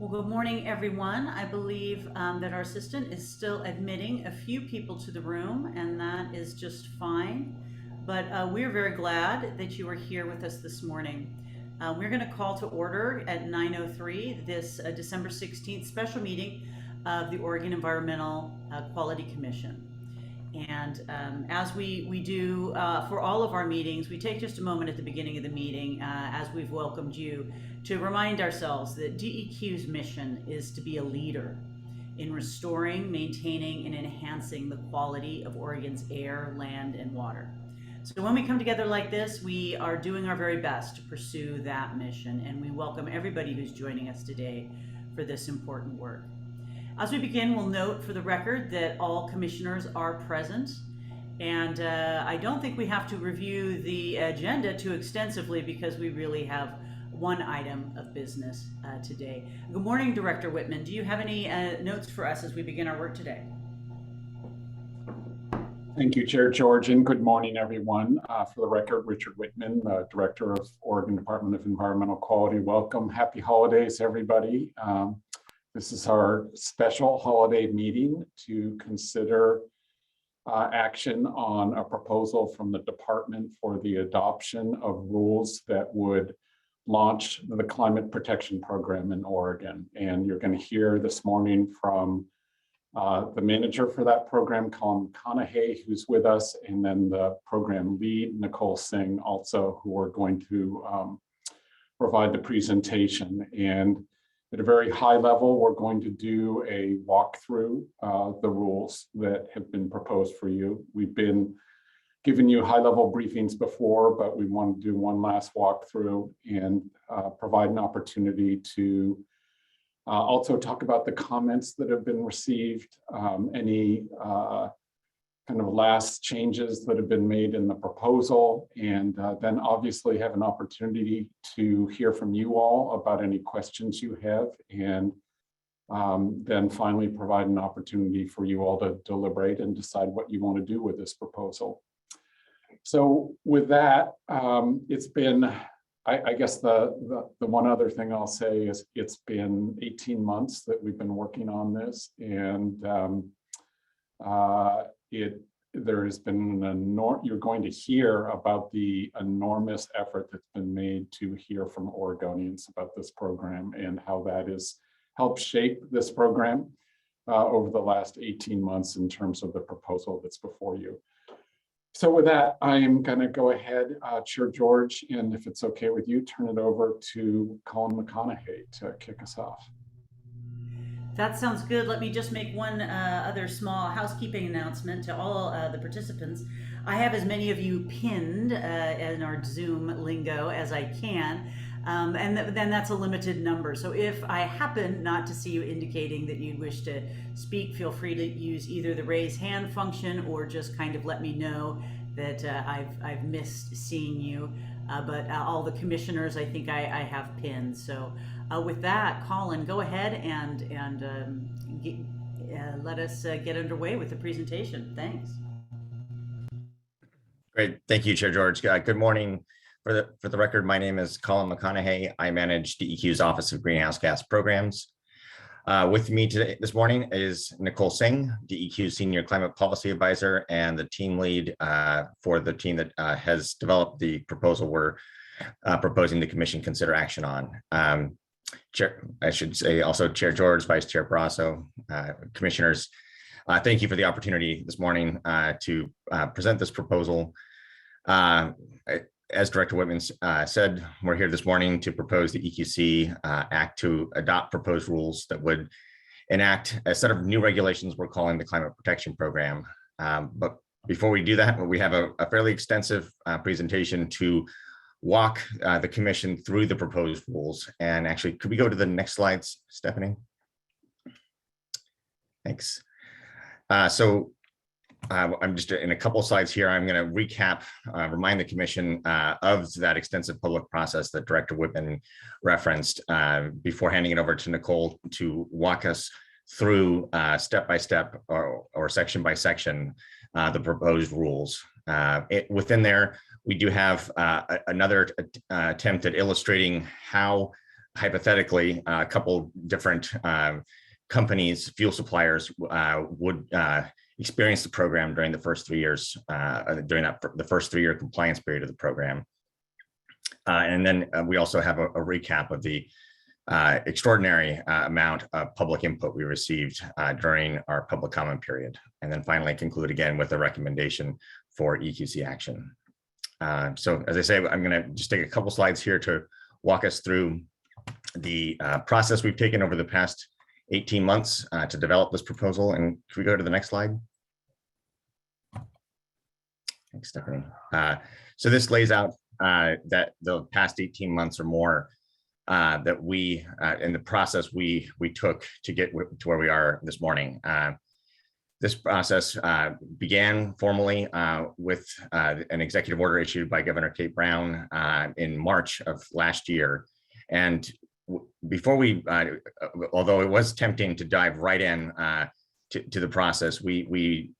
Well, good morning, everyone. I believe that our assistant is still admitting a few people to the room, and that is just fine. But we're very glad that you are here with us this morning. We're going to call to order at 9:03 this December 16th special meeting of the Oregon Environmental Quality Commission. And as we do for all of our meetings, we take just a moment at the beginning of the meeting as we've welcomed you to remind ourselves that DEQ's mission is to be a leader in restoring, maintaining, and enhancing the quality of Oregon's air, land, and water. So when we come together like this, we are doing our very best to pursue that mission, and we welcome everybody who's joining us today for this important work. As we begin, we'll note for the record that all commissioners are present, and I don't think we have to review the agenda too extensively because we really have one item of business today. Good morning, Director Whitman. Do you have any notes for us as we begin our work today? Thank you, Chair George, and good morning, everyone. For the record, Richard Whitman, Director of Oregon Department of Environmental Quality. Welcome. Happy holidays, everybody. This is our special holiday meeting to consider action on a proposal from the department for the adoption of rules that would launch the climate protection program in Oregon. And you're going to hear this morning from the manager for that program, Colin McConaughey, who's with us, and then the program lead, Nicole Singh, also, who are going to provide the presentation. And at a very high level, we're going to do a walkthrough the rules that have been proposed for you. We've been giving you high-level briefings before, but we want to do one last walkthrough and provide an opportunity to also talk about the comments that have been received, any kind of last changes that have been made in the proposal, and then obviously have an opportunity to hear from you all about any questions you have, and then finally provide an opportunity for you all to deliberate and decide what you want to do with this proposal. So with that, it's been, I guess the one other thing I'll say is it's been 18 months that we've been working on this, and there has been you're going to hear about the enormous effort that's been made to hear from Oregonians about this program and how that has helped shape this program over the last 18 months in terms of the proposal that's before you. So with that, I am going to go ahead, Chair George, and if it's okay with you, turn it over to Colin McConaughey to kick us off. That sounds good. Let me just make one other small housekeeping announcement to all the participants. I have as many of you pinned in our Zoom lingo as I can, and then that's a limited number. So if I happen not to see you indicating that you wish to speak, feel free to use either the raise hand function or just kind of let me know that I've missed seeing you. But all the commissioners, I think I have pinned. So with that, Colin, go ahead and let us get underway with the presentation. Thanks. Great, thank you, Chair George. Good morning. For the record, my name is Colin McConaughey. I manage DEQ's Office of Greenhouse Gas Programs. With me this morning is Nicole Singh, DEQ Senior Climate Policy Advisor and the team lead for the team that has developed the proposal we're proposing the Commission consider action on. Chair, I should say also Chair George, Vice Chair Barrasso, Commissioners, thank you for the opportunity this morning to present this proposal. As Director Whitman said, we're here this morning to propose the EQC Act to adopt proposed rules that would enact a set of new regulations we're calling the Climate Protection Program. But before we do that, we have a fairly extensive presentation to walk the Commission through the proposed rules. And actually, could we go to the next slides, Stephanie? Thanks. I'm just in a couple of slides here. I'm going to recap, remind the Commission of that extensive public process that Director Whitman referenced before handing it over to Nicole to walk us through step by step or section by section the proposed rules. Within there, we do have another attempt at illustrating how hypothetically, a couple different companies, fuel suppliers would experience the program during the first 3 years, during the first 3-year compliance period of the program. And then we also have a recap of the extraordinary amount of public input we received during our public comment period. And then finally conclude again with a recommendation for EQC action. So as I say, I'm going to just take a couple slides here to walk us through the process we've taken over the past 18 months to develop this proposal. And can we go to the next slide? Thanks, Stephanie. So this lays out that the past 18 months or more that we, in the process we took to get to where we are this morning. This process began formally with an executive order issued by Governor Kate Brown in March of last year. And before we, although it was tempting to dive right in to the process, we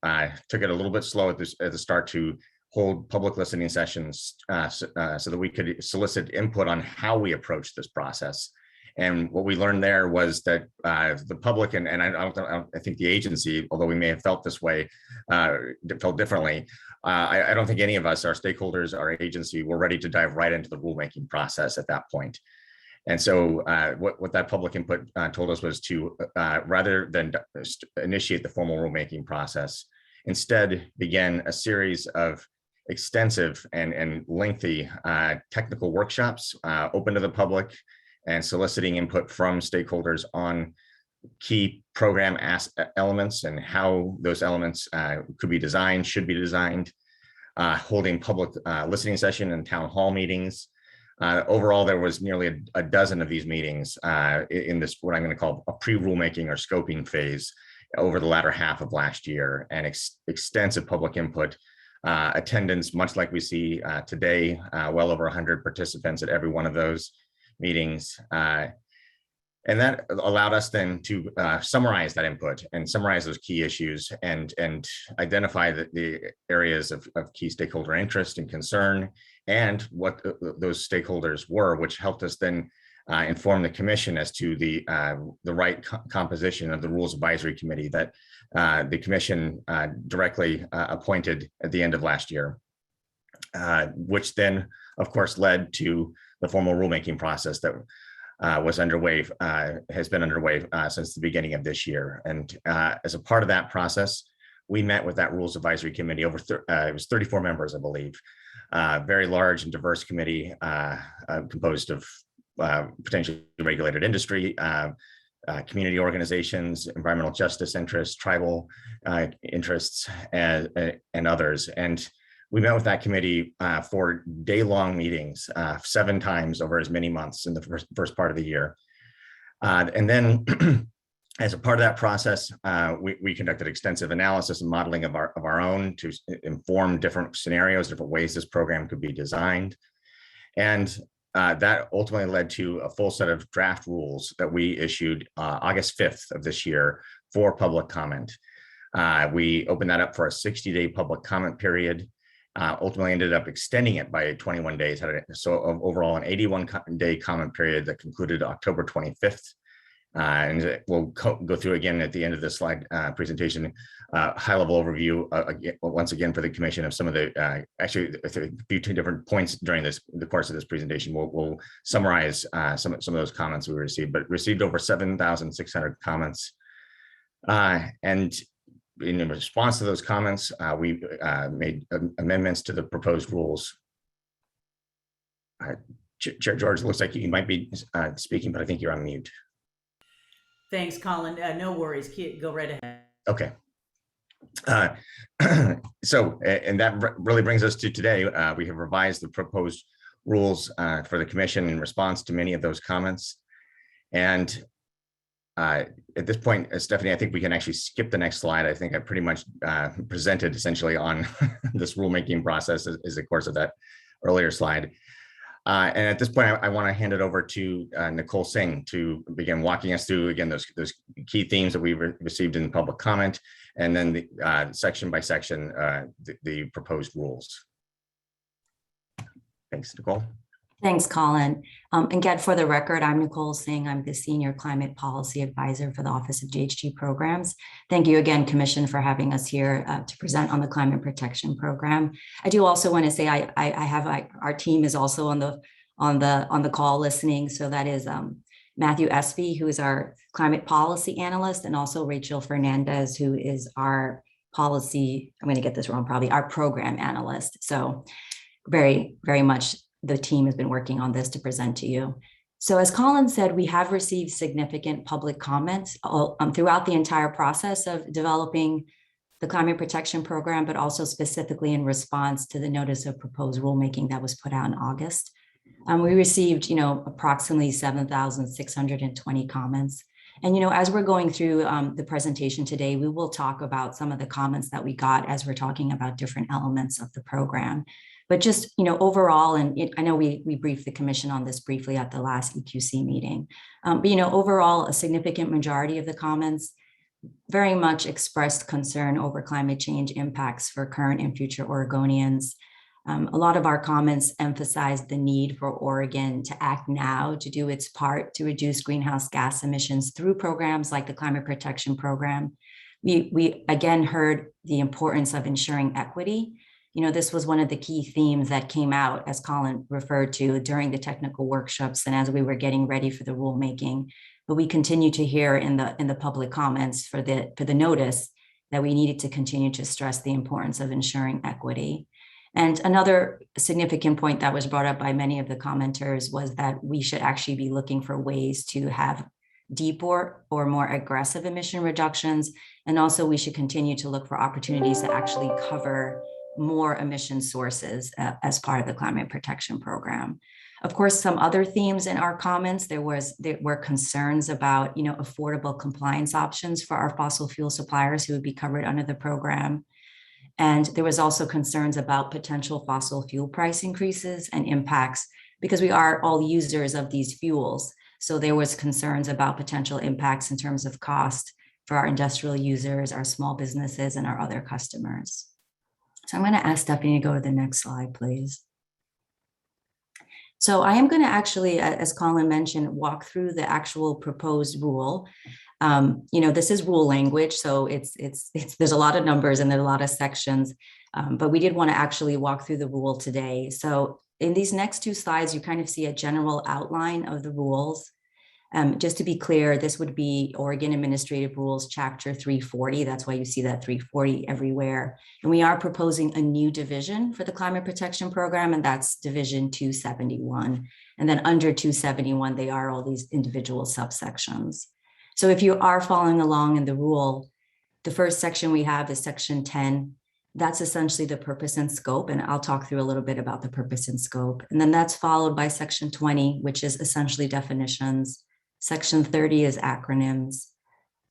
took it a little bit slow at the start to hold public listening sessions so that we could solicit input on how we approach this process. And what we learned there was that the public and I think the agency, although we may have felt this way, felt differently, I don't think any of us, our stakeholders, our agency, were ready to dive right into the rulemaking process at that point. And so what that public input told us was to, rather than initiate the formal rulemaking process, instead begin a series of extensive and lengthy technical workshops open to the public and soliciting input from stakeholders on key program elements and how those elements could be designed, should be designed, holding public listening session and town hall meetings. Overall, there was nearly a dozen of these meetings in this, what I'm going to call a pre-rulemaking or scoping phase over the latter half of last year, and extensive public input, attendance, much like we see today, well over 100 participants at every one of those meetings. And that allowed us then to summarize that input and summarize those key issues and identify the areas of key stakeholder interest and concern and what those stakeholders were, which helped us then inform the commission as to the right composition of the Rules Advisory Committee that the commission directly appointed at the end of last year, which then, of course, led to the formal rulemaking process that was underway, has been underway since the beginning of this year. And as a part of that process, we met with that Rules Advisory Committee over, it was 34 members, I believe, very large and diverse committee composed of potentially regulated industry, community organizations, environmental justice interests, tribal interests, and others. And we met with that committee for day-long meetings, 7 times over as many months in the first part of the year. And then as a part of that process, we conducted extensive analysis and modeling of our own to inform different scenarios, different ways this program could be designed. And that ultimately led to a full set of draft rules that we issued August 5th of this year for public comment. We opened that up for a 60-day public comment period. Ultimately ended up extending it by 21 days. So overall, an 81-day comment period that concluded October 25th. And we'll go through again at the end of this slide presentation, high-level overview, once again, for the commission of some of the, actually, a few different points during the course of this presentation. We'll summarize some of those comments we received, but received over 7,600 comments. And in response to those comments, we made amendments to the proposed rules. Chair George, looks like you might be speaking, but I think you're on mute. Thanks, Colin. No worries. Go right ahead. Okay. So, and that really brings us to today. We have revised the proposed rules for the commission in response to many of those comments. And at this point, Stephanie, I think we can actually skip the next slide. I think I pretty much presented essentially on this rulemaking process as the course of that earlier slide. And at this point, I want to hand it over to Nicole Singh to begin walking us through, again, those key themes that we received in public comment, and then the section by section, the proposed rules. Thanks, Nicole. Thanks, Colin. Again, for the record, I'm Nicole Singh. I'm the Senior Climate Policy Advisor for the Office of GHG Programs. Thank you again, Commission, for having us here to present on the Climate Protection Program. I do also want to say our team is also on the call listening. So that is Matthew Espy, who is our Climate Policy Analyst, and also Rachel Fernandez, who is our policy, I'm going to get this wrong probably, our Program Analyst. So very, very much the team has been working on this to present to you. So as Colin said, we have received significant public comments throughout the entire process of developing the Climate Protection Program, but also specifically in response to the notice of proposed rulemaking that was put out in August. We received, approximately 7,620 comments. And, as we're going through the presentation today, we will talk about some of the comments that we got as we're talking about different elements of the program. But just, overall, and I know we briefed the Commission on this briefly at the last EQC meeting, but, overall, a significant majority of the comments very much expressed concern over climate change impacts for current and future Oregonians. A lot of our comments emphasized the need for Oregon to act now to do its part to reduce greenhouse gas emissions through programs like the Climate Protection Program. We again heard the importance of ensuring equity. This was one of the key themes that came out, as Colin referred to, during the technical workshops and as we were getting ready for the rulemaking. But we continue to hear in the public comments for the notice that we needed to continue to stress the importance of ensuring equity. And another significant point that was brought up by many of the commenters was that we should actually be looking for ways to have deeper or more aggressive emission reductions. And also we should continue to look for opportunities to actually cover more emission sources as part of the Climate Protection Program. Of course, some other themes in our comments, there were concerns about, affordable compliance options for our fossil fuel suppliers who would be covered under the program. And there was also concerns about potential fossil fuel price increases and impacts because we are all users of these fuels. So there was concerns about potential impacts in terms of cost for our industrial users, our small businesses, and our other customers. So I'm going to ask Stephanie to go to the next slide, please. So I am going to actually, as Colin mentioned, walk through the actual proposed rule. This is rule language, so there's a lot of numbers and there's a lot of sections, but we did want to actually walk through the rule today. So in these next two slides, you kind of see a general outline of the rules. Just to be clear, this would be Oregon Administrative Rules, Chapter 340. That's why you see that 340 everywhere. And we are proposing a new division for the Climate Protection Program, and that's Division 271. And then under 271, they are all these individual subsections. So if you are following along in the rule, the first section we have is Section 10. That's essentially the purpose and scope, and I'll talk through a little bit about the purpose and scope. And then that's followed by Section 20, which is essentially definitions. Section 30 is acronyms.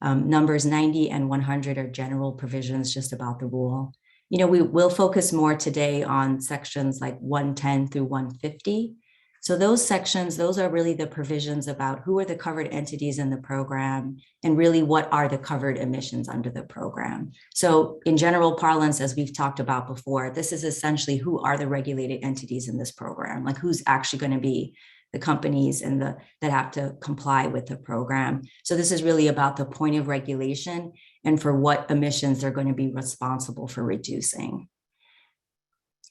Numbers 90 and 100 are general provisions just about the rule. We will focus more today on sections like 110 through 150. So those sections, those are really the provisions about who are the covered entities in the program and really what are the covered emissions under the program. So in general parlance, as we've talked about before, this is essentially who are the regulated entities in this program, like who's actually going to be the companies and that have to comply with the program. So this is really about the point of regulation and for what emissions they're going to be responsible for reducing.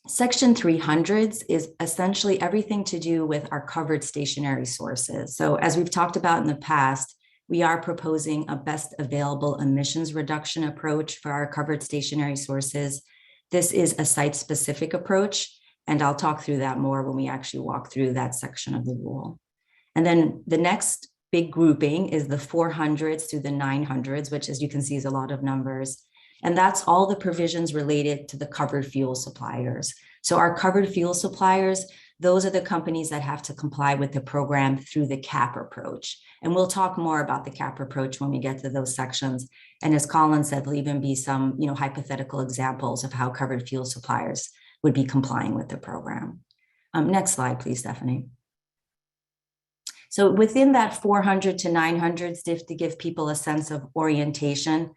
Section 300s is essentially everything to do with our covered stationary sources. So as we've talked about in the past, we are proposing a best available emissions reduction approach for our covered stationary sources. This is a site-specific approach, and I'll talk through that more when we actually walk through that section of the rule. And then the next big grouping is the 400s through the 900s, which, as you can see, is a lot of numbers. And that's all the provisions related to the covered fuel suppliers. So our covered fuel suppliers, those are the companies that have to comply with the program through the CAP approach. And we'll talk more about the CAP approach when we get to those sections. And as Colin said, there'll even be some hypothetical examples of how covered fuel suppliers would be complying with the program. Next slide, please, Stephanie. So within that 400 to 900, to give people a sense of orientation,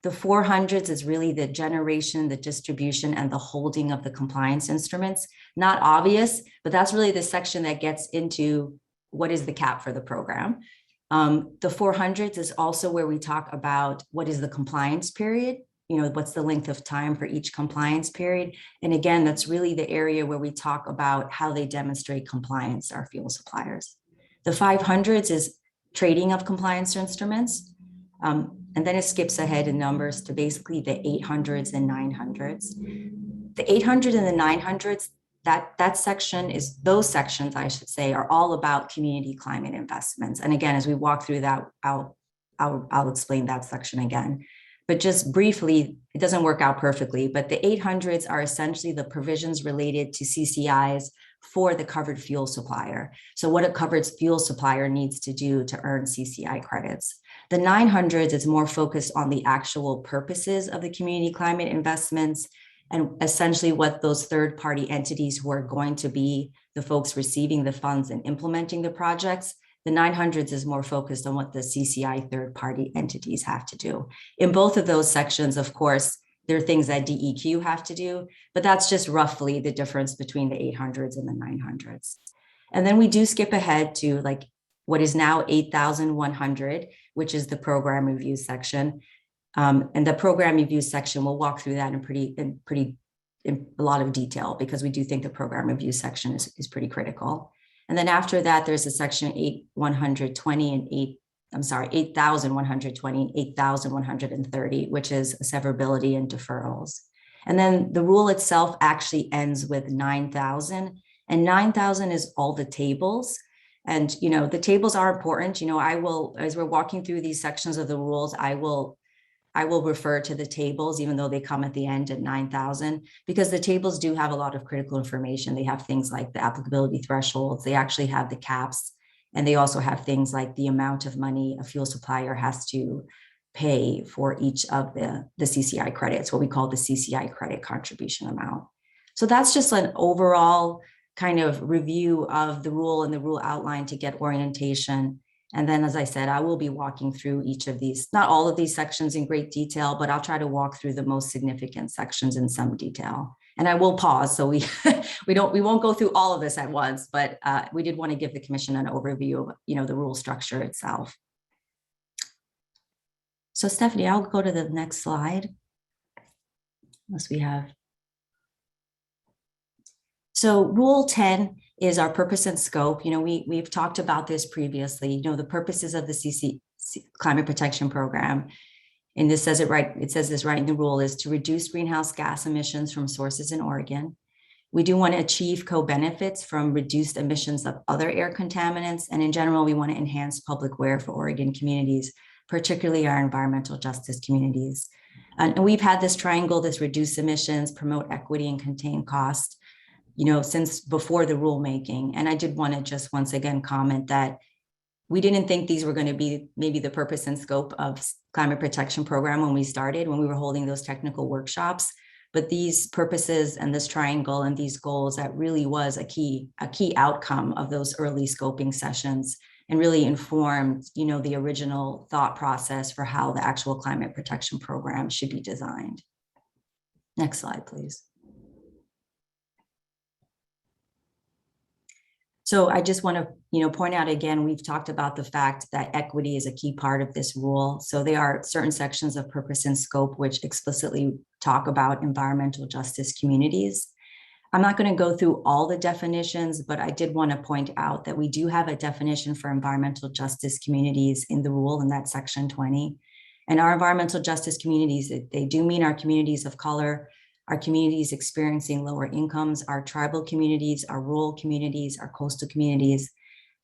The 400s is really the generation, the distribution, and the holding of the compliance instruments. Not obvious, but that's really the section that gets into what is the cap for the program. The 400s is also where we talk about what is the compliance period, what's the length of time for each compliance period. And again, that's really the area where we talk about how they demonstrate compliance, our fuel suppliers. The 500s is trading of compliance instruments. And then it skips ahead in numbers to basically the 800s and 900s. The 800 and the 900s, that section is, those sections, I should say, are all about community climate investments. And again, as we walk through that, I'll explain that section again. But just briefly, it doesn't work out perfectly, but the 800s are essentially the provisions related to CCIs for the covered fuel supplier. So what a covered fuel supplier needs to do to earn CCI credits. The 900s is more focused on the actual purposes of the community climate investments and essentially what those third-party entities who are going to be the folks receiving the funds and implementing the projects. The 900s is more focused on what the CCI third-party entities have to do. In both of those sections, of course, there are things that DEQ have to do, but that's just roughly the difference between the 800s and the 900s. And then we do skip ahead to like what is now 8,100, which is the program review section. And the program review section, we'll walk through that in a lot of detail because we do think the program review section is pretty critical. And then after that, there's a section 8,120 and 8,120 and 8,130, which is severability and deferrals. And then the rule itself actually ends with 9,000, and 9,000 is all the tables. And, the tables are important. I will, as we're walking through these sections of the rules, I will refer to the tables, even though they come at the end at 9,000, because the tables do have a lot of critical information. They have things like the applicability thresholds. They actually have the caps. And they also have things like the amount of money a fuel supplier has to pay for each of the CCI credits, what we call the CCI credit contribution amount. So that's just an overall kind of review of the rule and the rule outline to get orientation. And then, as I said, I will be walking through each of these, not all of these sections in great detail, but I'll try to walk through the most significant sections in some detail. And I will pause, so we won't go through all of this at once, but we did want to give the commission an overview of the rule structure itself. So Stephanie, I'll go to the next slide, unless we have. So Rule 10 is our purpose and scope. We've talked about this previously. The purposes of the Climate Protection Program, and this says it right. It says this right in the rule, is to reduce greenhouse gas emissions from sources in Oregon. We do want to achieve co-benefits from reduced emissions of other air contaminants, and in general, we want to enhance public aware for Oregon communities, particularly our environmental justice communities. And we've had this triangle: this reduce emissions, promote equity, and contain cost, since before the rulemaking. And I did want to just once again comment that we didn't think these were going to be maybe the purpose and scope of Climate Protection Program when we started, when we were holding those technical workshops. But these purposes and this triangle and these goals, that really was a key outcome of those early scoping sessions, and really informed, the original thought process for how the actual Climate Protection Program should be designed. Next slide, please. So I just want to, point out again, we've talked about the fact that equity is a key part of this rule. So there are certain sections of purpose and scope which explicitly talk about environmental justice communities. I'm not going to go through all the definitions, but I did want to point out that we do have a definition for environmental justice communities in the rule, in that section 20. And our environmental justice communities, they do mean our communities of color, our communities experiencing lower incomes, our tribal communities, our rural communities, our coastal communities,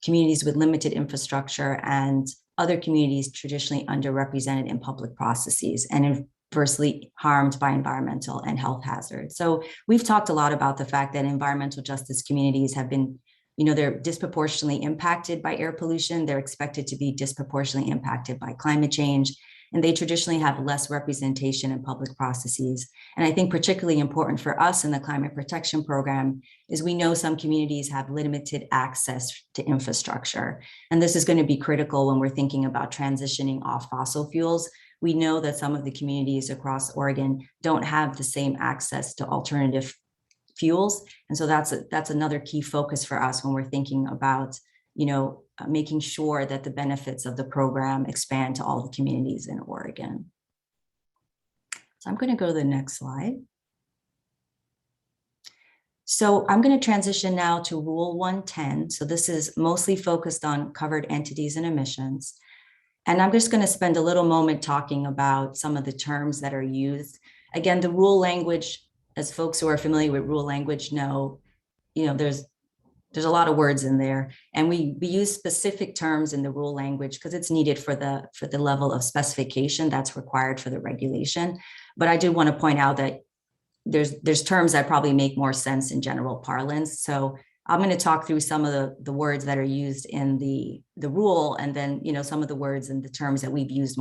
communities with limited infrastructure, and other communities traditionally underrepresented in public processes and adversely harmed by environmental and health hazards. So we've talked a lot about the fact that environmental justice communities have been, they're disproportionately impacted by air pollution. They're expected to be disproportionately impacted by climate change, and they traditionally have less representation in public processes. And I think particularly important for us in the Climate Protection Program is we know some communities have limited access to infrastructure. And this is going to be critical when we're thinking about transitioning off fossil fuels. we know that some of the communities across Oregon don't have the same access to alternative fuels. And so that's another key focus for us when we're thinking about, making sure that the benefits of the program expand to all the communities in Oregon. So I'm going to go to the next slide. So I'm going to transition now to Rule 110. So this is mostly focused on covered entities and emissions. And I'm just going to spend a little moment talking about some of the terms that are used. Again, the rule language, as folks who are familiar with rule language know, there's a lot of words in there, and we use specific terms in the rule language because it's needed for the level of specification that's required for the regulation. But I do want to point out that there's terms that probably make more sense in general parlance. So I'm going to talk through some of the words that are used in the rule, and then some of the words and the terms that we've used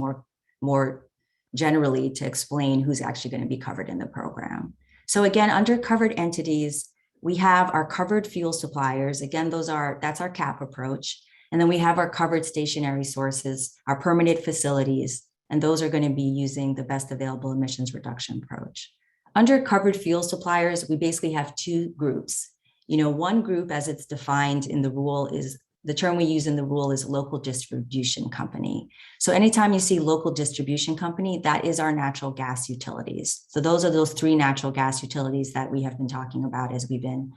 more generally to explain who's actually going to be covered in the program. So again, under covered entities, we have our covered fuel suppliers. Again, that's our CAP approach. And then we have our covered stationary sources, our permitted facilities, and those are going to be using the best available emissions reduction approach. Under covered fuel suppliers, we basically have two groups. One group, as it's defined in the rule, is the term we use in the rule is local distribution company. So anytime you see local distribution company, that is our natural gas utilities. So those are those three natural gas utilities that we have been talking about as we've been,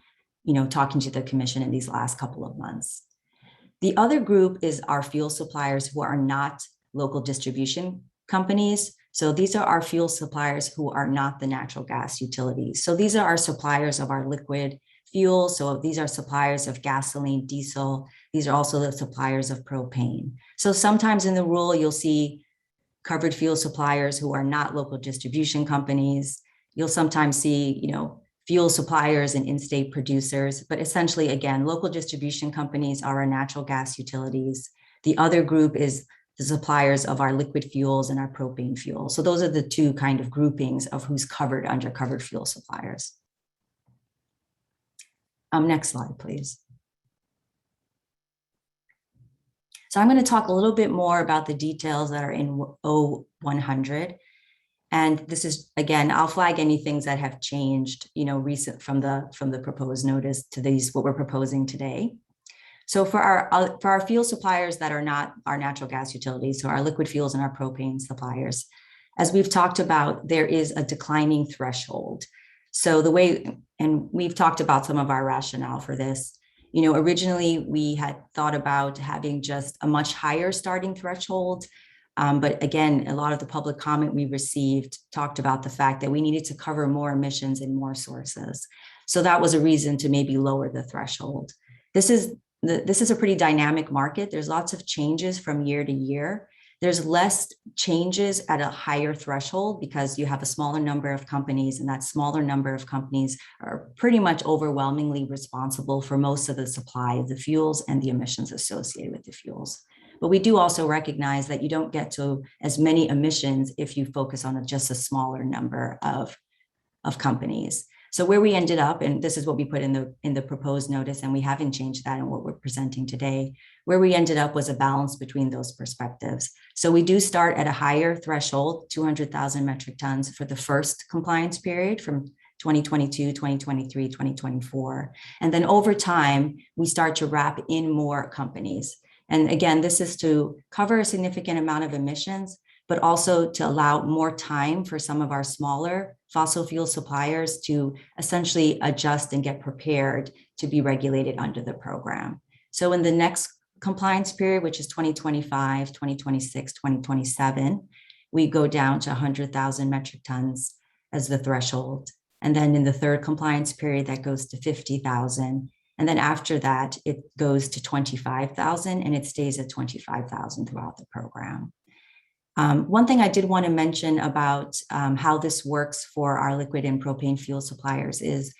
talking to the commission in these last couple of months. The other group is our fuel suppliers who are not local distribution companies. So these are our fuel suppliers who are not the natural gas utilities. So these are our suppliers of our liquid fuel. So these are suppliers of gasoline, diesel. These are also the suppliers of propane. So sometimes in the rule, you'll see covered fuel suppliers who are not local distribution companies. You'll sometimes see, fuel suppliers and in-state producers. But essentially, again, local distribution companies are our natural gas utilities. The other group is the suppliers of our liquid fuels and our propane fuel. So those are the two kind of groupings of who's covered under covered fuel suppliers. Next slide, please. So I'm going to talk a little bit more about the details that are in O100. And this is, again, I'll flag any things that have changed, recent from the proposed notice to what we're proposing today. So for our fuel suppliers that are not our natural gas utilities, so our liquid fuels and our propane suppliers, as we've talked about, there is a declining threshold. So and we've talked about some of our rationale for this. Originally we had thought about having just a much higher starting threshold. But again, a lot of the public comment we received talked about the fact that we needed to cover more emissions in more sources. So that was a reason to maybe lower the threshold. This is a pretty dynamic market. There's lots of changes from year to year. There's less changes at a higher threshold because you have a smaller number of companies, and that smaller number of companies are pretty much overwhelmingly responsible for most of the supply of the fuels and the emissions associated with the fuels. But we do also recognize that you don't get to as many emissions if you focus on just a smaller number of companies. So where we ended up, and this is what we put in the proposed notice, and we haven't changed that in what we're presenting today, where we ended up was a balance between those perspectives. So we do start at a higher threshold, 200,000 metric tons for the first compliance period from 2022, 2023, 2024. And then over time, we start to wrap in more companies. And again, this is to cover a significant amount of emissions, but also to allow more time for some of our smaller fossil fuel suppliers to essentially adjust and get prepared to be regulated under the program. So in the next compliance period, which is 2025, 2026, 2027, we go down to 100,000 metric tons as the threshold. And then in the third compliance period, that goes to 50,000. And then after that, it goes to 25,000, and it stays at 25,000 throughout the program. One thing I did want to mention about how this works for our liquid and propane fuel suppliers is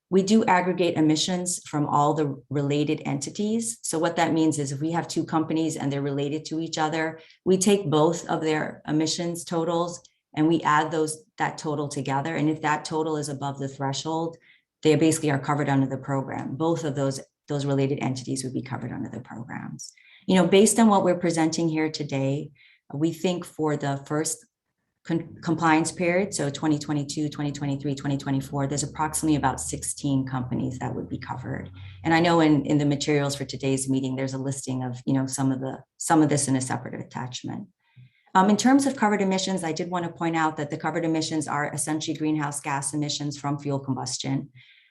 we do aggregate emissions from all the related entities. So what that means is if we have two companies and they're related to each other, we take both of their emissions totals and we add that total together. And if that total is above the threshold, they basically are covered under the program. Both of those related entities would be covered under the programs. Based on what we're presenting here today, we think for the first compliance period, so 2022, 2023, 2024, there's approximately about 16 companies that would be covered. And I know in the materials for today's meeting, there's a listing of, some of this in a separate attachment. In terms of covered emissions, I did want to point out that the covered emissions are essentially greenhouse gas emissions from fuel combustion.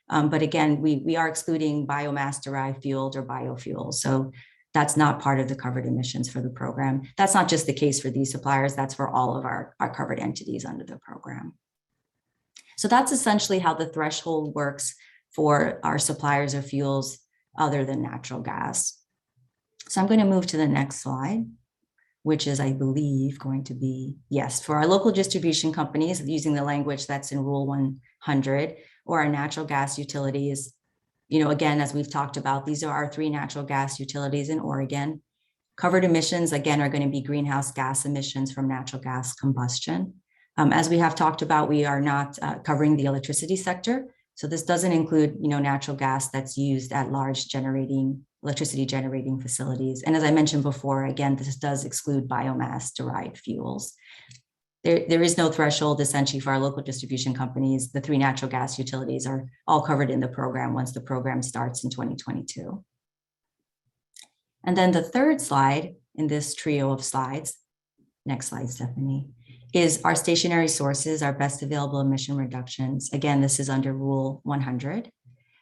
But again, we are excluding biomass-derived fuels or biofuels. So that's not part of the covered emissions for the program. That's not just the case for these suppliers, that's for all of our covered entities under the program. So that's essentially how the threshold works for our suppliers of fuels other than natural gas. So I'm going to move to the next slide, which is, I believe, going to be, yes, for our local distribution companies, using the language that's in Rule 100, or our natural gas utilities. Again, as we've talked about, these are our 3 natural gas utilities in Oregon. Covered emissions, again, are going to be greenhouse gas emissions from natural gas combustion. As we have talked about, we are not covering the electricity sector. So this doesn't include, natural gas that's used at large electricity generating facilities. And as I mentioned before, again, this does exclude biomass derived fuels. There is no threshold essentially for our local distribution companies. The 3 natural gas utilities are all covered in the program once the program starts in 2022. And then the third slide in this trio of slides, next slide, Stephanie, is our stationary sources, our best available emission reductions. Again, this is under Rule 100.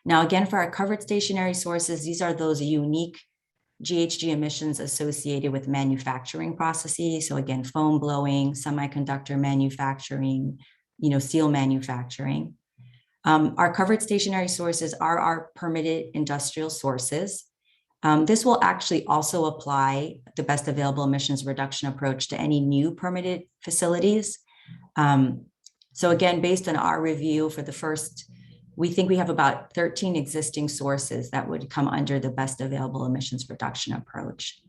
Now, again, for our covered stationary sources, these are those unique GHG emissions associated with manufacturing processes. So again, foam blowing, semiconductor manufacturing, steel manufacturing. Our covered stationary sources are our permitted industrial sources. This will actually also apply the best available emissions reduction approach to any new permitted facilities. So again, based on our review for the first, we think we have about 13 existing sources that would come under the best available emissions reduction approach.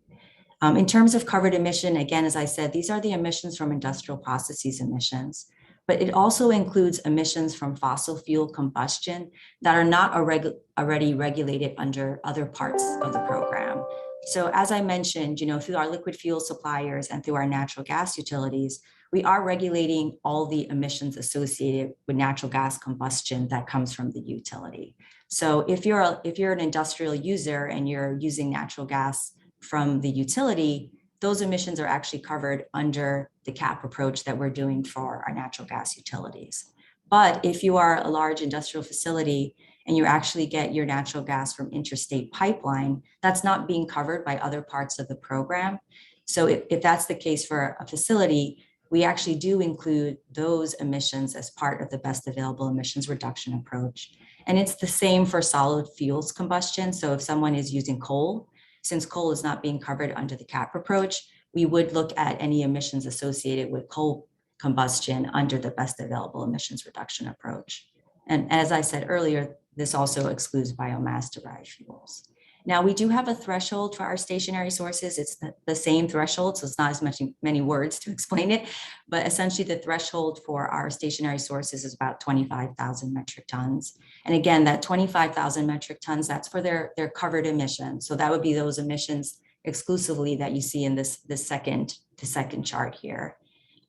In terms of covered emission, again, as I said, these are the emissions from industrial processes emissions, but it also includes emissions from fossil fuel combustion that are not already regulated under other parts of the program. So as I mentioned, through our liquid fuel suppliers and through our natural gas utilities, we are regulating all the emissions associated with natural gas combustion that comes from the utility. So if you're an industrial user and you're using natural gas from the utility, those emissions are actually covered under the cap approach that we're doing for our natural gas utilities. But if you are a large industrial facility and you actually get your natural gas from interstate pipeline, that's not being covered by other parts of the program. So if that's the case for a facility, we actually do include those emissions as part of the best available emissions reduction approach. And it's the same for solid fuels combustion. So if someone is using coal, since coal is not being covered under the cap approach, we would look at any emissions associated with coal combustion under the best available emissions reduction approach. And as I said earlier, this also excludes biomass derived fuels. Now, we do have a threshold for our stationary sources. It's the same threshold, so it's not as many words to explain it, but essentially the threshold for our stationary sources is about 25,000 metric tons. And again, that 25,000 metric tons, that's for their covered emissions. So that would be those emissions exclusively that you see in the second chart here.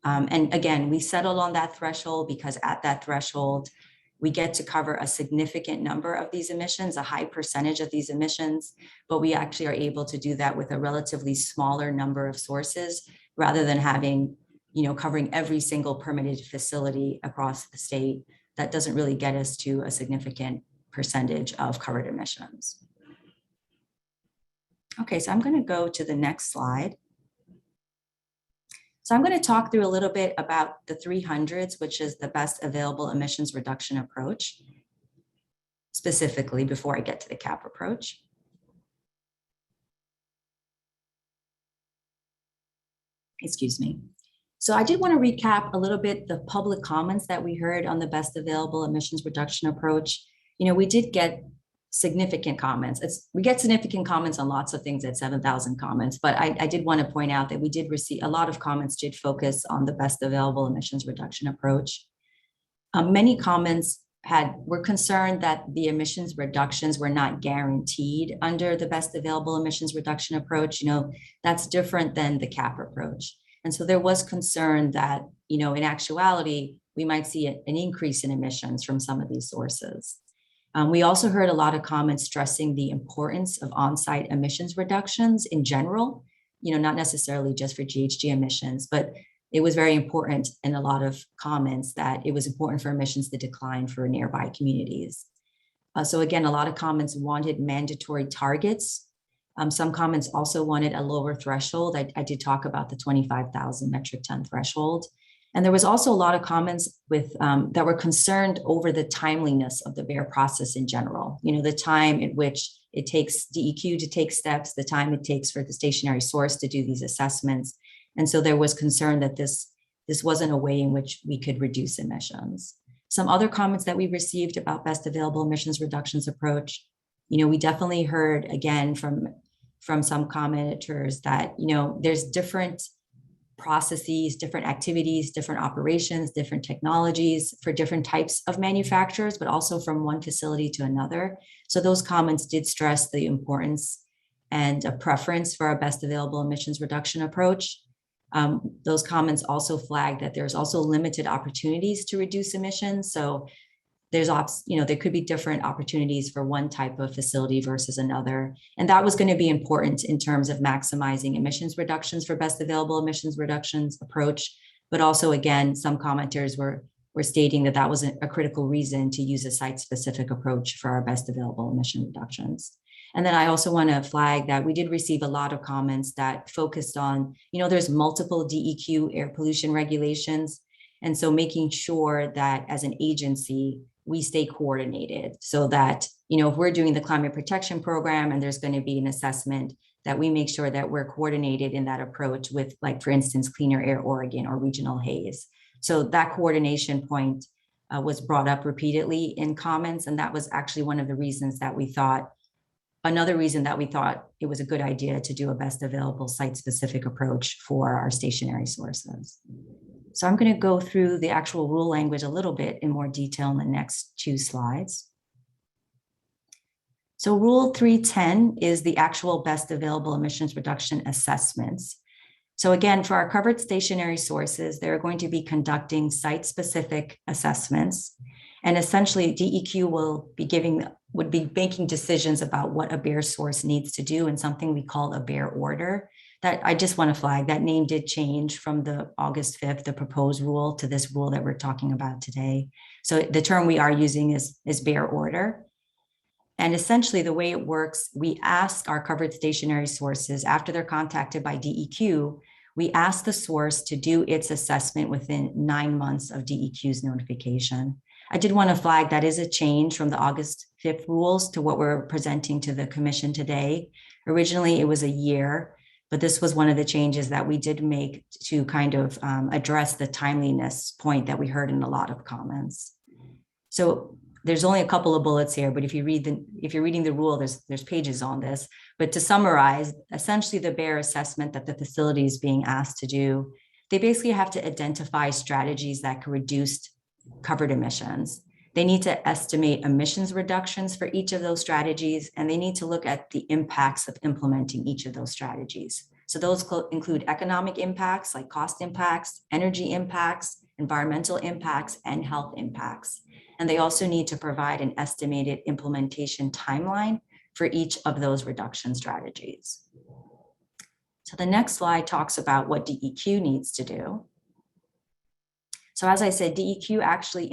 And again, we settled on that threshold because at that threshold, we get to cover a significant number of these emissions, a high percentage of these emissions, but we actually are able to do that with a relatively smaller number of sources rather than having, covering every single permitted facility across the state. That doesn't really get us to a significant percentage of covered emissions. Okay, so I'm going to go to the next slide. So I'm going to talk through a little bit about the 300s, which is the best available emissions reduction approach, specifically before I get to the cap approach. Excuse me. So I did want to recap a little bit the public comments that we heard on the best available emissions reduction approach. We did get significant comments. We get significant comments on lots of things at 7,000 comments, but I did want to point out that we did receive a lot of comments did focus on the best available emissions reduction approach. Many comments were concerned that the emissions reductions were not guaranteed under the best available emissions reduction approach. That's different than the cap approach. And so there was concern that, in actuality, we might see an increase in emissions from some of these sources. We also heard a lot of comments stressing the importance of on-site emissions reductions in general, not necessarily just for GHG emissions, but it was very important in a lot of comments that it was important for emissions to decline for nearby communities. So again, a lot of comments wanted mandatory targets. Some comments also wanted a lower threshold. I did talk about the 25,000 metric ton threshold. And there was also a lot of comments that were concerned over the timeliness of the BEAR process in general. The time at which it takes DEQ to take steps, the time it takes for the stationary source to do these assessments. And so there was concern that this wasn't a way in which we could reduce emissions. Some other comments that we received about best available emissions reductions approach, we definitely heard again from some commenters that, there's different processes, different activities, different operations, different technologies for different types of manufacturers, but also from one facility to another. So those comments did stress the importance and a preference for our best available emissions reduction approach. Those comments also flagged that there's also limited opportunities to reduce emissions. So there's there could be different opportunities for one type of facility versus another. And that was going to be important in terms of maximizing emissions reductions for best available emissions reductions approach. But also, again, some commenters were stating that that was a critical reason to use a site-specific approach for our best available emission reductions. And then I also want to flag that we did receive a lot of comments that focused on, there's multiple DEQ air pollution regulations. And so making sure that as an agency, we stay coordinated so that, if we're doing the climate protection program and there's going to be an assessment, that we make sure that we're coordinated in that approach with, like, for instance, Cleaner Air Oregon or Regional Haze. So that coordination point was brought up repeatedly in comments. And that was actually one of the reasons that another reason that we thought it was a good idea to do a best available site-specific approach for our stationary sources. So I'm going to go through the actual rule language a little bit in more detail in the next 2 slides. So Rule 310 is the actual best available emissions reduction assessments. So again, for our covered stationary sources, they're going to be conducting site-specific assessments. And essentially, DEQ would be making decisions about what a BEAR source needs to do in something we call a BEAR order. That I just want to flag, that name did change from the August 5th, the proposed rule, to this rule that we're talking about today. So the term we are using is BEAR order. And essentially the way it works, we ask our covered stationary sources, after they're contacted by DEQ, we ask the source to do its assessment within 9 months of DEQ's notification. I did want to flag that is a change from the August 5th rules to what we're presenting to the commission today. Originally, it was a year. But this was one of the changes that we did make to kind of address the timeliness point that we heard in a lot of comments. So there's only a couple of bullets here, but if you're reading the rule, there's pages on this. But to summarize, essentially the BEAR assessment that the facility is being asked to do, they basically have to identify strategies that can reduce covered emissions. They need to estimate emissions reductions for each of those strategies, and they need to look at the impacts of implementing each of those strategies. So those include economic impacts like cost impacts, energy impacts, environmental impacts, and health impacts. And they also need to provide an estimated implementation timeline for each of those reduction strategies. So the next slide talks about what DEQ needs to do. So as I said, DEQ actually,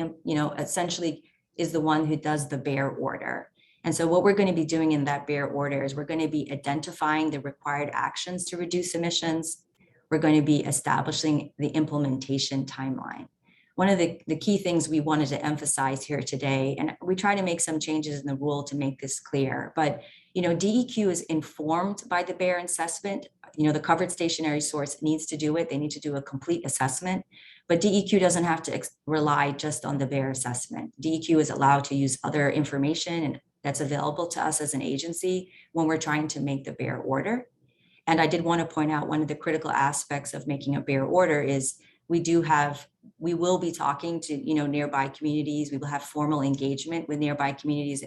essentially is the one who does the BEAR order. And so what we're going to be doing in that BEAR order is we're going to be identifying the required actions to reduce emissions. We're going to be establishing the implementation timeline. One of the key things we wanted to emphasize here today, and we try to make some changes in the rule to make this clear, but DEQ is informed by the BEAR assessment. The covered stationary source needs to do it. They need to do a complete assessment. But DEQ doesn't have to rely just on the BEAR assessment. DEQ is allowed to use other information that's available to us as an agency when we're trying to make the BEAR order. And I did want to point out one of the critical aspects of making a BEAR order is we will be talking to nearby communities. We will have formal engagement with nearby communities.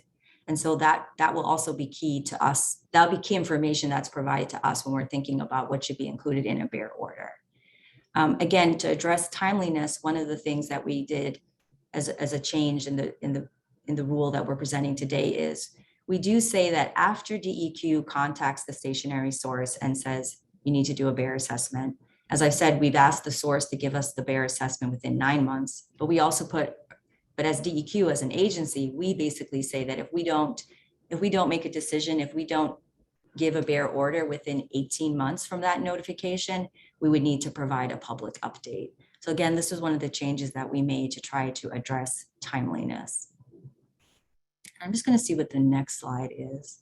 And so that will also be key to us. That'll be key information that's provided to us when we're thinking about what should be included in a BEAR order. Again, to address timeliness, one of the things that we did as a change in the rule that we're presenting today is we do say that after DEQ contacts the stationary source and says, you need to do a bear assessment. As I've said, we've asked the source to give us the bear assessment within 9 months, but we also but as DEQ, as an agency, we basically say that if we don't make a decision, if we don't give a bear order within 18 months from that notification, we would need to provide a public update. So again, this is one of the changes that we made to try to address timeliness. I'm just going to see what the next slide is.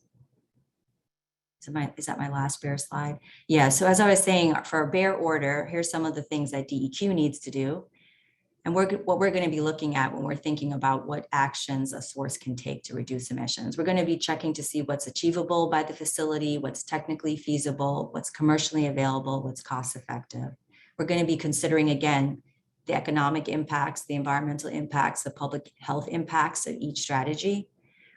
Is that my last bear slide? Yeah, so as I was saying, for a bear order, here's some of the things that DEQ needs to do. And what we're going to be looking at when we're thinking about what actions a source can take to reduce emissions. We're going to be checking to see what's achievable by the facility, what's technically feasible, what's commercially available, what's cost effective. We're going to be considering, again, the economic impacts, the environmental impacts, the public health impacts of each strategy.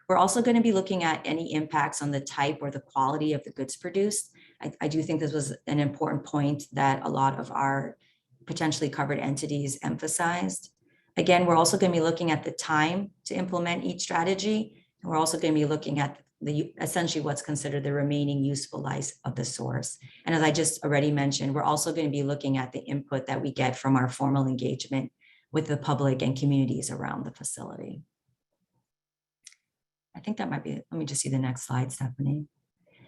We're also going to be looking at any impacts on the type or the quality of the goods produced. I do think this was an important point that a lot of our potentially covered entities emphasized. Again, we're also going to be looking at the time to implement each strategy. And we're also going to be looking at essentially what's considered the remaining useful life of the source. And as I just already mentioned, we're also going to be looking at the input that we get from our formal engagement with the public and communities around the facility. I think that might be, let me just see the next slide, Stephanie.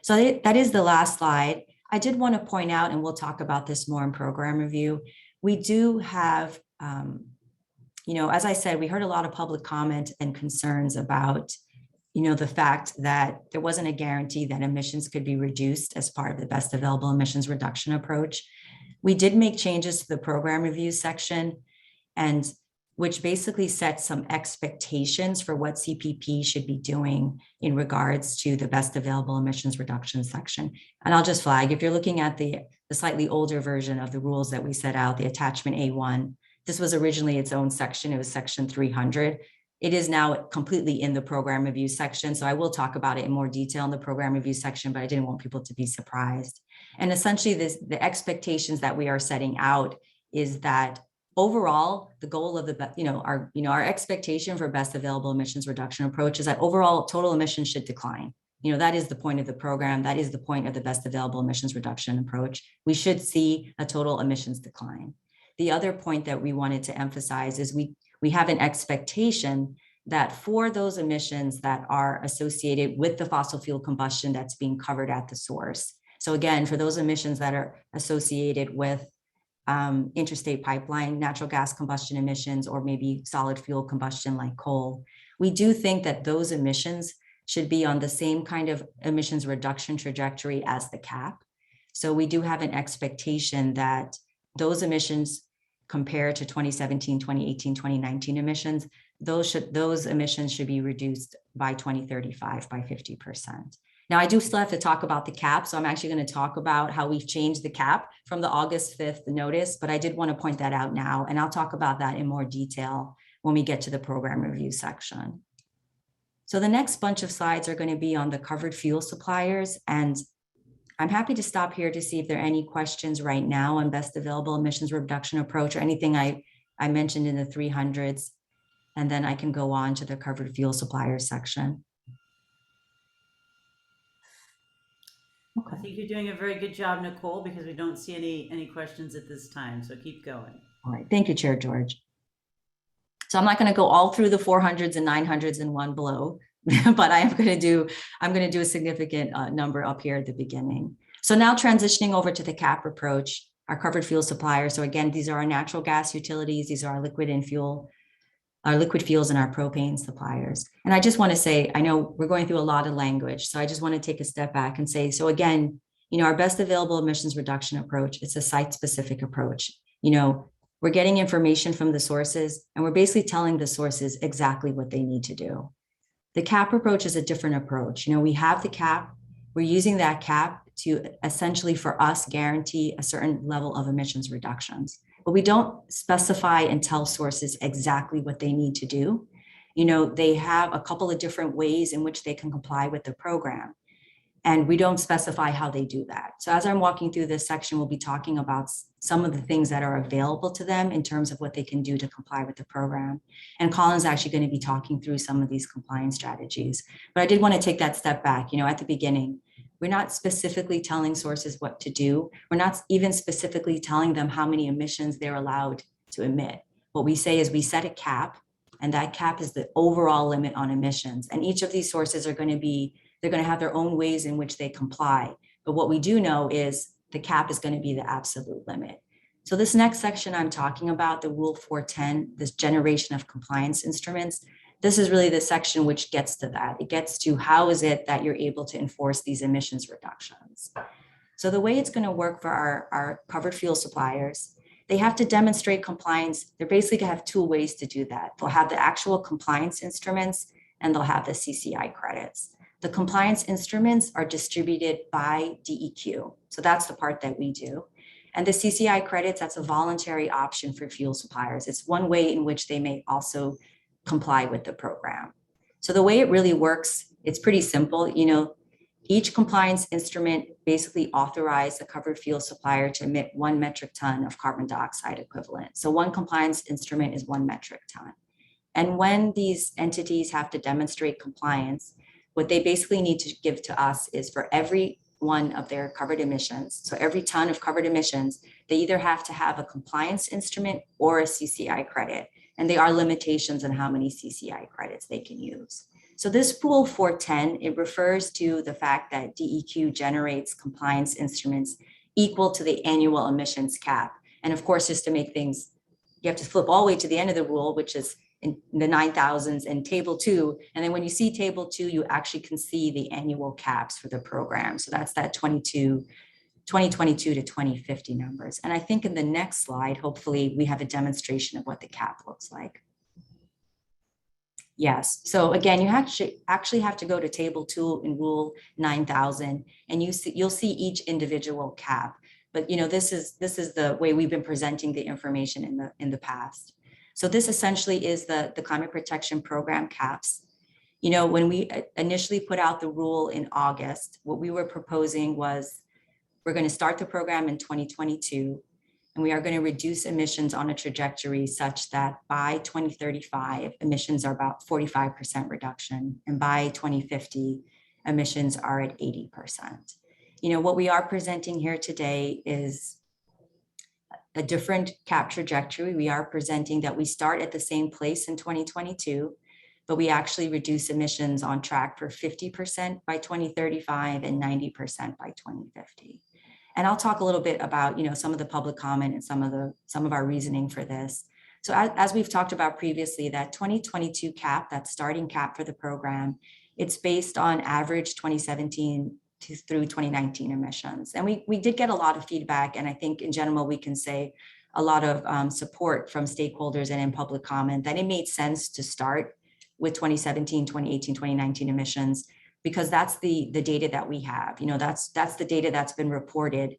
So that is the last slide. I did want to point out, and we'll talk about this more in program review, we do have, as I said, we heard a lot of public comment and concerns about, the fact that there wasn't a guarantee that emissions could be reduced as part of the best available emissions reduction approach. We did make changes to the program review section, and which basically sets some expectations for what CPP should be doing in regards to the best available emissions reduction section. And I'll just flag, if you're looking at the slightly older version of the rules that we set out, the attachment A1, this was originally its own section. It was section 300. It is now completely in the program review section. So I will talk about it in more detail in the program review section, but I didn't want people to be surprised. And essentially the expectations that we are setting out is that overall, the goal of our expectation for best available emissions reduction approach is that overall total emissions should decline. That is the point of the program. That is the point of the best available emissions reduction approach. We should see a total emissions decline. The other point that we wanted to emphasize is we have an expectation that for those emissions that are associated with the fossil fuel combustion that's being covered at the source. So again, for those emissions that are associated with interstate pipeline, natural gas combustion emissions, or maybe solid fuel combustion like coal, we do think that those emissions should be on the same kind of emissions reduction trajectory as the cap. So we do have an expectation that those emissions compared to 2017, 2018, 2019 emissions, those emissions should be reduced by 2035 by 50%. Now, I do still have to talk about the cap, so I'm actually going to talk about how we've changed the cap from the August 5th notice, but I did want to point that out now, and I'll talk about that in more detail when we get to the program review section. So the next bunch of slides are going to be on the covered fuel suppliers, and I'm happy to stop here to see if there are any questions right now on best available emissions reduction approach or anything I mentioned in the 300s, and then I can go on to the covered fuel suppliers section. I think you're doing a very good job, Nicole, because we don't see any questions at this time. So keep going. All right. Thank you, Chair George. So I'm not going to go all through the 400s and 900s in one blow, but I'm going to do a significant number up here at the beginning. So now transitioning over to the CAP approach, our covered fuel suppliers. So again, these are our natural gas utilities. These are our liquid fuels and our propane suppliers. And I just want to say, I know we're going through a lot of language, so I just want to take a step back and say, so again, our best available emissions reduction approach, it's a site-specific approach. We're getting information from the sources, and we're basically telling the sources exactly what they need to do. The CAP approach is a different approach. We have the CAP, we're using that CAP to essentially, for us, guarantee a certain level of emissions reductions. But we don't specify and tell sources exactly what they need to do. They have a couple of different ways in which they can comply with the program. And we don't specify how they do that. So as I'm walking through this section, we'll be talking about some of the things that are available to them in terms of what they can do to comply with the program. And Colin's actually going to be talking through some of these compliance strategies. But I did want to take that step back, at the beginning. We're not specifically telling sources what to do. We're not even specifically telling them how many emissions they're allowed to emit. What we say is we set a cap, and that cap is the overall limit on emissions. And each of these sources are going to have their own ways in which they comply. But what we do know is the cap is going to be the absolute limit. So this next section I'm talking about, the Rule 410, this generation of compliance instruments, this is really the section which gets to that. It gets to how is it that you're able to enforce these emissions reductions. So the way it's going to work for our covered fuel suppliers, they have to demonstrate compliance. They're basically going to have two ways to do that. They'll have the actual compliance instruments and they'll have the CCI credits. The compliance instruments are distributed by DEQ. So that's the part that we do. And the CCI credits, that's a voluntary option for fuel suppliers. It's one way in which they may also comply with the program. So the way it really works, it's pretty simple. Each compliance instrument basically authorizes the covered fuel supplier to emit 1 metric ton of carbon dioxide equivalent. So one compliance instrument is 1 metric ton. And when these entities have to demonstrate compliance, what they basically need to give to us is for every one of their covered emissions, so every ton of covered emissions, they either have to have a compliance instrument or a CCI credit. And there are limitations on how many CCI credits they can use. So this Rule 410, it refers to the fact that DEQ generates compliance instruments equal to the annual emissions cap. And of course, just to make things, you have to flip all the way to the end of the rule, which is in the 9,000s and table 2. And then when you see table 2, you actually can see the annual caps for the program. So that's that 2022 to 2050 numbers. And I think in the next slide, hopefully we have a demonstration of what the cap looks like. Yes, so again, you actually have to go to table 2 in Rule 9000, and you'll see each individual cap. But this is the way we've been presenting the information in the past. So this essentially is the climate protection program caps. When we initially put out the rule in August, what we were proposing was we're going to start the program in 2022, and we are going to reduce emissions on a trajectory such that by 2035, emissions are about 45% reduction, and by 2050, emissions are at 80%. What we are presenting here today is a different cap trajectory. We are presenting that we start at the same place in 2022, but we actually reduce emissions on track for 50% by 2035 and 90% by 2050. And I'll talk a little bit about, some of the public comment and some of our reasoning for this. So as we've talked about previously, that 2022 cap, that starting cap for the program, it's based on average 2017 through 2019 emissions. And we did get a lot of feedback. And I think in general, we can say a lot of support from stakeholders and in public comment that it made sense to start with 2017, 2018, 2019 emissions, because that's the data that we have. That's the data that's been reported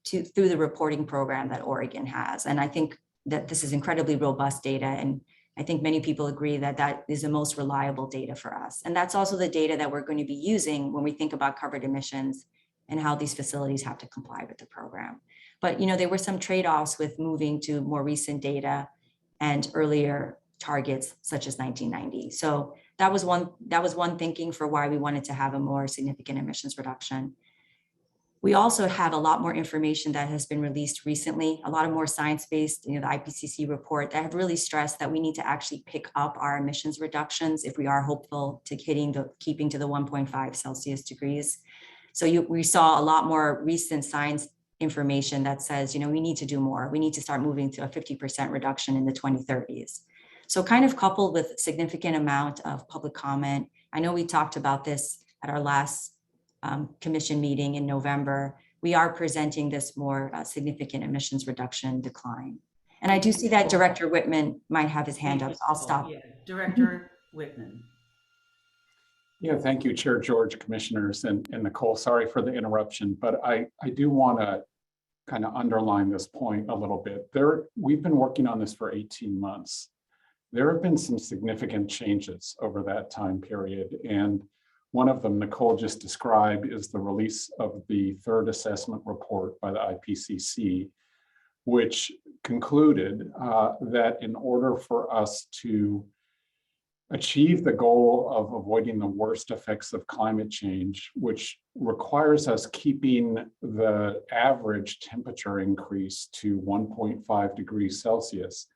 through the reporting program that Oregon has. And I think that this is incredibly robust data. And I think many people agree that that is the most reliable data for us. And that's also the data that we're going to be using when we think about covered emissions and how these facilities have to comply with the program. But there were some trade-offs with moving to more recent data and earlier targets such as 1990. So that was one thinking for why we wanted to have a more significant emissions reduction. We also have a lot more information that has been released recently, a lot of more science-based, the IPCC report that have really stressed that we need to actually pick up our emissions reductions if we are hopeful to keeping to the 1.5 Celsius degrees. So we saw a lot more recent science information that says, we need to do more. We need to start moving to a 50% reduction in the 2030s. So kind of coupled with significant amount of public comment. I know we talked about this at our last commission meeting in November. We are presenting this more significant emissions reduction decline. And I do see that Director Whitman might have his hand up. So I'll stop. Yeah. Director Whitman. Yeah, thank you, Chair George, Commissioners, and Nicole. Sorry for the interruption, but I do want to kind of underline this point a little bit. We've been working on this for 18 months. There have been some significant changes over that time period, and One of them, Nicole just described, is the release of the third assessment report by the IPCC, which concluded that in order for us to achieve the goal of avoiding the worst effects of climate change, which requires us keeping the average temperature increase to 1.5 degrees Celsius,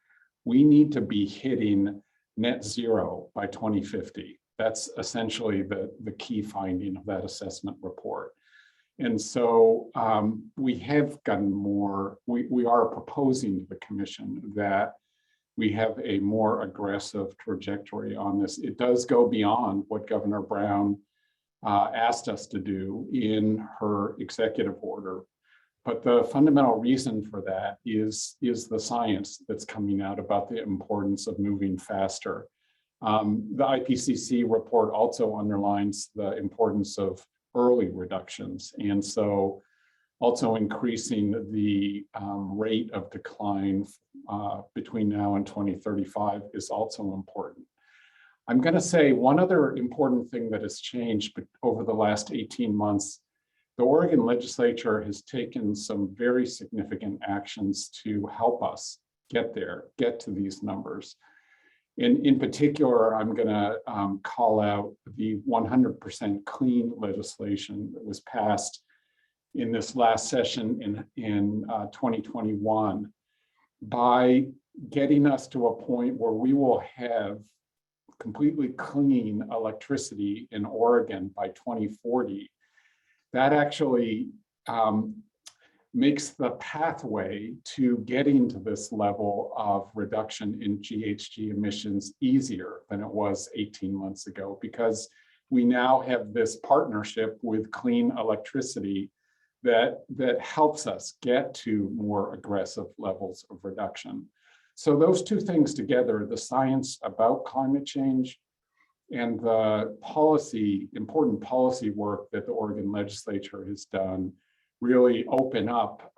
we need to be hitting net zero by 2050. That's essentially the key finding of that assessment report. And so we have gotten more, we are proposing to the commission that we have a more aggressive trajectory on this. It does go beyond what Governor Brown asked us to do in her executive order. But the fundamental reason for that is the science that's coming out about the importance of moving faster. The IPCC report also underlines the importance of early reductions. And so also increasing the rate of decline between now and 2035 is also important. I'm going to say one other important thing that has changed over the last 18 months. The Oregon legislature has taken some very significant actions to help us get there, get to these numbers. And in particular, I'm going to call out the 100% clean legislation that was passed in this last session in 2021 by getting us to a point where we will have completely clean electricity in Oregon by 2040. That actually makes the pathway to getting to this level of reduction in GHG emissions easier than it was 18 months ago, because we now have this partnership with clean electricity that helps us get to more aggressive levels of reduction. So those two things together, the science about climate change and the important policy work that the Oregon legislature has done, really open up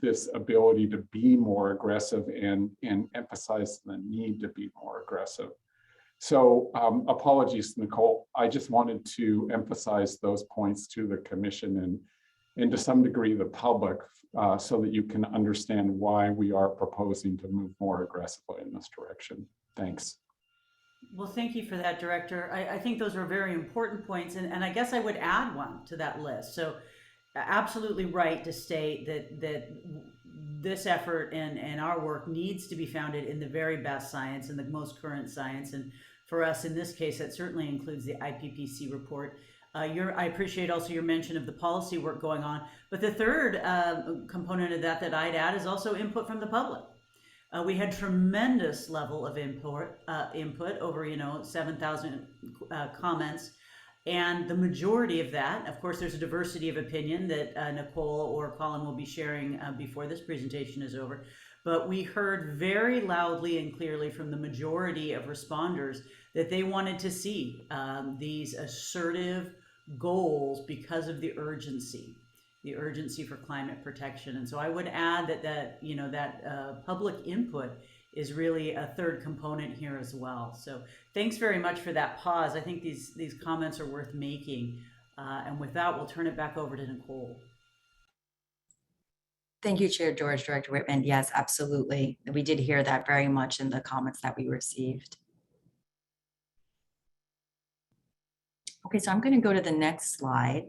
this ability to be more aggressive and emphasize the need to be more aggressive. So apologies, Nicole. I just wanted to emphasize those points to the commission and to some degree the public so that you can understand why we are proposing to move more aggressively in this direction. Thanks. Well, thank you for that, Director. I think those are very important points, and I guess I would add one to that list. So absolutely right to state that this effort and our work needs to be founded in the very best science and the most current science. And for us, in this case, that certainly includes the IPCC report. I appreciate also your mention of the policy work going on. But the third component of that I'd add is also input from the public. We had tremendous level of input over 7,000 comments. And the majority of that, of course, there's a diversity of opinion that Nicole or Colin will be sharing before this presentation is over. But we heard very loudly and clearly from the majority of responders that they wanted to see these assertive goals because of the urgency for climate protection. And so I would add that public input is really a third component here as well. So thanks very much for that pause. I think these comments are worth making. And with that, we'll turn it back over to Nicole. Thank you, Chair George, Director Whitman. Yes, absolutely. We did hear that very much in the comments that we received. Okay, so I'm going to go to the next slide.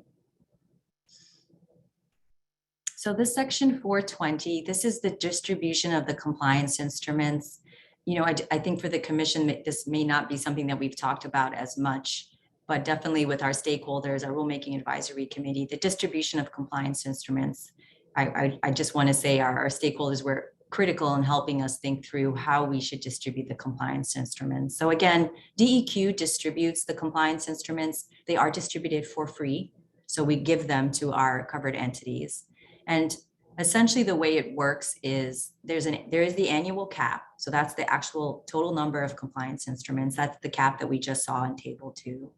So this section 420, this is the distribution of the compliance instruments. I think for the commission, this may not be something that we've talked about as much, but definitely with our stakeholders, our rulemaking advisory committee, the distribution of compliance instruments. I just want to say our stakeholders were critical in helping us think through how we should distribute the compliance instruments. So again, DEQ distributes the compliance instruments. They are distributed for free. So we give them to our covered entities. And essentially the way it works is there is the annual cap. So that's the actual total number of compliance instruments. That's the cap that we just saw in table 2.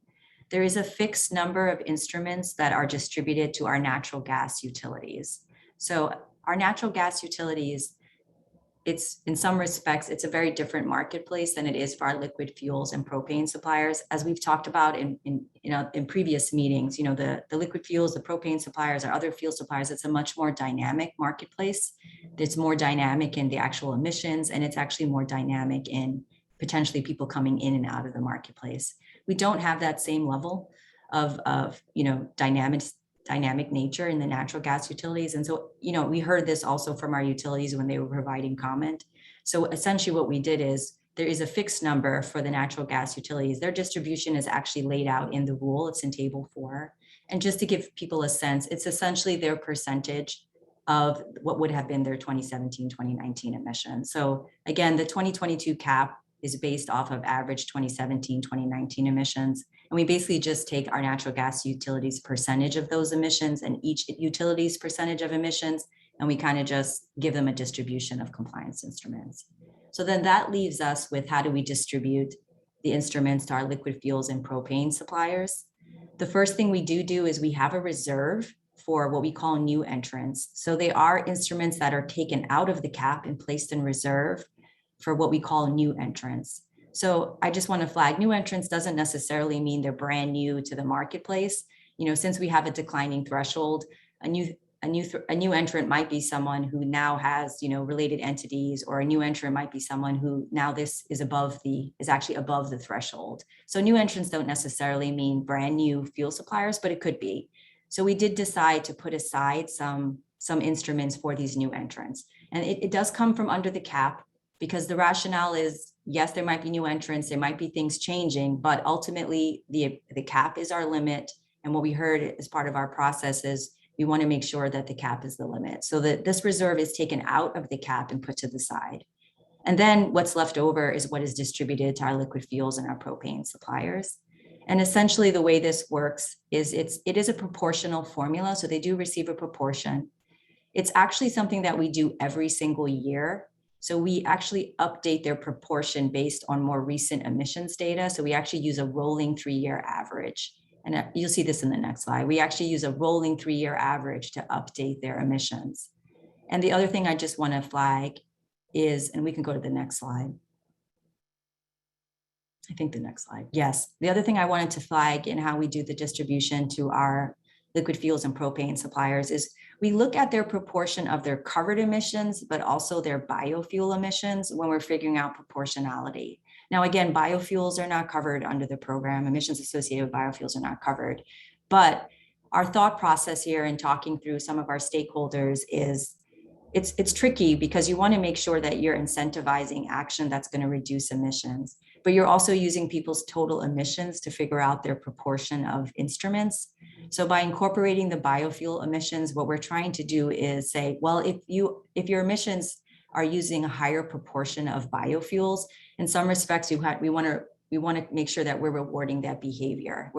There is a fixed number of instruments that are distributed to our natural gas utilities. So our natural gas utilities, it's in some respects, it's a very different marketplace than it is for our liquid fuels and propane suppliers. As we've talked about in previous meetings, the liquid fuels, the propane suppliers, or other fuel suppliers, it's a much more dynamic marketplace. It's more dynamic in the actual emissions, and it's actually more dynamic in potentially people coming in and out of the marketplace. We don't have that same level of dynamic nature in the natural gas utilities. And so, we heard this also from our utilities when they were providing comment. So essentially what we did is there is a fixed number for the natural gas utilities. Their distribution is actually laid out in the rule. It's in table 4. And just to give people a sense, it's essentially their percentage of what would have been their 2017, 2019 emissions. So again, the 2022 cap is based off of average 2017, 2019 emissions. And we basically just take our natural gas utilities percentage of those emissions and each utility's percentage of emissions, and we kind of just give them a distribution of compliance instruments. So then that leaves us with how do we distribute the instruments to our liquid fuels and propane suppliers. The first thing we do is we have a reserve for what we call new entrants. So they are instruments that are taken out of the cap and placed in reserve for what we call new entrants. So I just want to flag, new entrants doesn't necessarily mean they're brand new to the marketplace. Since we have a declining threshold, a new entrant might be someone who now has, related entities, or a new entrant might be someone who now this is actually above the threshold. So new entrants don't necessarily mean brand new fuel suppliers, but it could be. So we did decide to put aside some instruments for these new entrants. And it does come from under the cap, because the rationale is, yes, there might be new entrants, there might be things changing, but ultimately the cap is our limit. And what we heard as part of our process is we want to make sure that the cap is the limit, so that this reserve is taken out of the cap and put to the side. And then what's left over is what is distributed to our liquid fuels and our propane suppliers. And essentially the way this works is it is a proportional formula. So they do receive a proportion. It's actually something that we do every single year. So we actually update their proportion based on more recent emissions data. So we actually use a rolling 3-year average. And you'll see this in the next slide. We actually use a rolling 3-year average to update their emissions. And the other thing I just want to flag is, and we can go to the next slide. I think the next slide. Yes. The other thing I wanted to flag in how we do the distribution to our liquid fuels and propane suppliers is we look at their proportion of their covered emissions, but also their biofuel emissions when we're figuring out proportionality. Now, again, biofuels are not covered under the program. Emissions associated with biofuels are not covered. But our thought process here in talking through some of our stakeholders is it's tricky, because you want to make sure that you're incentivizing action that's going to reduce emissions, but you're also using people's total emissions to figure out their proportion of instruments. So by incorporating the biofuel emissions, what we're trying to do is say, well, if your emissions are using a higher proportion of biofuels, in some respects, we want to make sure that we're rewarding that behavior.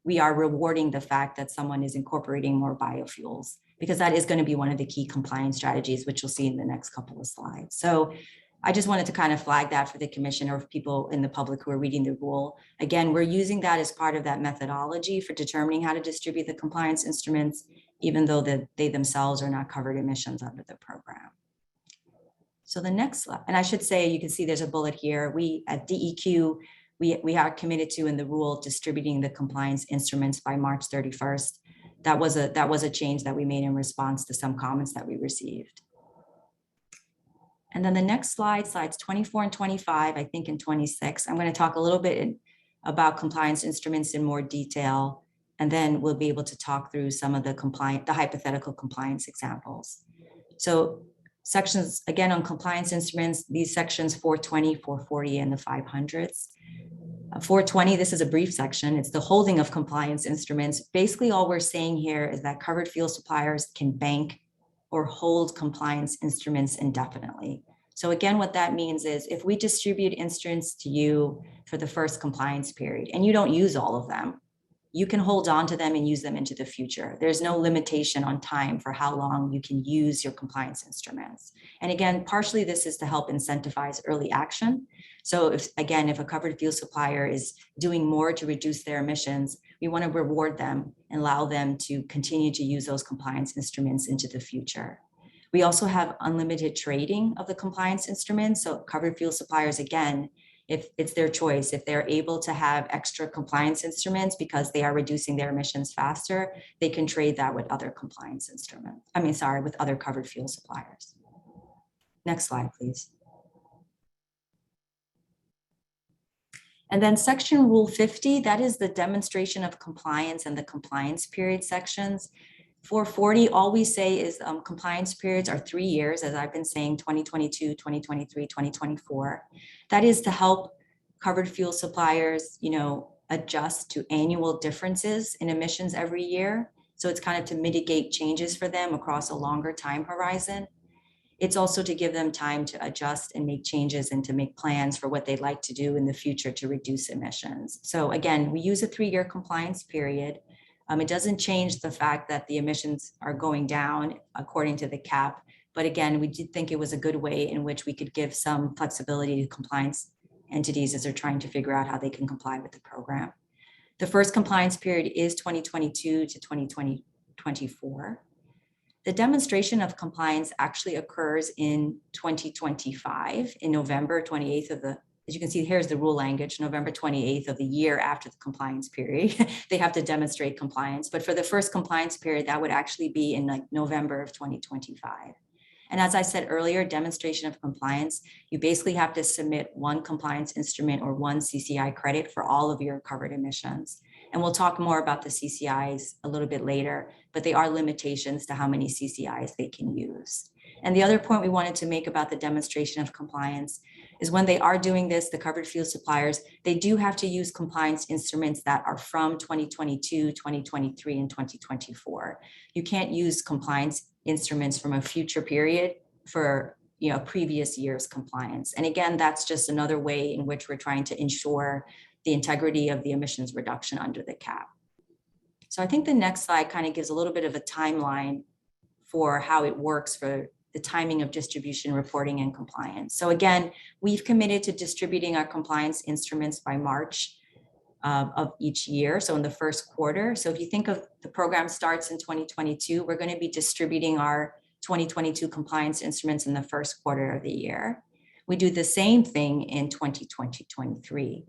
We are rewarding the fact that someone is incorporating more biofuels, because that is going to be one of the key compliance strategies, which you'll see in the next couple of slides. So I just wanted to kind of flag that for the commission or for people in the public who are reading the rule. Again, we're using that as part of that methodology for determining how to distribute the compliance instruments, even though they themselves are not covered emissions under the program. So the next slide, and I should say, you can see there's a bullet here. We at DEQ, we are committed to in the rule distributing the compliance instruments by March 31st. That was a change that we made in response to some comments that we received. And then the next slide, slides 24 and 25, I think in 26, I'm going to talk a little bit about compliance instruments in more detail, and then we'll be able to talk through some of the hypothetical compliance examples. So sections, again, on compliance instruments, these sections 420, 440, and the 500s. 420, this is a brief section. It's the holding of compliance instruments. Basically, all we're saying here is that covered fuel suppliers can bank or hold compliance instruments indefinitely. So again, what that means is if we distribute instruments to you for the first compliance period and you don't use all of them, you can hold on to them and use them into the future. There's no limitation on time for how long you can use your compliance instruments. And again, partially this is to help incentivize early action. So if a covered fuel supplier is doing more to reduce their emissions, we want to reward them and allow them to continue to use those compliance instruments into the future. We also have unlimited trading of the compliance instruments. So covered fuel suppliers, again, if it's their choice, if they're able to have extra compliance instruments because they are reducing their emissions faster, they can trade that with other compliance instruments. With other covered fuel suppliers. Next slide, please. And then section rule 50, that is the demonstration of compliance and the compliance period sections. For 40, all we say is compliance periods are 3 years, as I've been saying, 2022, 2023, 2024. That is to help covered fuel suppliers, adjust to annual differences in emissions every year. So it's kind of to mitigate changes for them across a longer time horizon. It's also to give them time to adjust and make changes and to make plans for what they'd like to do in the future to reduce emissions. So again, we use a 3-year compliance period. It doesn't change the fact that the emissions are going down according to the cap. But again, we did think it was a good way in which we could give some flexibility to compliance entities as they're trying to figure out how they can comply with the program. The first compliance period is 2022 to 2024. The demonstration of compliance actually occurs in 2025, in November 28th of the, as you can see, here's the rule language, November 28th of the year after the compliance period. They have to demonstrate compliance. But for the first compliance period, that would actually be in like November of 2025. And as I said earlier, demonstration of compliance, you basically have to submit one compliance instrument or one CCI credit for all of your covered emissions. And we'll talk more about the CCIs a little bit later, but they are limitations to how many CCIs they can use. And the other point we wanted to make about the demonstration of compliance is when they are doing this, the covered fuel suppliers, they do have to use compliance instruments that are from 2022, 2023, and 2024. You can't use compliance instruments from a future period for previous year's compliance. And again, that's just another way in which we're trying to ensure the integrity of the emissions reduction under the cap. So I think the next slide kind of gives a little bit of a timeline for how it works for the timing of distribution, reporting, and compliance. So again, we've committed to distributing our compliance instruments by March of each year, so in the first quarter. So if you think of the program starts in 2022, we're going to be distributing our 2022 compliance instruments in the first quarter of the year. We do the same thing in 2023.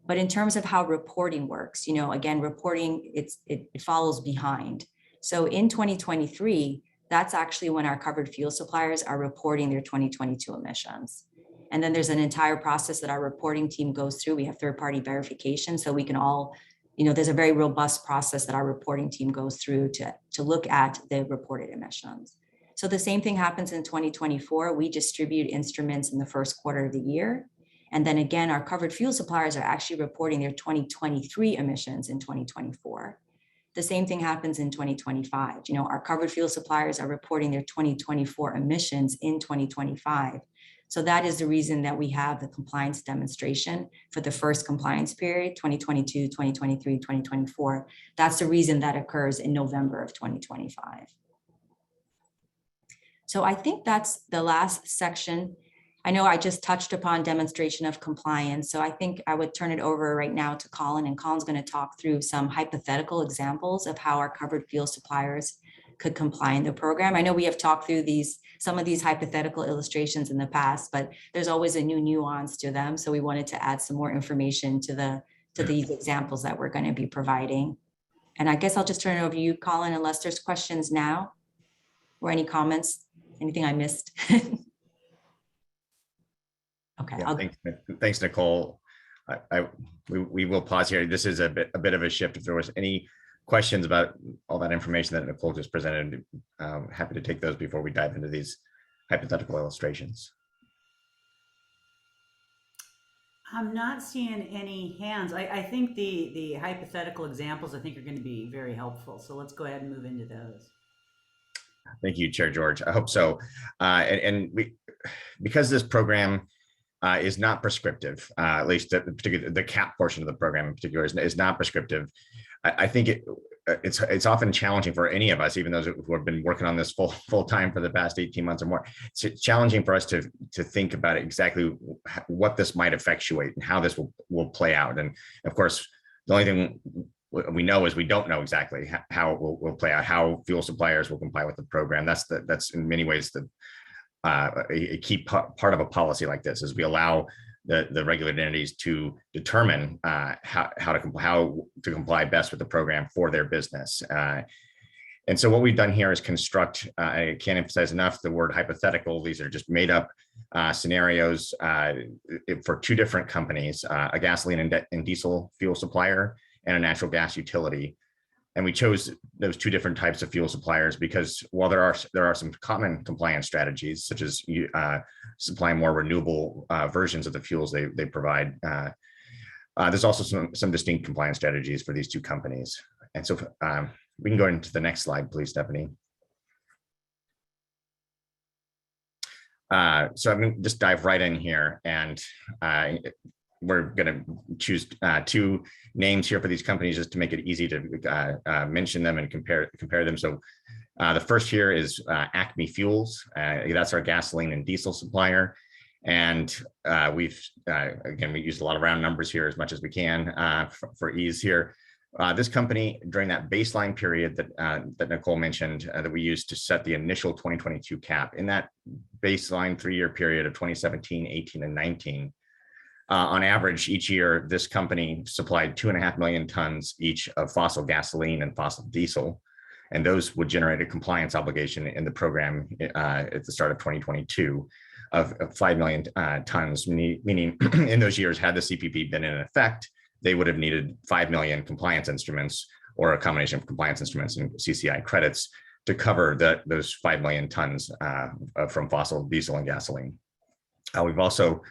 But in terms of how reporting works, again, reporting, it follows behind. So in 2023, that's actually when our covered fuel suppliers are reporting their 2022 emissions. And then there's an entire process that our reporting team goes through. We have third-party verification, so we can all, there's a very robust process that our reporting team goes through to look at the reported emissions. So the same thing happens in 2024. We distribute instruments in the first quarter of the year. And then again, our covered fuel suppliers are actually reporting their 2023 emissions in 2024. The same thing happens in 2025. Our covered fuel suppliers are reporting their 2024 emissions in 2025. So that is the reason that we have the compliance demonstration for the first compliance period, 2022, 2023, 2024. That's the reason that occurs in November of 2025. So I think that's the last section. I know I just touched upon demonstration of compliance, so I think I would turn it over right now to Colin, and Colin's going to talk through some hypothetical examples of how our covered fuel suppliers could comply in the program. I know we have talked through some of these hypothetical illustrations in the past, but there's always a new nuance to them, so we wanted to add some more information to these examples that we're going to be providing. And I guess I'll just turn it over to you, Colin, unless there's questions now or any comments, anything I missed. Okay. Yeah, thanks, Nicole. We will pause here. This is a bit of a shift. If there was any questions about all that information that Nicole just presented, happy to take those before we dive into these hypothetical illustrations. I'm not seeing any hands. I think the hypothetical examples are going to be very helpful. So let's go ahead and move into those. Thank you, Chair George. I hope so. Because this program is not prescriptive, at least the CAP portion of the program in particular is not prescriptive. I think it's often challenging for any of us, even those who have been working on this full time for the past 18 months or more. It's challenging for us to think about exactly what this might effectuate and how this will play out. And of course, the only thing we know is we don't know exactly how it will play out, how fuel suppliers will comply with the program. That's in many ways a key part of a policy like this, is we allow the regulated entities to determine how to comply best with the program for their business. And so what we've done here is construct, I can't emphasize enough the word hypothetical. These are just made up scenarios for two different companies, a gasoline and diesel fuel supplier and a natural gas utility. And we chose those two different types of fuel suppliers because while there are some common compliance strategies, such as supplying more renewable versions of the fuels they provide, there's also some distinct compliance strategies for these two companies. And so we can go into the next slide, please, Stephanie. So I'm going to just dive right in here, and we're going to choose two names here for these companies just to make it easy to mention them and compare them. So the first here is Acme Fuels. That's our gasoline and diesel supplier. And we've, again, we use a lot of round numbers here as much as we can for ease here. This company, during that baseline period that Nicole mentioned, that we used to set the initial 2022 cap, in that baseline 3-year period of 2017, 18, and 19, on average, each year, this company supplied 2.5 million tons each of fossil gasoline and fossil diesel, and those would generate a compliance obligation in the program at the start of 2022 of 5 million tons, meaning in those years, had the CPP been in effect, they would have needed 5 million compliance instruments, or a combination of compliance instruments and CCI credits, to cover those 5 million tons from fossil diesel and gasoline. We've also,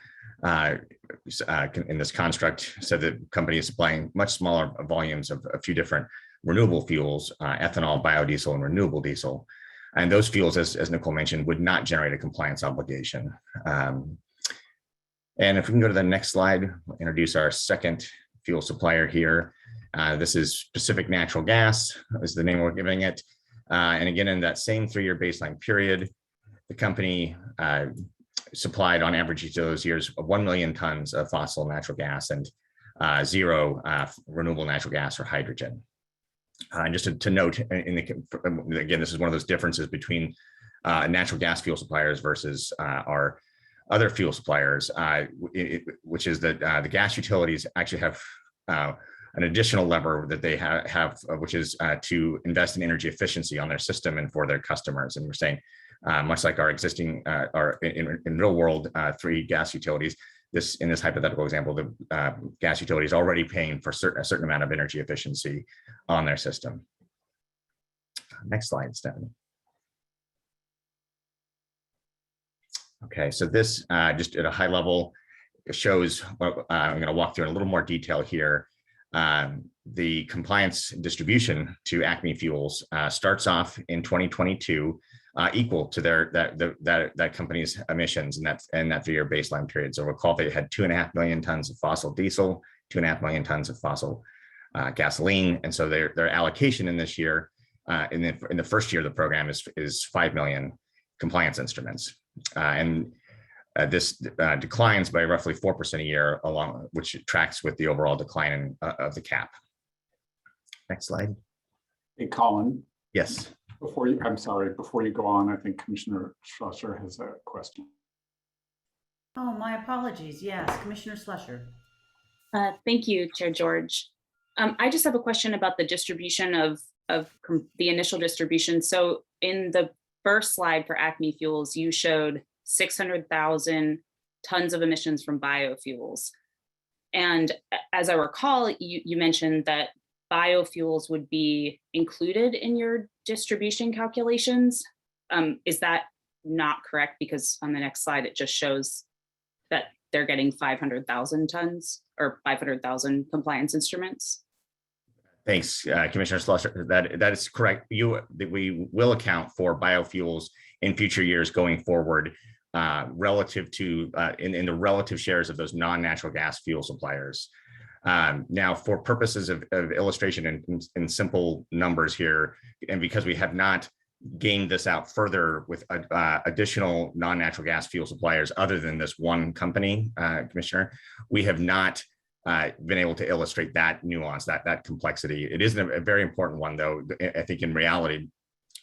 in this construct, said that the company is supplying much smaller volumes of a few different renewable fuels, ethanol, biodiesel, and renewable diesel. And those fuels, as Nicole mentioned, would not generate a compliance obligation. And if we can go to the next slide, we'll introduce our second fuel supplier here. This is Pacific Natural Gas, is the name we're giving it. And again, in that same 3-year baseline period, the company supplied on average each of those years 1 million tons of fossil natural gas and 0 renewable natural gas or hydrogen. And just to note, again, this is one of those differences between natural gas fuel suppliers versus our other fuel suppliers, which is that the gas utilities actually have an additional lever that they have, which is to invest in energy efficiency on their system and for their customers. And we're saying, much like our existing, in real world 3 gas utilities, in this hypothetical example, the gas utility is already paying for a certain amount of energy efficiency on their system. Next slide, Stephanie. Okay, so this just at a high level shows, I'm going to walk through in a little more detail here. The compliance distribution to Acme Fuels starts off in 2022 equal to that company's emissions in that 3-year baseline period. So recall they had 2.5 million tons of fossil diesel, 2.5 million tons of fossil gasoline, and so their allocation in this year, in the first year of the program, is 5 million compliance instruments, and this declines by roughly 4% a year, which tracks with the overall decline of the cap. Next slide. Hey, Colin. Yes. Before you go on, I think Commissioner Schlosser has a question. Oh, my apologies. Yes, Commissioner Slusher. Thank you, Chair George. I just have a question about the distribution of the initial distribution. So in the first slide for Acme Fuels, you showed 600,000 tons of emissions from biofuels. And as I recall, you mentioned that biofuels would be included in your distribution calculations. Is that not correct? Because on the next slide, it just shows that they're getting 500,000 tons or 500,000 compliance instruments. Thanks, Commissioner Slusher. That is correct. We will account for biofuels in future years going forward, relative to in the relative shares of those non-natural gas fuel suppliers. Now, for purposes of illustration in simple numbers here, and because we have not gained this out further with additional non-natural gas fuel suppliers other than this one company, Commissioner, we have not been able to illustrate that nuance, that complexity. It is a very important one, though. I think in reality,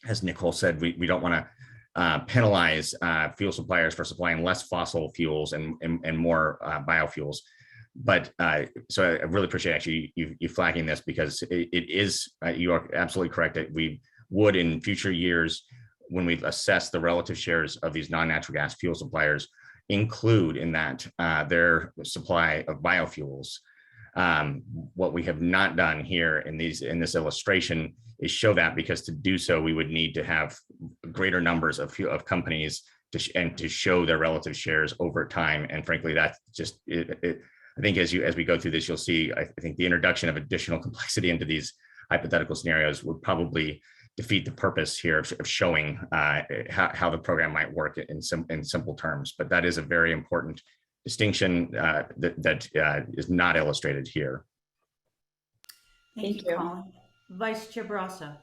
as Nicole said, we don't want to penalize fuel suppliers for supplying less fossil fuels and more biofuels. But so I really appreciate actually you flagging this, because it is, you are absolutely correct that we would in future years, when we've assessed the relative shares of these non-natural gas fuel suppliers, include in that their supply of biofuels. What we have not done here in this illustration is show that, because to do so, we would need to have greater numbers of companies to show their relative shares over time. And frankly, that's just I think as we go through this, you'll see, I think the introduction of additional complexity into these hypothetical scenarios would probably defeat the purpose here of showing how the program might work in simple terms. But that is a very important distinction that is not illustrated here. Thank Thank you, you. Colin. Vice Chair Barrasso.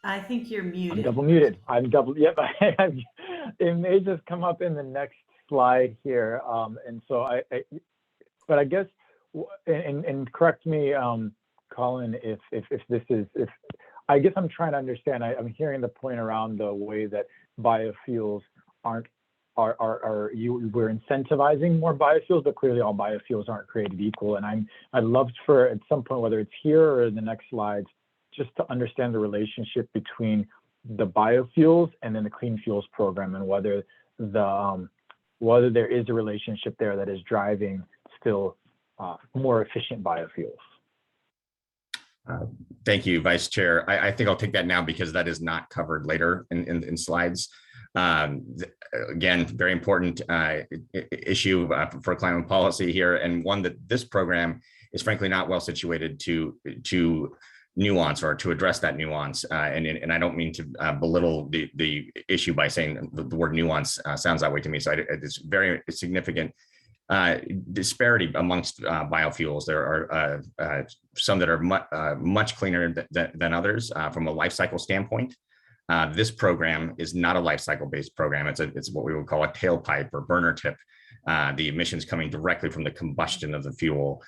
I think you're I'm muted. double muted. Yep. It may just come up in the next slide here. And so but I guess, and correct me, Colin, if this is, I guess I'm trying to understand, I'm hearing the point around the way that biofuels we're incentivizing more biofuels, but clearly all biofuels aren't created equal. And I'd love for, at some point, whether it's here or in the next slides, just to understand the relationship between the biofuels and then the clean fuels program, and whether there is a relationship there that is driving still more efficient biofuels. Thank you, Vice Chair. I think I'll take that now, because that is not covered later in slides. Again, very important issue for climate policy here, and one that this program is frankly not well situated to nuance or to address that nuance. And I don't mean to belittle the issue by saying the word nuance sounds that way to me. So it's very significant disparity amongst biofuels. There are some that are much cleaner than others from a life cycle standpoint. This program is not a life cycle based program. It's what we would call a tailpipe or burner tip. The emissions coming directly from the combustion of the fuel.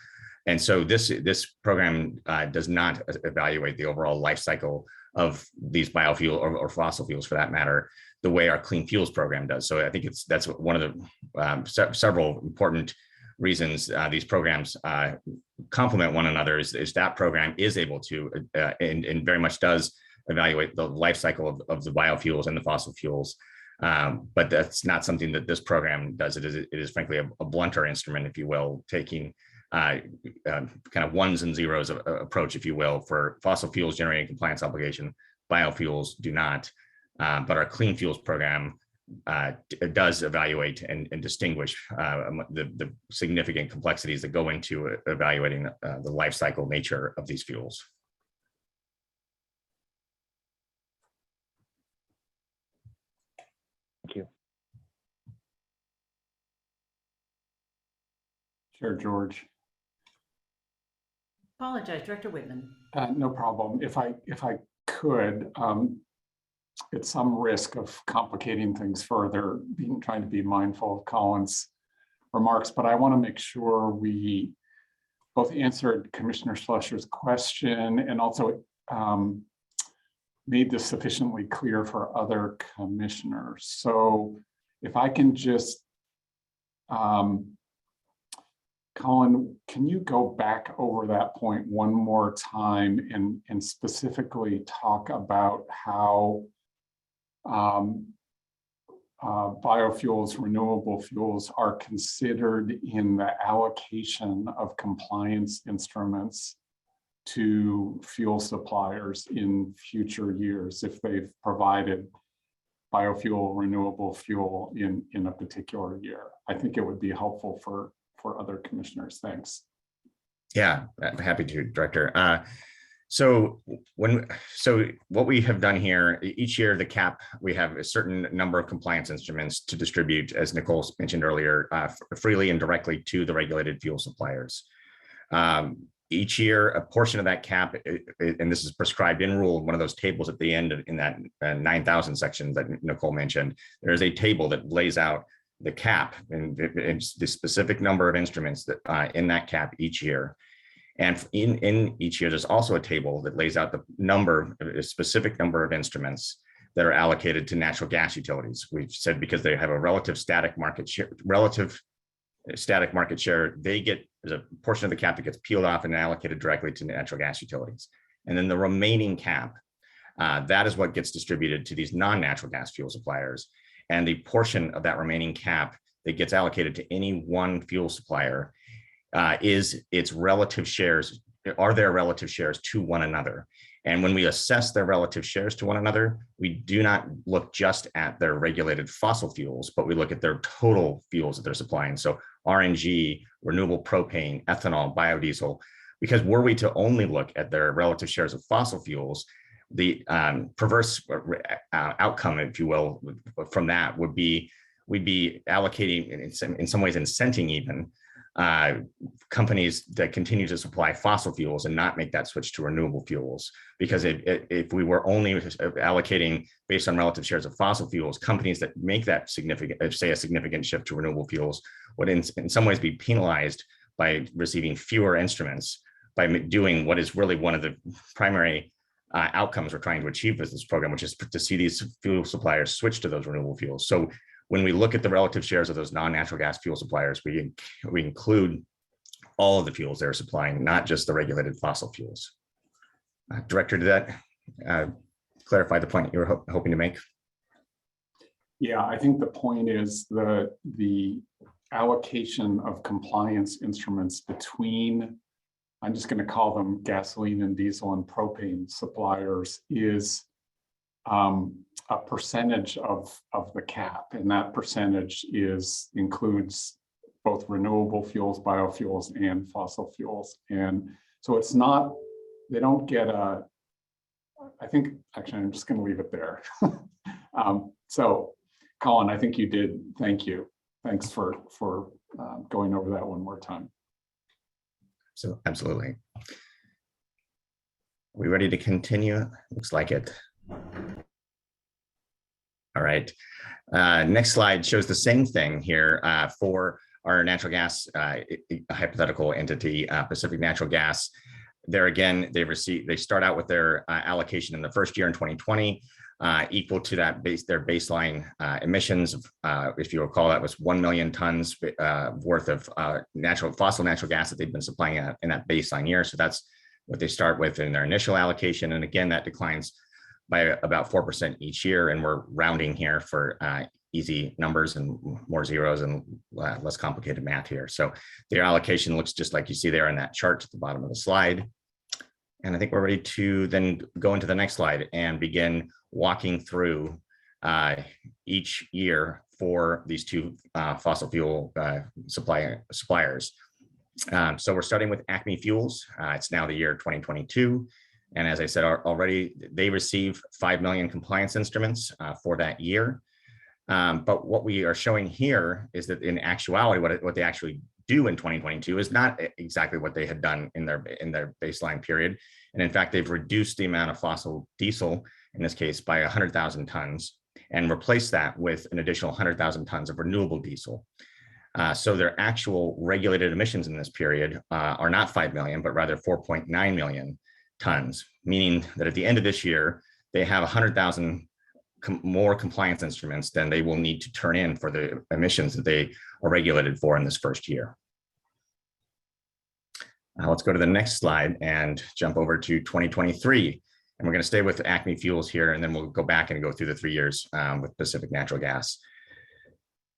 And so this program does not evaluate the overall life cycle of these biofuel or fossil fuels, for that matter, the way our clean fuels program does. So I think that's one of the several important reasons these programs complement one another. Is that program is able to and very much does evaluate the life cycle of the biofuels and the fossil fuels. But that's not something that this program does. It is frankly a blunter instrument, if you will, taking kind of ones and zeros approach, if you will, for fossil fuels generating compliance obligation. Biofuels do not, but our clean fuels program does evaluate and distinguish the significant complexities that go into evaluating the life cycle nature of these fuels. Thank you. Chair George. Apologize, Director Whitman. No problem. If I could, at some risk of complicating things further, trying to be mindful of Colin's remarks, but I want to make sure we both answered Commissioner Schlecher's question and also made this sufficiently clear for other commissioners. So if I can just, Colin, can you go back over that point one more time and specifically talk about how biofuels, renewable fuels are considered in the allocation of compliance instruments to fuel suppliers in future years if they've provided biofuel, renewable fuel in a particular year? I think it would be helpful for other commissioners. Thanks. Yeah, I'm happy to, Director. So what we have done here, each year the CAP, we have a certain number of compliance instruments to distribute, as Nicole mentioned earlier, freely and directly to the regulated fuel suppliers. Each year, a portion of that cap, and this is prescribed in rule, one of those tables at the end in that 9,000 section that Nicole mentioned, there's a table that lays out the cap and the specific number of instruments that in that cap each year. And in each year, there's also a table that lays out a specific number of instruments that are allocated to natural gas utilities. We've said because they have a relative static market share, there's a portion of the cap that gets peeled off and allocated directly to natural gas utilities. And then the remaining cap, that is what gets distributed to these non-natural gas fuel suppliers. And the portion of that remaining cap that gets allocated to any one fuel supplier is its relative shares, are their relative shares to one another. And when we assess their relative shares to one another, we do not look just at their regulated fossil fuels, but we look at their total fuels that they're supplying. So RNG, renewable propane, ethanol, biodiesel, because were we to only look at their relative shares of fossil fuels, the perverse outcome, if you will, from that would be we'd be allocating, in some ways incenting even, companies that continue to supply fossil fuels and not make that switch to renewable fuels. Because if we were only allocating based on relative shares of fossil fuels, companies that make that significant, say a significant shift to renewable fuels, would in some ways be penalized by receiving fewer instruments by doing what is really one of the primary outcomes we're trying to achieve with this program, which is to see these fuel suppliers switch to those renewable fuels. So when we look at the relative shares of those non-natural gas fuel suppliers, we include all of the fuels they're supplying, not just the regulated fossil fuels. Director, did that clarify the point you were hoping to make? Yeah, I think the point is the allocation of compliance instruments between, I'm just going to call them gasoline and diesel and propane suppliers, is a percentage of the cap, and that percentage includes both renewable fuels, biofuels, and fossil fuels. And so it's not, they don't get I think, actually, I'm just going to leave it there. So Colin, I think you did. Thank you. Thanks for going over that one more time. So absolutely. Are we ready to continue? Looks like it. All right. Next slide shows the same thing here for our natural gas hypothetical entity, Pacific Natural Gas. There again, they start out with their allocation in the first year in 2020, equal to their baseline emissions. If you recall, that was 1 million tons worth of fossil natural gas that they've been supplying in that baseline year. So that's what they start with in their initial allocation. And again, that declines by about 4% each year. And we're rounding here for easy numbers and more zeros and less complicated math here. So their allocation looks just like you see there in that chart at the bottom of the slide. And I think we're ready to then go into the next slide and begin walking through each year for these two fossil fuel suppliers. So we're starting with Acme Fuels. It's now the year 2022. And as I said already, they receive 5 million compliance instruments for that year. But what we are showing here is that in actuality, what they actually do in 2022 is not exactly what they had done in their baseline period. And in fact, they've reduced the amount of fossil diesel, in this case, by 100,000 tons, and replaced that with an additional 100,000 tons of renewable diesel. So their actual regulated emissions in this period are not 5 million, but rather 4.9 million tons, meaning that at the end of this year, they have 100,000 more compliance instruments than they will need to turn in for the emissions that they are regulated for in this first year. Let's go to the next slide and jump over to 2023. And we're going to stay with Acme Fuels here, and then we'll go back and go through the 3 years with Pacific Natural Gas.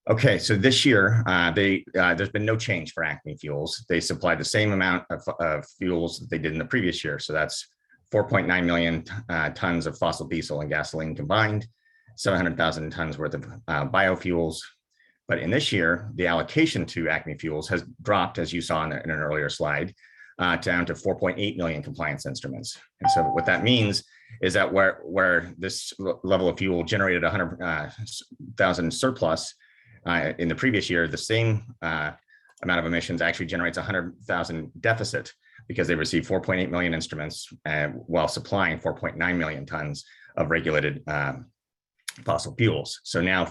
Okay, so this year, there's been no change for Acme Fuels. They supply the same amount of fuels that they did in the previous year. So that's 4.9 million tons of fossil diesel and gasoline combined, 700,000 tons worth of biofuels. But in this year, the allocation to Acme Fuels has dropped, as you saw in an earlier slide, down to 4.8 million compliance instruments. And so what that means is that where this level of fuel generated 100,000 surplus in the previous year, the same amount of emissions actually generates 100,000 deficit because they received 4.8 million instruments while supplying 4.9 million tons of regulated fossil fuels. So now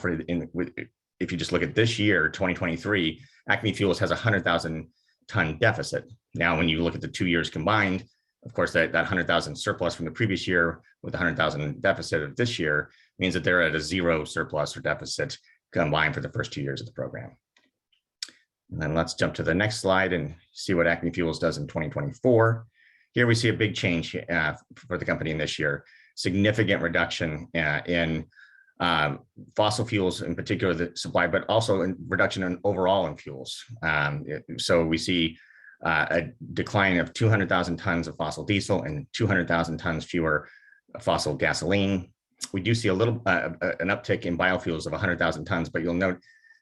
if you just look at this year, 2023, Acme Fuels has a 100,000 ton deficit. Now, when you look at the 2 years combined, of course, that 100,000 surplus from the previous year with the 100,000 deficit of this year means that they're at a zero surplus or deficit combined for the first 2 years of the program. And then let's jump to the next slide and see what Acme Fuels does in 2024. Here we see a big change for the company in this year, significant reduction in fossil fuels, in particular the supply, but also in reduction in overall in fuels. So we see a decline of 200,000 tons of fossil diesel and 200,000 tons fewer fossil gasoline. We do see a little an uptick in biofuels of 100,000 tons, but you'll note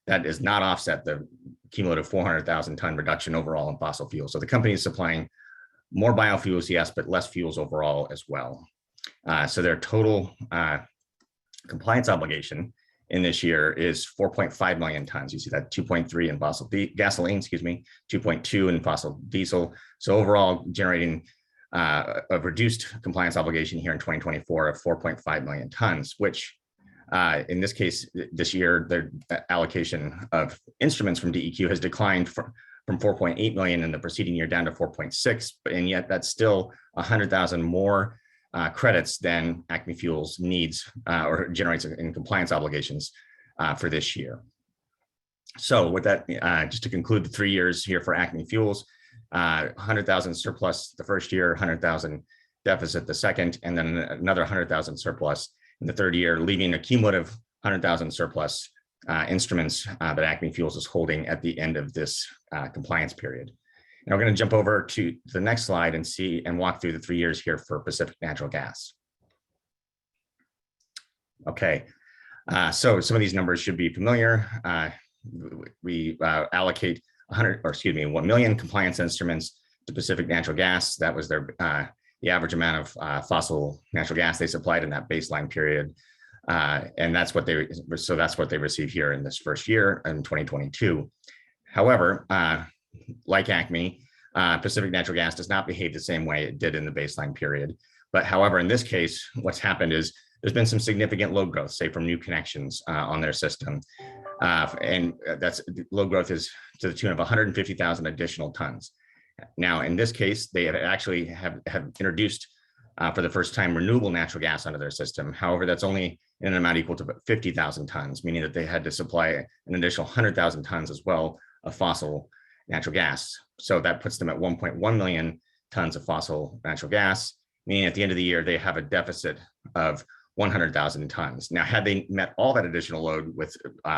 that does not offset the cumulative 400,000 ton reduction overall in fossil fuels. So the company is supplying more biofuels, yes, but less fuels overall as well. So their total compliance obligation in this year is 4.5 million tons. You see that 2.3 in fossil gasoline, 2.2 in fossil diesel. So overall generating a reduced compliance obligation here in 2024 of 4.5 million tons, which in this case, this year, their allocation of instruments from DEQ has declined from 4.8 million in the preceding year down to 4.6, and yet that's still 100,000 more credits than Acme Fuels needs or generates in compliance obligations for this year. So with that, just to conclude the 3 years here for Acme Fuels, 100,000 surplus the first year, 100,000 deficit the second, and then another 100,000 surplus in the third year, leaving a cumulative 100,000 surplus instruments that Acme Fuels is holding at the end of this compliance period. Now we're going to jump over to the next slide and see and walk through the 3 years here for Pacific Natural Gas. Okay, so some of these numbers should be familiar. We allocate 1 million compliance instruments to Pacific Natural Gas. That was their the average amount of fossil natural gas they supplied in that baseline period, and that's what they received here in this first year in 2022. However, like Acme, Pacific Natural Gas does not behave the same way it did in the baseline period. But however, in this case, what's happened is there's been some significant load growth, say from new connections on their system, and that's load growth is to the tune of 150,000 additional tons. Now, in this case, they actually have introduced for the first time renewable natural gas onto their system. However, that's only in an amount equal to 50,000 tons, meaning that they had to supply an additional 100,000 tons as well of fossil natural gas. So that puts them at 1.1 million tons of fossil natural gas, meaning at the end of the year, they have a deficit of 100,000 tons. Now, had they met all that additional load with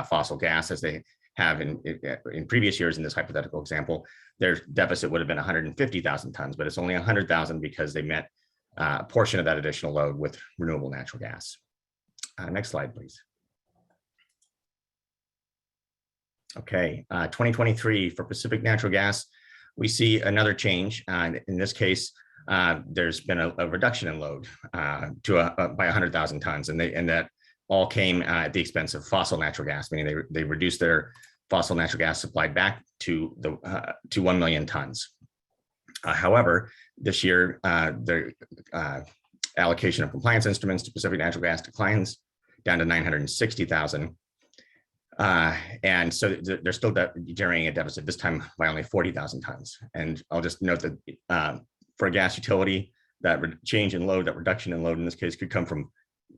fossil gas, as they have in previous years in this hypothetical example, their deficit would have been 150,000 tons, but it's only 100,000 because they met a portion of that additional load with renewable natural gas. Next slide, please. Okay, 2023 for Pacific Natural Gas, we see another change. In this case, there's been a reduction in load by 100,000 tons, and that all came at the expense of fossil natural gas, meaning they reduced their fossil natural gas supplied back to 1 million tons. However, this year, their allocation of compliance instruments to Pacific Natural Gas declines down to 960,000. And so they're still generating a deficit, this time by only 40,000 tons. And I'll just note that for a gas utility, that change in load, that reduction in load in this case could come from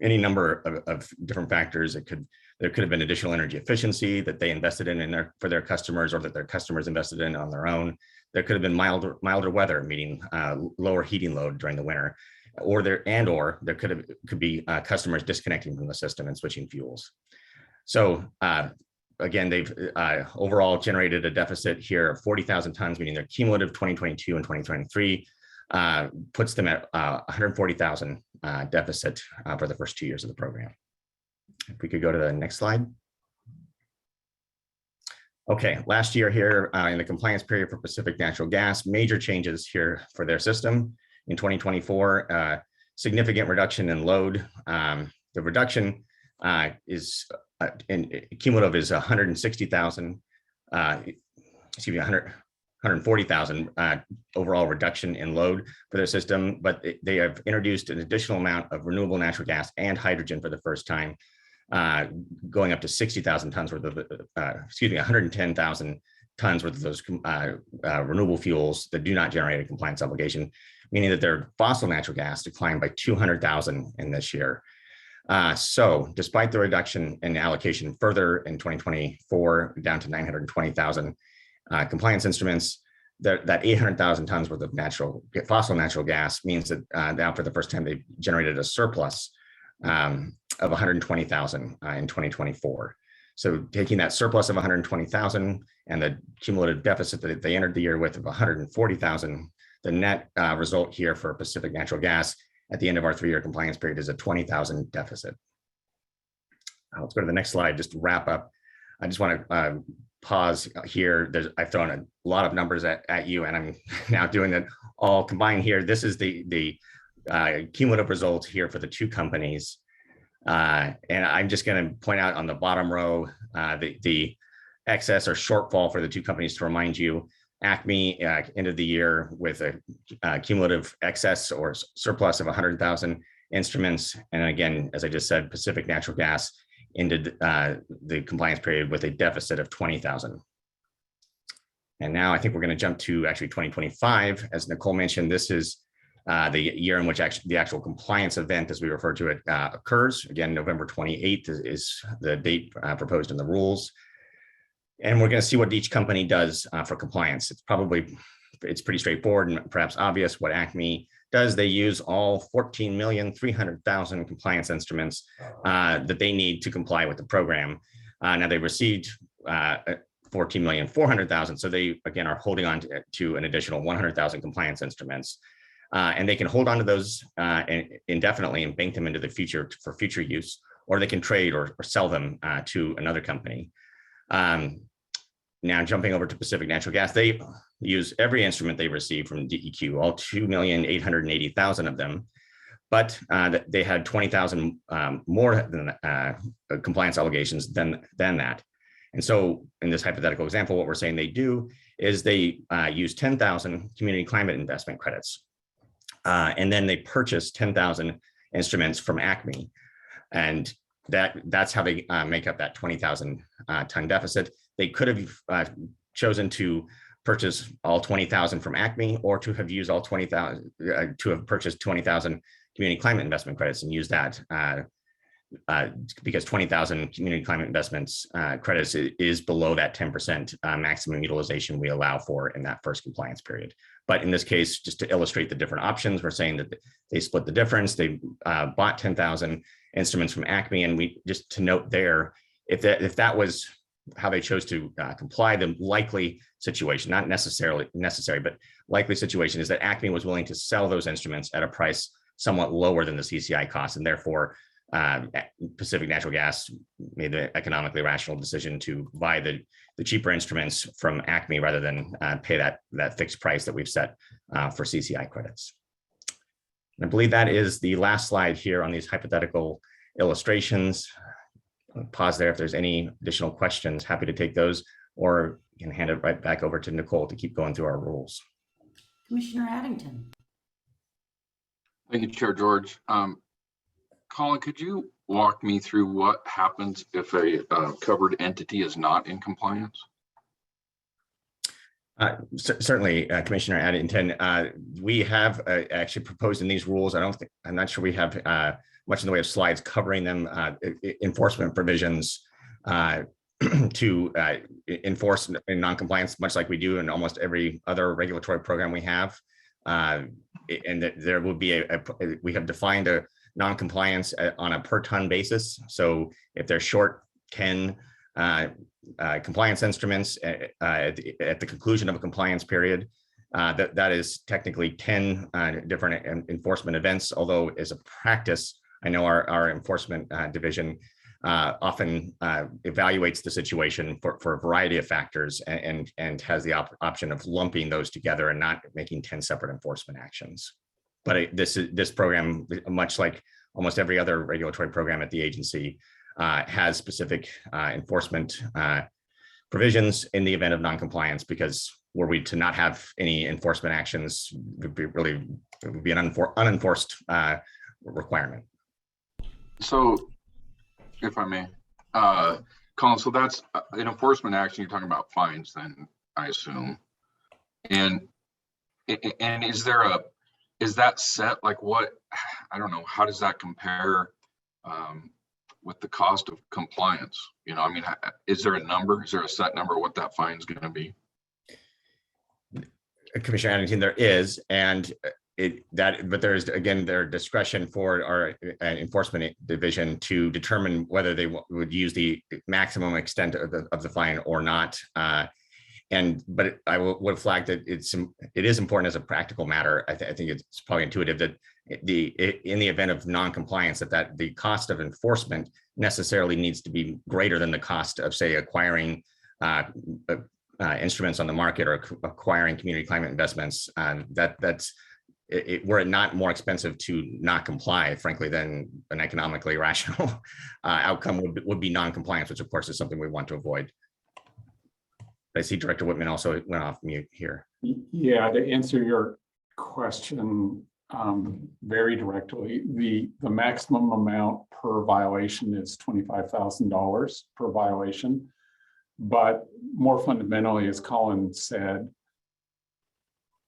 any number of different factors. There could have been additional energy efficiency that they invested in for their customers, or that their customers invested in on their own. There could have been milder weather, meaning lower heating load during the winter, or there could be customers disconnecting from the system and switching fuels. So again, they've overall generated a deficit here of 40,000 tons, meaning their cumulative 2022 and 2023 puts them at 140,000 deficit for the first 2 years of the program. If we could go to the next slide. Okay, last year here in the compliance period for Pacific Natural Gas, major changes here for their system. In 2024, significant reduction in load. The reduction is cumulative is 160,000, 140,000 overall reduction in load for their system, but they have introduced an additional amount of renewable natural gas and hydrogen for the first time, going up to 60,000 tons worth of, 110,000 tons worth of those renewable fuels that do not generate a compliance obligation, meaning that their fossil natural gas declined by 200,000 in this year. So despite the reduction in allocation further in 2024 down to 920,000 compliance instruments, that 800,000 tons worth of fossil natural gas means that now for the first time they've generated a surplus of 120,000 in 2024. So taking that surplus of 120,000 and the cumulative deficit that they entered the year with of 140,000, the net result here for Pacific Natural Gas at the end of our 3-year compliance period is a 20,000 deficit. Let's go to the next slide just to wrap up. I just want to pause here. I've thrown a lot of numbers at you, and I'm now doing it all combined here. This is the cumulative results here for the two companies. And I'm just going to point out on the bottom row, the excess or shortfall for the two companies to remind you. Acme ended the year with a cumulative excess or surplus of 100,000 instruments. And again, as I just said, Pacific Natural Gas ended the compliance period with a deficit of 20,000. And now I think we're going to jump to actually 2025. As Nicole mentioned, this is the year in which the actual compliance event, as we refer to it, occurs. Again, November 28th is the date proposed in the rules. And we're going to see what each company does for compliance. It's pretty straightforward and perhaps obvious what Acme does. They use all 14,300,000 compliance instruments that they need to comply with the program. Now they received 14,400,000. So they, again, are holding on to an additional 100,000 compliance instruments. And they can hold on to those indefinitely and bank them into the future for future use, or they can trade or sell them to another company. Now jumping over to Pacific Natural Gas, they use every instrument they receive from DEQ, all 2,880,000 of them, but they had 20,000 more than compliance obligations than that. And so in this hypothetical example, what we're saying they do is they use 10,000 community climate investment credits. And then they purchase 10,000 instruments from Acme. And that's how they make up that 20,000 ton deficit. They could have chosen to purchase all 20,000 from Acme, or to have used all 20,000 to have purchased 20,000 community climate investment credits and use that because 20,000 community climate investments credits is below that 10% maximum utilization we allow for in that first compliance period. But in this case, just to illustrate the different options, we're saying that they split the difference. They bought 10,000 instruments from Acme, and we just to note there, if that was how they chose to comply, the likely situation, not necessarily necessary, but likely situation is that Acme was willing to sell those instruments at a price somewhat lower than the CCI cost, and therefore Pacific Natural Gas made the economically rational decision to buy the cheaper instruments from Acme rather than pay that fixed price that we've set for CCI credits. And I believe that is the last slide here on these hypothetical illustrations. I'll pause there if there's any additional questions. Happy to take those, or you can hand it right back over to Nicole to keep going through our rules. Commissioner Addington. Thank you, Chair George. Colin, could you walk me through what happens if a covered entity is not in compliance? Certainly, Commissioner Addington. We have actually proposed in these rules. I'm not sure we have much in the way of slides covering them, enforcement provisions to enforce in non-compliance, much like we do in almost every other regulatory program we have. And that there will be we have defined a non-compliance on a per ton basis. So if they're short 10 compliance instruments at the conclusion of a compliance period, that is technically 10 different enforcement events. Although as a practice, I know our enforcement division often evaluates the situation for a variety of factors and has the option of lumping those together and not making 10 separate enforcement actions. But this program, much like almost every other regulatory program at the agency, has specific enforcement provisions in the event of noncompliance, because were we to not have any enforcement actions, would be really, it would be an unenforced requirement. So if I may, Colin, so that's an enforcement action. You're talking about fines then, I assume. And is that set, like what, I don't know, how does that compare with the cost of compliance? You know, I mean, is there a number? Is there a set number what that fine is going to be? Commissioner Addington, there is, and but there's again their discretion for our enforcement division to determine whether they would use the maximum extent of the fine or not. But I would flag that it is important as a practical matter. I think it's probably intuitive that in the event of non-compliance, that the cost of enforcement necessarily needs to be greater than the cost of, say, acquiring instruments on the market or acquiring community climate investments. Were it not more expensive to not comply, frankly, than an economically rational outcome would be non-compliance, which of course is something we want to avoid. I see Director Whitman also went off mute here. Yeah, to answer your question very directly, the maximum amount per violation is $25,000 per violation. But more fundamentally, as Colin said,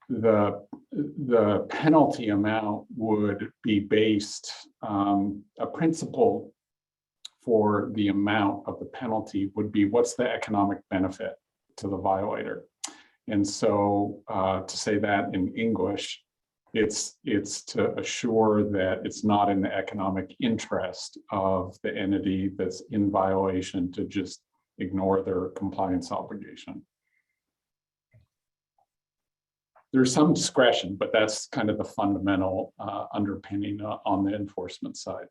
the penalty amount would be based, a principle for the amount of the penalty would be what's the economic benefit to the violator. And so to say that in English, it's to assure that it's not in the economic interest of the entity that's in violation to just ignore their compliance obligation. There's some discretion, but that's kind of the fundamental underpinning on the enforcement side.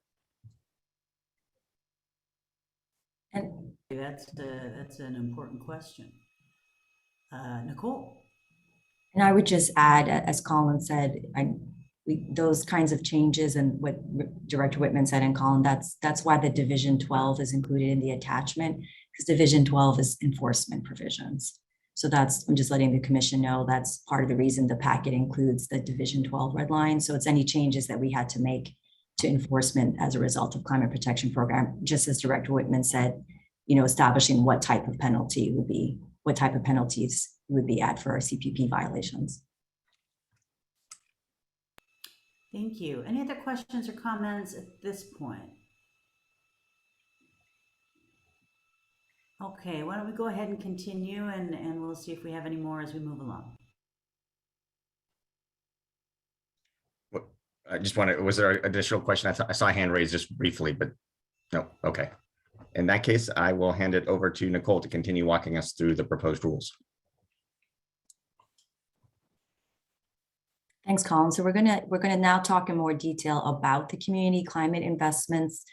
And That's an important question. Nicole. And I would just add, as Colin said, those kinds of changes and what Director Whitman said and Colin, that's why the Division 12 is included in the attachment, because Division 12 is enforcement provisions. So I'm just letting the commission know that's part of the reason the packet includes the Division 12 red line. So it's any changes that we had to make to enforcement as a result of climate protection program, just as Director Whitman said, establishing what type of penalty would be, what type of penalties would be at for our CPP violations. Thank you. Any other questions or comments at this point? Okay, why don't we go ahead and continue and we'll see if we have any more as we move along. I just wanted, was there an additional question? I saw a hand raised just briefly, but no, okay. In that case, I will hand it over to Nicole to continue walking us through the proposed rules. Thanks, Colin. So we're gonna now talk in more detail about the community climate investments.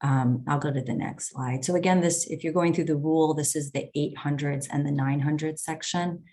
I'll go to the next slide. So again, if you're going through the rule, this is the 800s and the 900s section.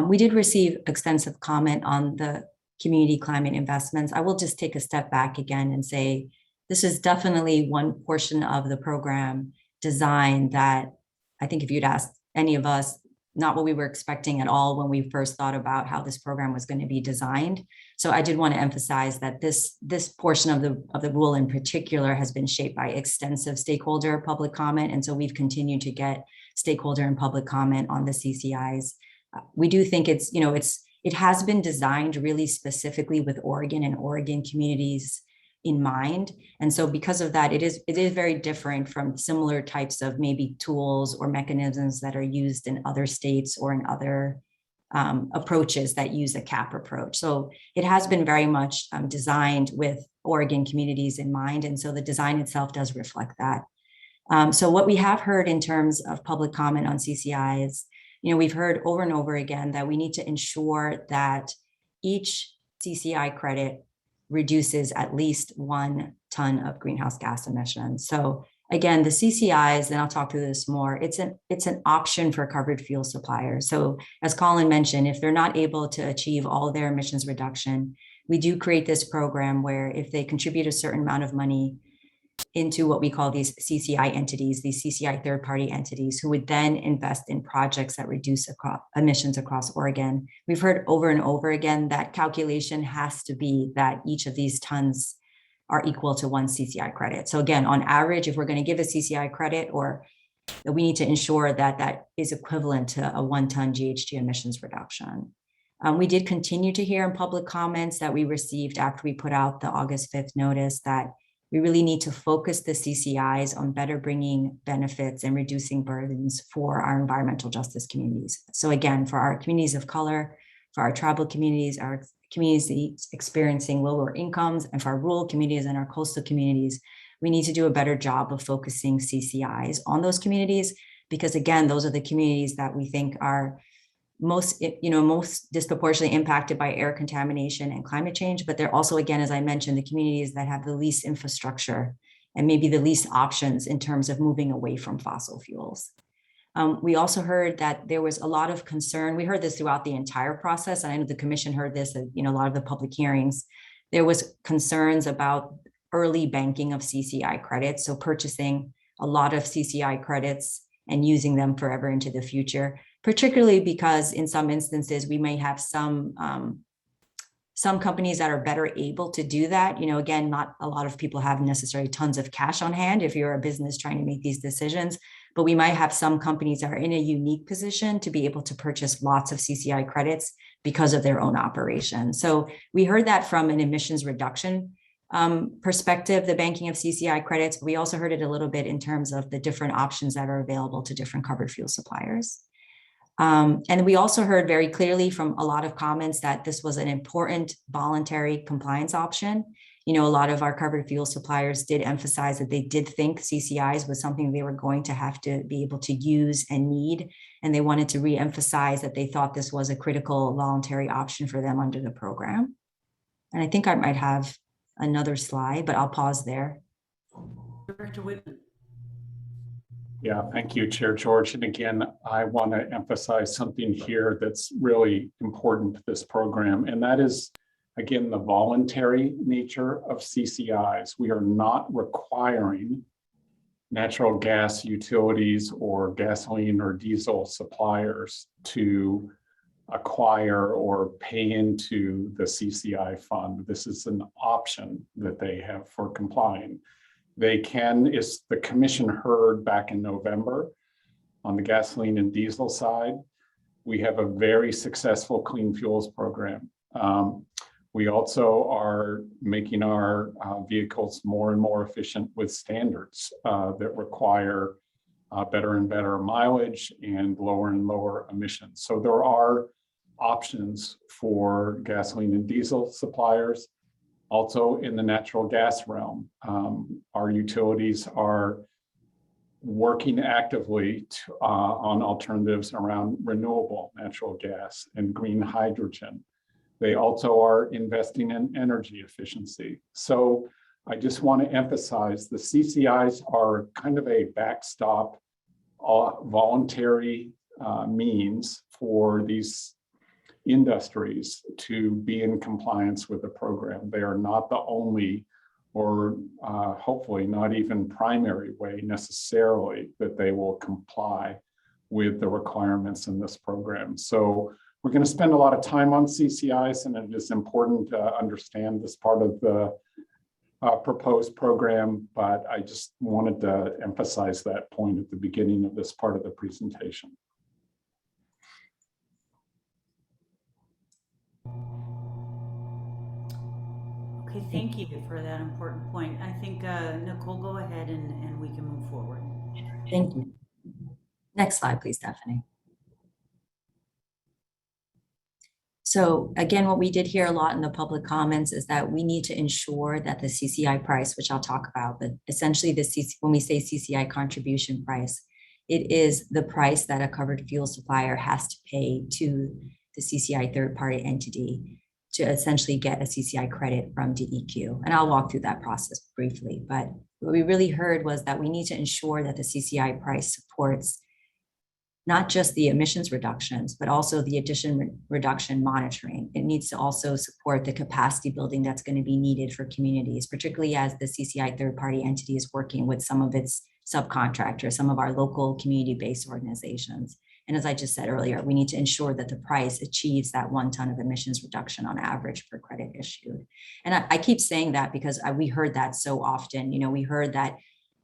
We did receive extensive comment on the community climate investments. I will just take a step back again and say, this is definitely one portion of the program design that I think if you'd asked any of us, not what we were expecting at all when we first thought about how this program was going to be designed. So I did want to emphasize that this portion of the rule in particular has been shaped by extensive stakeholder public comment. And so we've continued to get stakeholder and public comment on the CCIs. We do think it has been designed really specifically with Oregon and Oregon communities in mind. And so because of that, it is very different from similar types of maybe tools or mechanisms that are used in other states or in other approaches that use a cap approach. So it has been very much designed with Oregon communities in mind. And so the design itself does reflect that. So what we have heard in terms of public comment on CCI is, we've heard over and over again that we need to ensure that each CCI credit reduces at least 1 ton of greenhouse gas emissions. So again, the CCIs, and I'll talk through this more, it's an option for covered fuel suppliers. So as Colin mentioned, if they're not able to achieve all their emissions reduction, we do create this program where if they contribute a certain amount of money, into what we call these CCI entities, these CCI third-party entities, who would then invest in projects that reduce emissions across Oregon. We've heard over and over again that calculation has to be that each of these tons are equal to one CCI credit. So again, on average, if we're going to give a CCI credit, or we need to ensure that that is equivalent to a 1 ton GHG emissions reduction. We did continue to hear in public comments that we received after we put out the August 5th notice that we really need to focus the CCIs on better bringing benefits and reducing burdens for our environmental justice communities. So again, for our communities of color, for our tribal communities, our communities experiencing lower incomes, and for our rural communities and our coastal communities, we need to do a better job of focusing CCIs on those communities, because again, those are the communities that we think are most disproportionately impacted by air contamination and climate change. But they're also, again, as I mentioned, the communities that have the least infrastructure and maybe the least options in terms of moving away from fossil fuels. We also heard that there was a lot of concern. We heard this throughout the entire process, and I know the commission heard this at a lot of the public hearings. There was concerns about early banking of CCI credits, so purchasing a lot of CCI credits and using them forever into the future, particularly because in some instances we may have some companies that are better able to do that. Again, not a lot of people have necessarily tons of cash on hand if you're a business trying to make these decisions, but we might have some companies that are in a unique position to be able to purchase lots of CCI credits because of their own operation. So we heard that from an emissions reduction perspective, the banking of CCI credits. We also heard it a little bit in terms of the different options that are available to different covered fuel suppliers. And we also heard very clearly from a lot of comments that this was an important voluntary compliance option. A lot of our covered fuel suppliers did emphasize that they did think CCIs was something they were going to have to be able to use and need. And they wanted to re-emphasize that they thought this was a critical voluntary option for them under the program. And I think I might have another slide, but I'll pause there. Director Whitman. Yeah, thank you, Chair George. And again, I want to emphasize something here that's really important to this program, and that is, again, the voluntary nature of CCIs. We are not requiring natural gas utilities or gasoline or diesel suppliers to acquire or pay into the CCI fund. This is an option that they have for complying. They can, as the commission heard back in November on the gasoline and diesel side, we have a very successful clean fuels program. We also are making our vehicles more and more efficient with standards that require better and better mileage and lower emissions. So there are options for gasoline and diesel suppliers. Also in the natural gas realm, our utilities are working actively on alternatives around renewable natural gas and green hydrogen. They also are investing in energy efficiency. So I just want to emphasize the CCIs are kind of a backstop voluntary means for these industries to be in compliance with the program. They are not the only, or hopefully not even primary way necessarily that they will comply with the requirements in this program. So we're going to spend a lot of time on CCIs, and it is important to understand this part of the proposed program, but I just wanted to emphasize that point at the beginning of this part of the presentation. Okay, thank you for that important point. I think, Nicole, go ahead and we can move forward. Thank you. Next slide, please, Stephanie. So again, what we did hear a lot in the public comments is that we need to ensure that the CCI price, which I'll talk about, but essentially when we say CCI contribution price, it is the price that a covered fuel supplier has to pay to the CCI third-party entity to essentially get a CCI credit from DEQ. And I'll walk through that process briefly, but what we really heard was that we need to ensure that the CCI price supports not just the emissions reductions, but also the reduction monitoring. It needs to also support the capacity building that's going to be needed for communities, particularly as the CCI third-party entity is working with some of its subcontractors, some of our local community-based organizations. And as I just said earlier, we need to ensure that the price achieves that 1 ton of emissions reduction on average per credit issued. And I keep saying that because we heard that so often. We heard that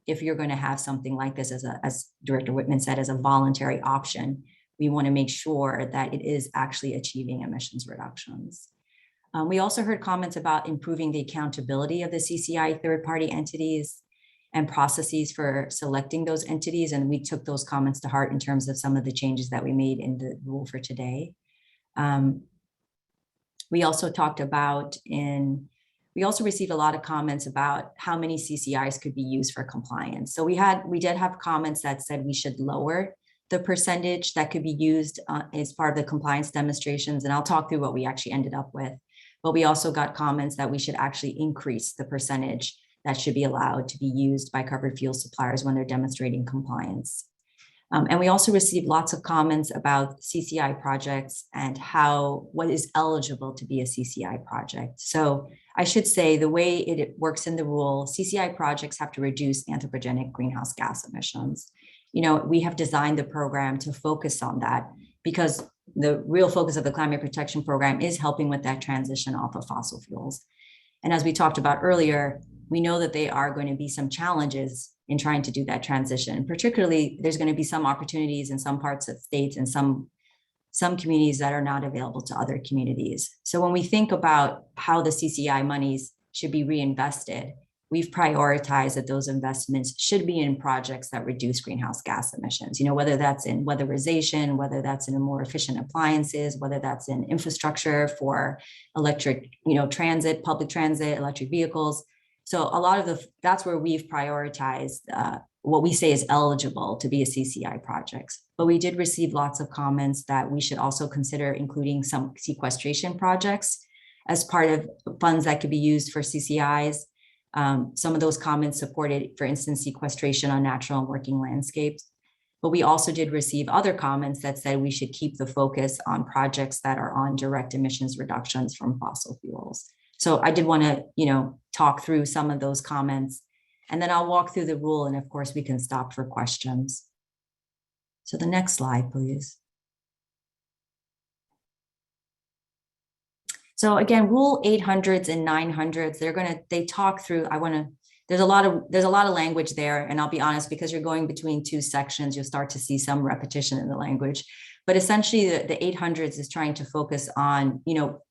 if you're going to have something like this as Director Whitman said, as a voluntary option, we want to make sure that it is actually achieving emissions reductions. We also heard comments about improving the accountability of the CCI third-party entities and processes for selecting those entities. And we took those comments to heart in terms of some of the changes that we made in the rule for today. We also talked about we also received a lot of comments about how many CCIs could be used for compliance. So we did have comments that said we should lower the percentage that could be used as part of the compliance demonstrations. And I'll talk through what we actually ended up with. But we also got comments that we should actually increase the percentage that should be allowed to be used by covered fuel suppliers when they're demonstrating compliance. And we also received lots of comments about CCI projects and what is eligible to be a CCI project. So I should say the way it works in the rule, CCI projects have to reduce anthropogenic greenhouse gas emissions. We have designed the program to focus on that because the real focus of the climate protection program is helping with that transition off of fossil fuels. And as we talked about earlier, we know that there are going to be some challenges in trying to do that transition. Particularly, there's going to be some opportunities in some parts of states and some communities that are not available to other communities. So when we think about how the CCI monies should be reinvested, we've prioritized that those investments should be in projects that reduce greenhouse gas emissions, whether that's in weatherization, whether that's in more efficient appliances, whether that's in infrastructure for electric, transit, public transit, electric vehicles. So a lot of that's where we've prioritized what we say is eligible to be a CCI projects. But we did receive lots of comments that we should also consider including some sequestration projects as part of funds that could be used for CCIs. Some of those comments supported, for instance, sequestration on natural and working landscapes. But we also did receive other comments that said we should keep the focus on projects that are on direct emissions reductions from fossil fuels. So I did want to, talk through some of those comments, and then I'll walk through the rule, and of course we can stop for questions. So the next slide, please. So again, Rule 800s and 900s, they talk through, there's a lot of language there, and I'll be honest, because you're going between two sections, you'll start to see some repetition in the language. But essentially the 800s is trying to focus on,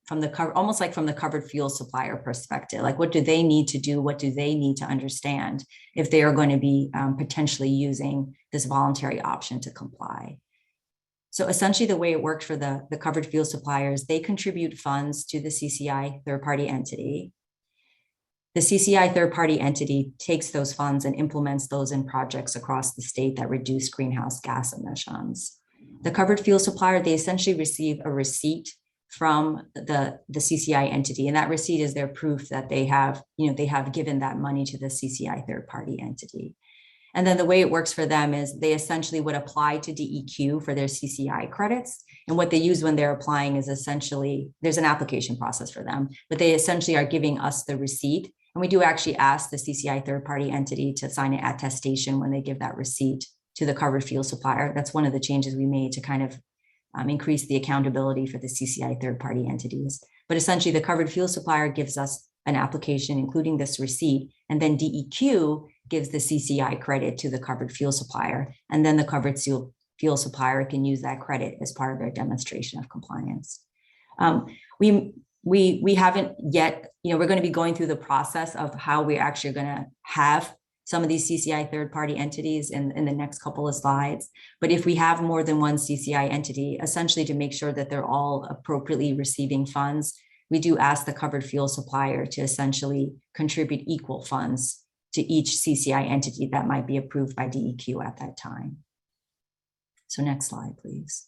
from the cover, almost like from the covered fuel supplier perspective, like what do they need to do? What do they need to understand if they are going to be potentially using this voluntary option to comply? So essentially the way it works for the covered fuel suppliers, they contribute funds to the CCI third-party entity. The CCI third-party entity takes those funds and implements those in projects across the state that reduce greenhouse gas emissions. The covered fuel supplier, they essentially receive a receipt from the CCI entity, and that receipt is their proof that they have given that money to the CCI third-party entity. And then the way it works for them is they essentially would apply to DEQ for their CCI credits. And what they use when they're applying is essentially, there's an application process for them, but they essentially are giving us the receipt. And we do actually ask the CCI third-party entity to sign an attestation when they give that receipt to the covered fuel supplier. That's one of the changes we made to kind of increase the accountability for the CCI third-party entities. But essentially the covered fuel supplier gives us an application, including this receipt, and then DEQ gives the CCI credit to the covered fuel supplier. And then the covered fuel supplier can use that credit as part of their demonstration of compliance. We haven't yet, we're going to be going through the process of how we're actually going to have some of these CCI third-party entities in the next couple of slides. But if we have more than one CCI entity, essentially to make sure that they're all appropriately receiving funds, we do ask the covered fuel supplier to essentially contribute equal funds to each CCI entity that might be approved by DEQ at that time. So next slide, please.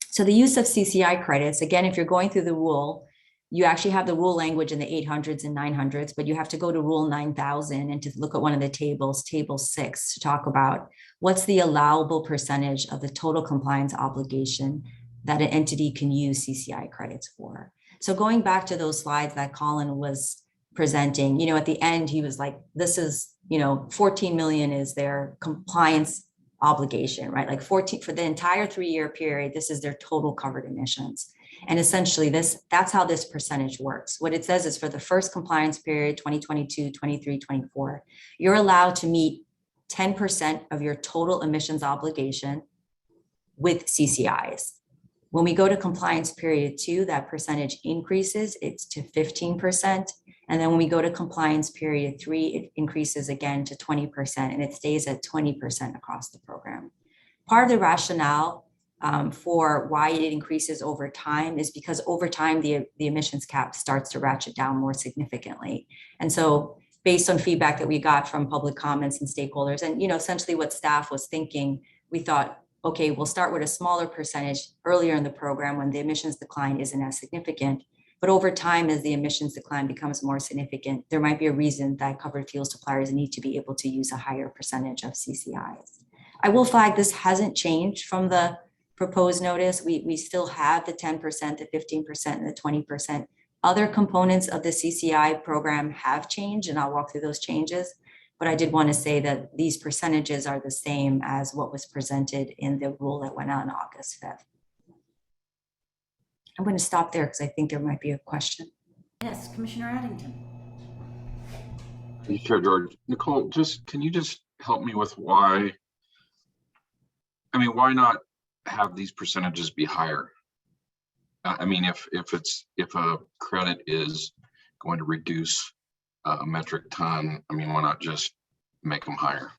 So the use of CCI credits, again, if you're going through the rule, you actually have the rule language in the 800s and 900s, but you have to go to rule 9000 and to look at one of the tables, table 6, to talk about what's the allowable percentage of the total compliance obligation that an entity can use CCI credits for. So going back to those slides that Colin was presenting, you know, at the end, he was like, this is, you know, 14 million is their compliance obligation, right? Like 14 for the entire 3-year period, this is their total covered emissions. And essentially that's how this percentage works. What it says is for the first compliance period, 2022, 23, 24, you're allowed to meet 10% of your total emissions obligation with CCIs. When we go to compliance period 2, that percentage increases, it's to 15%. And then when we go to compliance period 3, it increases again to 20%, and it stays at 20% across the program. Part of the rationale for why it increases over time is because over time, the emissions cap starts to ratchet down more significantly. And so based on feedback that we got from public comments and stakeholders, and, you know, essentially what staff was thinking, we thought, okay, we'll start with a smaller percentage earlier in the program when the emissions decline isn't as significant. But over time, as the emissions decline becomes more significant, there might be a reason that covered fuel suppliers need to be able to use a higher percentage of CCIs. I will flag this hasn't changed from the proposed notice. We still have the 10%, the 15%, and the 20%. Other components of the CCI program have changed, and I'll walk through those changes. But I did want to say that these percentages are the same as what was presented in the rule that went out on August 5th. I'm going to stop there because I think there might be a question. Yes, Commissioner Addington. Thank you, Chair George. Nicole, can you just help me with why? I mean, why not have these percentages be higher? I mean, if a credit is going to reduce a metric ton, I mean, why not just make them higher?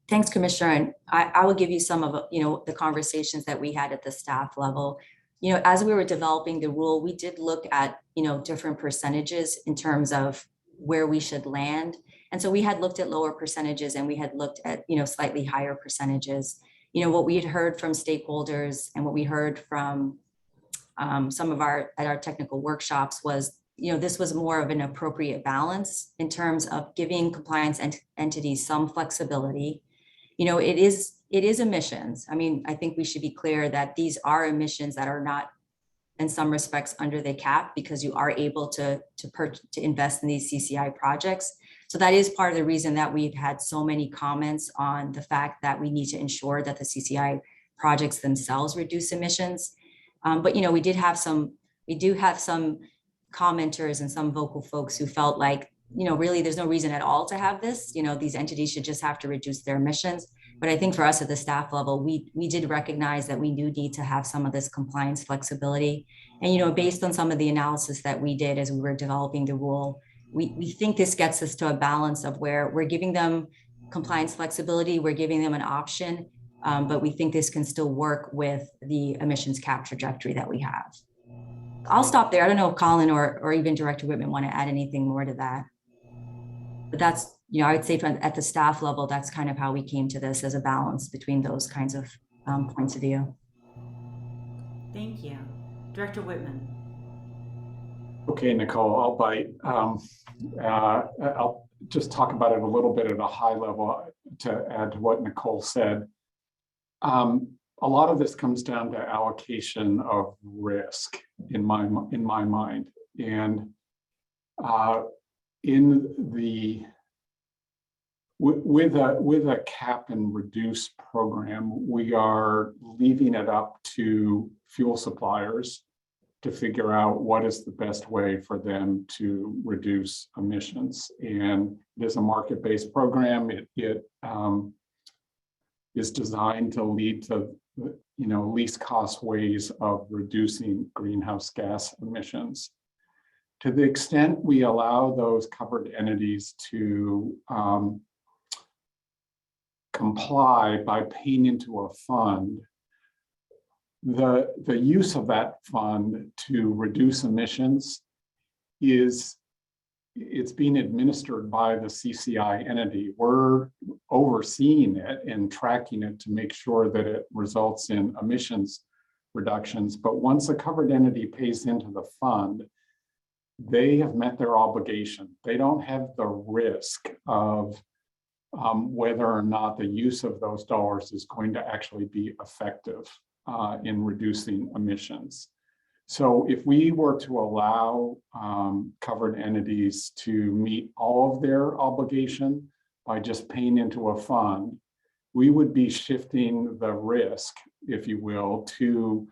Thanks, Commissioner. And I will give you some of, you know, the conversations that we had at the staff level. You know, as we were developing the rule, we did look at, you know, different percentages in terms of where we should land. And so we had looked at lower percentages and we had looked at, you know, slightly higher percentages. You know, what we had heard from stakeholders and what we heard from some of our technical workshops was, you know, this was more of an appropriate balance in terms of giving compliance entities some flexibility. You know, it is emissions. I mean, I think we should be clear that these are emissions that are not in some respects under the cap because you are able to invest in these CCI projects. So that is part of the reason that we've had so many comments on the fact that we need to ensure that the CCI projects themselves reduce emissions. But, you know, we do have some commenters and some vocal folks who felt like, you know, really there's no reason at all to have this. You know, these entities should just have to reduce their emissions. But I think for us at the staff level, we did recognize that we do need to have some of this compliance flexibility. And, you know, based on some of the analysis that we did as we were developing the rule, we think this gets us to a balance of where we're giving them compliance flexibility, we're giving them an option, but we think this can still work with the emissions cap trajectory that we have. I'll stop there. I don't know if Colin or even Director Whitman want to add anything more to that. But that's, you know, I would say at the staff level, that's kind of how we came to this as a balance between those kinds of points of view. Thank you. Director Whitman. Okay, Nicole, I'll bite. I'll just talk about it a little bit at a high level to add to what Nicole said. A lot of this comes down to allocation of risk in my mind, and with a cap and reduce program, we are leaving it up to fuel suppliers to figure out what is the best way for them to reduce emissions. And it is a market-based program. It is designed to lead to, you know, least cost ways of reducing greenhouse gas emissions. To the extent we allow those covered entities to comply by paying into a fund, the use of that fund to reduce emissions it's being administered by the CCI entity. We're overseeing it and tracking it to make sure that it results in emissions reductions. But once a covered entity pays into the fund, they have met their obligation. They don't have the risk of whether or not the use of those dollars is going to actually be effective in reducing emissions. So if we were to allow covered entities to meet all of their obligation by just paying into a fund, we would be shifting the risk, if you will, to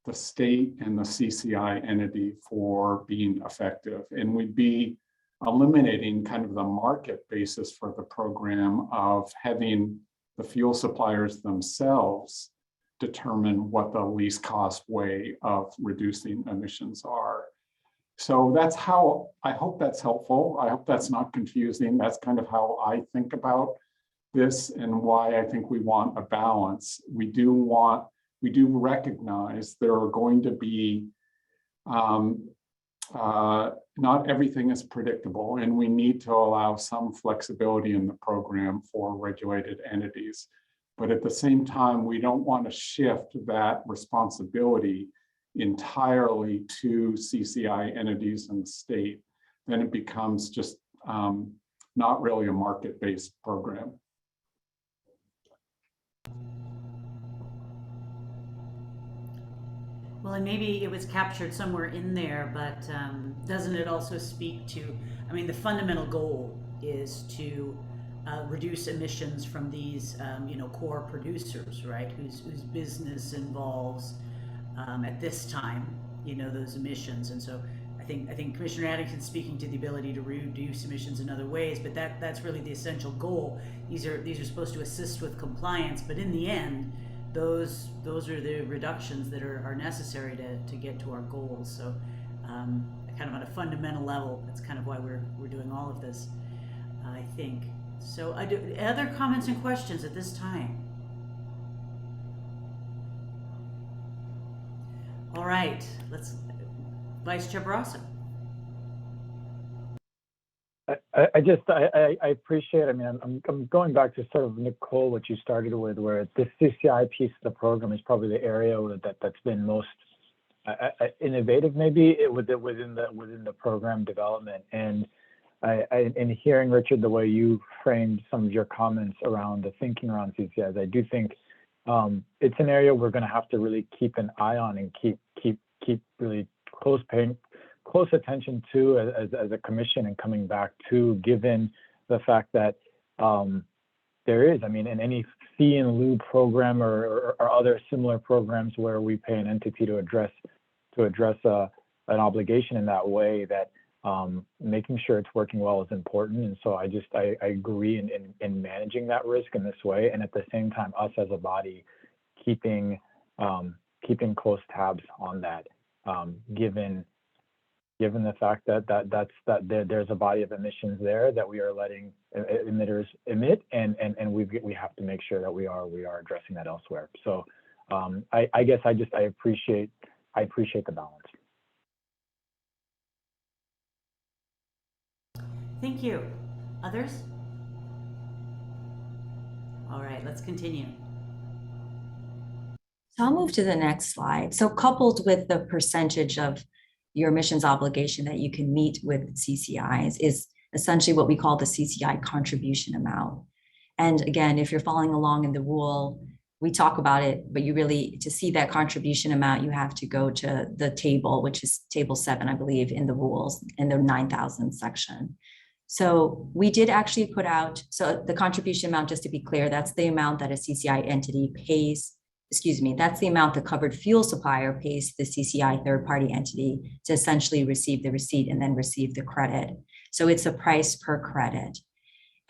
the state and the CCI entity for being effective. And we'd be eliminating kind of the market basis for the program of having the fuel suppliers themselves determine what the least cost way of reducing emissions are. So that's how, I hope that's helpful. I hope that's not confusing. That's kind of how I think about this and why I think we want a balance. We do recognize there are going to be, not everything is predictable, and we need to allow some flexibility in the program for regulated entities. But at the same time, we don't want to shift that responsibility entirely to CCI entities and the state. Then it becomes just not really a market-based program. Well, and maybe it was captured somewhere in there, but doesn't it also speak to, I mean, the fundamental goal is to reduce emissions from these, core producers, right? Whose business involves, at this time, those emissions. And so I think Commissioner Addington's speaking to the ability to reduce emissions in other ways, but that's really the essential goal. These are supposed to assist with compliance, but in the end, those are the reductions that are necessary to get to our goals. So kind of on a fundamental level, that's kind of why we're doing all of this, I think. So other comments and questions at this time? All right, Vice Chair Barrasso. I appreciate, I'm going back to sort of, Nicole, what you started with, where this CCI piece of the program is probably the area that's been most innovative, maybe within the program development. And in hearing, Richard, the way you framed some of your comments around the thinking around CCIs, I do think it's an area we're going to have to really keep an eye on and keep really close attention to as a commission, and coming back to, given the fact that there is, in any fee in lieu program or other similar programs where we pay an entity to address an obligation in that way, that making sure it's working well is important. And so I agree in managing that risk in this way, and at the same time, us as a body keeping close tabs on that, given the fact that there's a body of emissions there that we are letting emitters emit, and we have to make sure that we are addressing that elsewhere. So I guess I appreciate the balance. Thank you. Others? All right, let's continue. So I'll move to the next slide. So coupled with the percentage of your emissions obligation that you can meet with CCIs is essentially what we call the CCI contribution amount. And again, if you're following along in the rule, we talk about it, but to see that contribution amount, you have to go to the table, which is table 7, I believe, in the rules, in the 9,000 section. So we did actually put out, so the contribution amount, just to be clear, that's the amount that a CCI entity pays, that's the amount the covered fuel supplier pays the CCI third-party entity to essentially receive the receipt and then receive the credit. So it's a price per credit.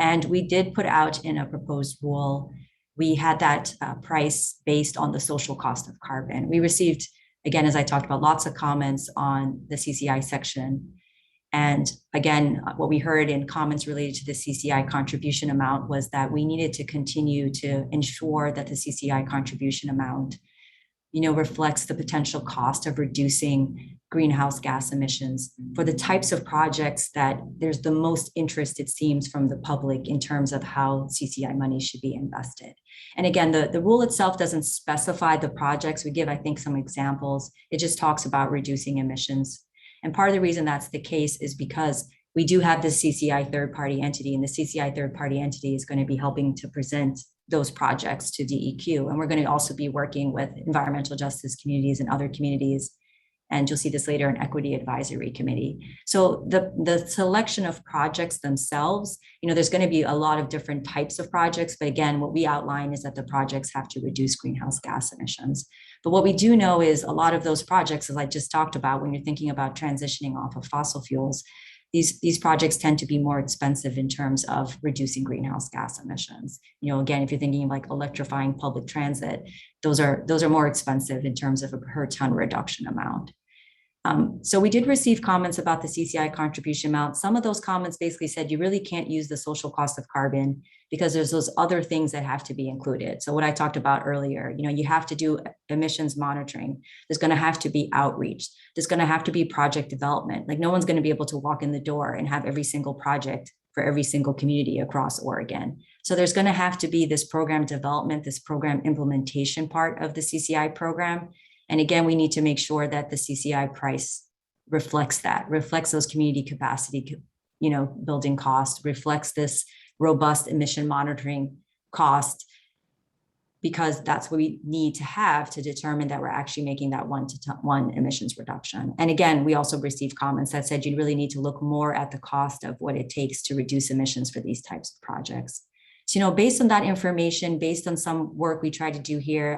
And we did put out in a proposed rule, we had that price based on the social cost of carbon. We received, again, as I talked about, lots of comments on the CCI section. And again, what we heard in comments related to the CCI contribution amount was that we needed to continue to ensure that the CCI contribution amount, reflects the potential cost of reducing greenhouse gas emissions for the types of projects that there's the most interest, it seems, from the public in terms of how CCI money should be invested. And again, the rule itself doesn't specify the projects. We give, I think, some examples. It just talks about reducing emissions. And part of the reason that's the case is because we do have this CCI third-party entity, and the CCI third-party entity is going to be helping to present those projects to DEQ. And we're going to also be working with environmental justice communities and other communities. And you'll see this later in Equity Advisory Committee. So the selection of projects themselves, there's going to be a lot of different types of projects. But again, what we outline is that the projects have to reduce greenhouse gas emissions. But what we do know is a lot of those projects, as I just talked about, when you're thinking about transitioning off of fossil fuels, these projects tend to be more expensive in terms of reducing greenhouse gas emissions. Again, if you're thinking of like electrifying public transit, those are more expensive in terms of a per ton reduction amount. So we did receive comments about the CCI contribution amount. Some of those comments basically said you really can't use the social cost of carbon because there's those other things that have to be included. So what I talked about earlier, you have to do emissions monitoring. There's going to have to be outreach. There's going to have to be project development. Like no one's going to be able to walk in the door and have every single project for every single community across Oregon. So there's going to have to be this program development, this program implementation part of the CCI program. And again, we need to make sure that the CCI price reflects those community capacity, building costs, reflects this robust emission monitoring cost, because that's what we need to have to determine that we're actually making that one emissions reduction. And again, we also received comments that said you really need to look more at the cost of what it takes to reduce emissions for these types of projects. So, based on that information, based on some work we tried to do here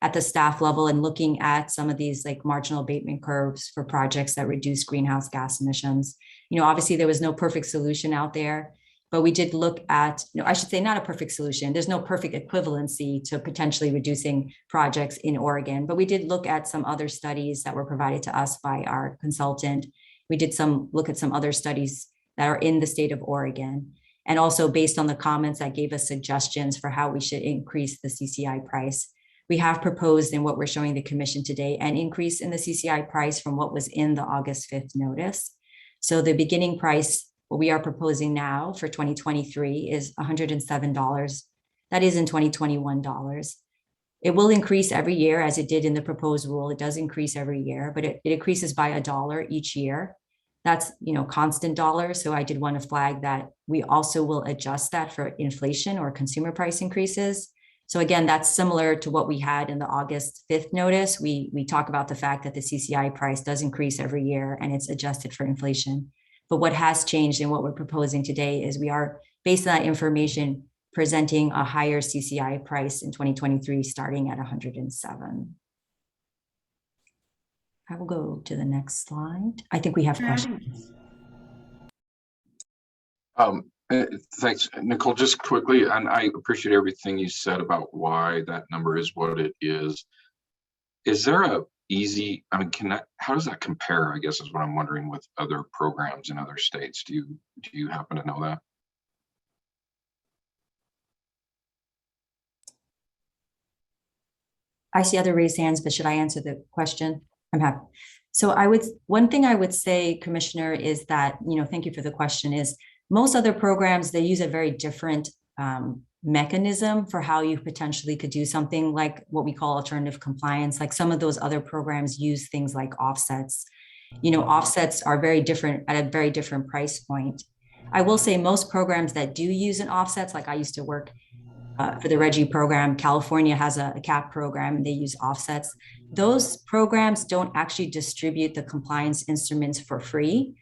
at the staff level and looking at some of these like marginal abatement curves for projects that reduce greenhouse gas emissions, obviously there was no perfect solution out there, but we did look at, I should say not a perfect solution. There's no perfect equivalency to potentially reducing projects in Oregon, but we did look at some other studies that were provided to us by our consultant. We did look at some other studies that are in the state of Oregon. And also based on the comments that gave us suggestions for how we should increase the CCI price. We have proposed in what we're showing the commission today an increase in the CCI price from what was in the August 5th notice. So the beginning price, what we are proposing now for 2023 is $107. That is in 2021 dollars. It will increase every year as it did in the proposed rule. It does increase every year, but it increases by $1 each year. That's constant dollars. So I did want to flag that we also will adjust that for inflation or consumer price increases. So again, that's similar to what we had in the August 5th notice. We talk about the fact that the CCI price does increase every year and it's adjusted for inflation. But what has changed and what we're proposing today is we are, based on that information, presenting a higher CCI price in 2023, starting at 107. I will go to the next slide. I think we have questions. Thanks, Nicole. Just quickly, and I appreciate everything you said about why that number is what it is. Is there a easy, how does that compare, I guess is what I'm wondering, with other programs in other states? Do you happen to know that? I see other raised hands, but should I answer the question? I'm happy. So one thing I would say, Commissioner, is that, thank you for the question, is most other programs, they use a very different mechanism for how you potentially could do something like what we call alternative compliance. Like some of those other programs use things like offsets. Offsets are very different at a very different price point. I will say most programs that do use an offsets, like I used to work for the RGGI program. California has a CAP program. They use offsets. Those programs don't actually distribute the compliance instruments for free.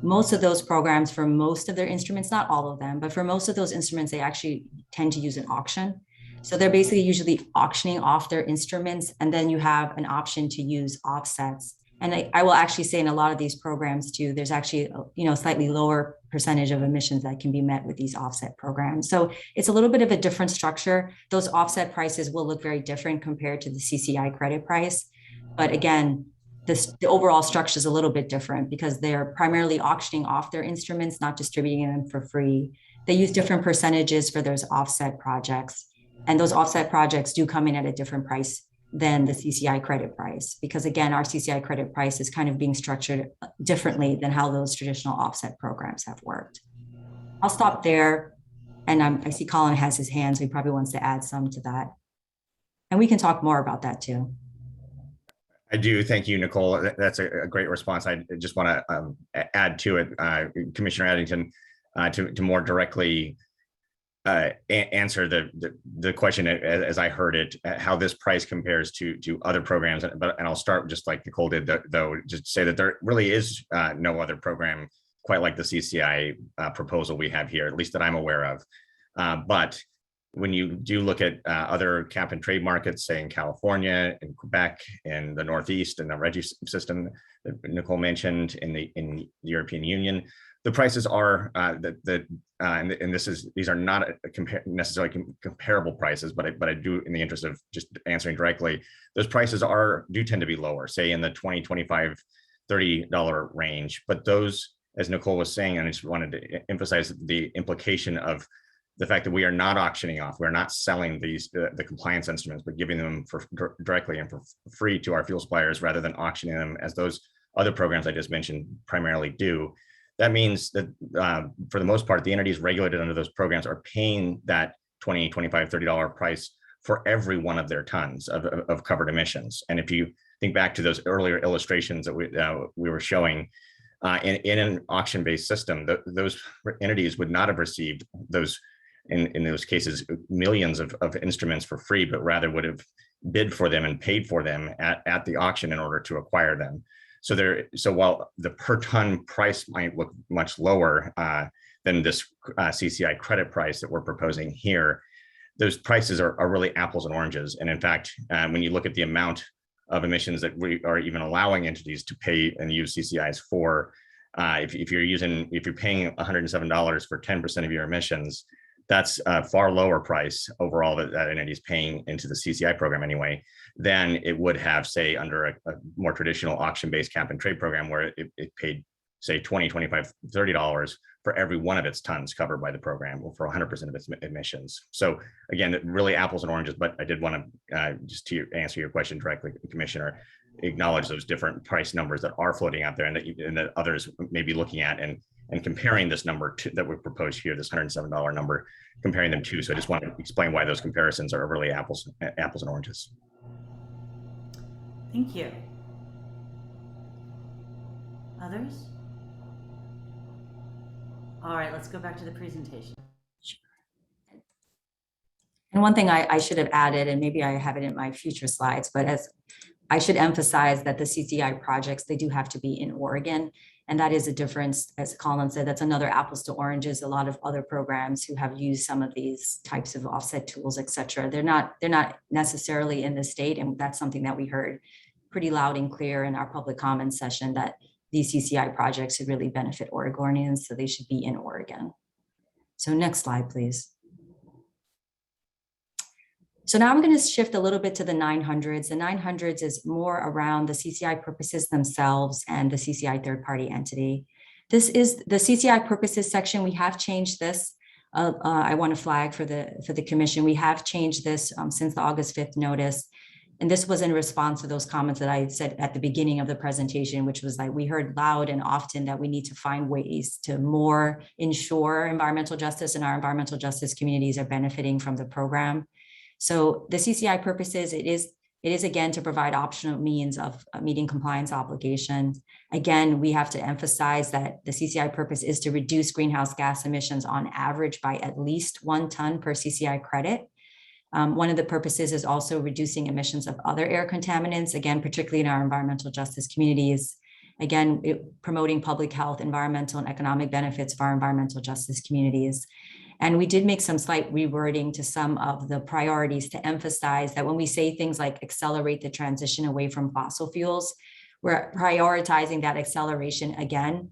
Most of those programs, for most of their instruments, not all of them, but for most of those instruments, they actually tend to use an auction. So they're basically usually auctioning off their instruments, and then you have an option to use offsets. And I will actually say in a lot of these programs too, there's actually a slightly lower percentage of emissions that can be met with these offset programs. So it's a little bit of a different structure. Those offset prices will look very different compared to the CCI credit price. But again, the overall structure is a little bit different because they're primarily auctioning off their instruments, not distributing them for free. They use different percentages for those offset projects. And those offset projects do come in at a different price than the CCI credit price, because again, our CCI credit price is kind of being structured differently than how those traditional offset programs have worked. I'll stop there. And I see Colin has his hand, so he probably wants to add some to that. And we can talk more about that too. I do. Thank you, Nicole. That's a great response. I just want to add to it, Commissioner Addington, to more directly answer the question as I heard it, how this price compares to other programs. And I'll start just like Nicole did, though, just say that there really is no other program quite like the CCI proposal we have here, at least that I'm aware of. But when you do look at other cap and trade markets, say in California, in Quebec, in the Northeast, and the REGI system that Nicole mentioned in the European Union, the prices are and these are not necessarily comparable prices, but I do, in the interest of just answering directly, those prices do tend to be lower, say in the $20, $25, $30 range. But those, as Nicole was saying, and I just wanted to emphasize the implication of the fact that we are not auctioning off, we're not selling these the compliance instruments, but giving them directly and for free to our fuel suppliers rather than auctioning them as those other programs I just mentioned primarily do. That means that for the most part, the entities regulated under those programs are paying that $20, $25, $30 price for every one of their tons of covered emissions. And if you think back to those earlier illustrations that we were showing, in an auction-based system, those entities would not have received those, in those cases, millions of instruments for free, but rather would have bid for them and paid for them at the auction in order to acquire them. So while the per ton price might look much lower than this CCI credit price that we're proposing here, those prices are really apples and oranges. And in fact, when you look at the amount of emissions that we are even allowing entities to pay and use CCIs for, if you're paying $107 for 10% of your emissions, that's a far lower price overall that entity is paying into the CCI program anyway, than it would have, say, under a more traditional auction-based cap and trade program where it paid, say, $20, $25, $30 for every one of its tons covered by the program, or for 100% of its emissions. So again, really apples and oranges, but I did want to, just to answer your question directly, Commissioner, acknowledge those different price numbers that are floating out there and that others may be looking at and comparing this number that we proposed here, this $107 number, comparing them to. So I just want to explain why those comparisons are really apples and oranges. Thank you. Others? All right, let's go back to the presentation. And one thing I should have added, and maybe I have it in my future slides, but as I should emphasize that the CCI projects, they do have to be in Oregon. And that is a difference, as Colin said, that's another apples to oranges. A lot of other programs who have used some of these types of offset tools, et cetera, they're not necessarily in the state. And that's something that we heard pretty loud and clear in our public comment session, that these CCI projects should really benefit Oregonians, so they should be in Oregon. So next slide, please. So now I'm going to shift a little bit to the 900s. The 900s is more around the CCI purposes themselves and the CCI third-party entity. This is the CCI purposes section. We have changed this. I want to flag for the commission. We have changed this since the August 5th notice. And this was in response to those comments that I said at the beginning of the presentation, which was like, we heard loud and often that we need to find ways to more ensure environmental justice, and our environmental justice communities are benefiting from the program. So the CCI purposes, it is again to provide optional means of meeting compliance obligations. Again, we have to emphasize that the CCI purpose is to reduce greenhouse gas emissions on average by at least 1 ton per CCI credit. One of the purposes is also reducing emissions of other air contaminants, again, particularly in our environmental justice communities. Again, promoting public health, environmental and economic benefits for our environmental justice communities. And we did make some slight rewording to some of the priorities to emphasize that when we say things like accelerate the transition away from fossil fuels, we're prioritizing that acceleration again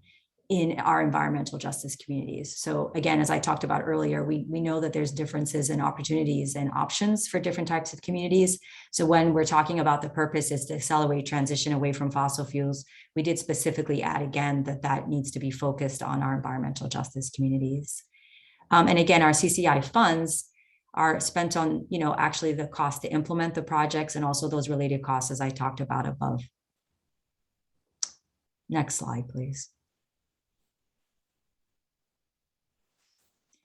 in our environmental justice communities. So again, as I talked about earlier, we know that there's differences in opportunities and options for different types of communities. So when we're talking about the purpose is to accelerate transition away from fossil fuels, we did specifically add again that needs to be focused on our environmental justice communities. And again, our CCI funds are spent on, actually the cost to implement the projects and also those related costs as I talked about above. Next slide, please.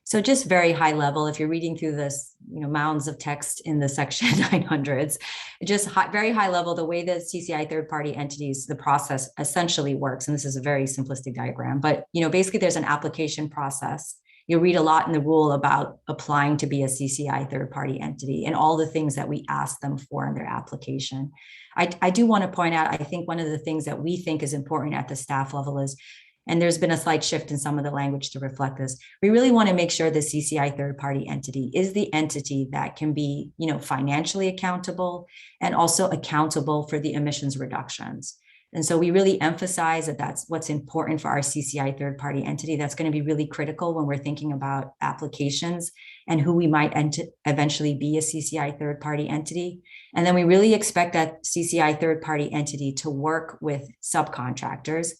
So just very high level, if you're reading through this, mounds of text in the section 900s, just very high level, the way that CCI third-party entities, the process essentially works, and this is a very simplistic diagram, but basically there's an application process. You'll read a lot in the rule about applying to be a CCI third-party entity and all the things that we ask them for in their application. I do want to point out, I think one of the things that we think is important at the staff level is, and there's been a slight shift in some of the language to reflect this, we really want to make sure the CCI third-party entity is the entity that can be, financially accountable and also accountable for the emissions reductions. And so we really emphasize that that's what's important for our CCI third-party entity. That's going to be really critical when we're thinking about applications and who we might eventually be a CCI third-party entity. And then we really expect that CCI third-party entity to work with subcontractors.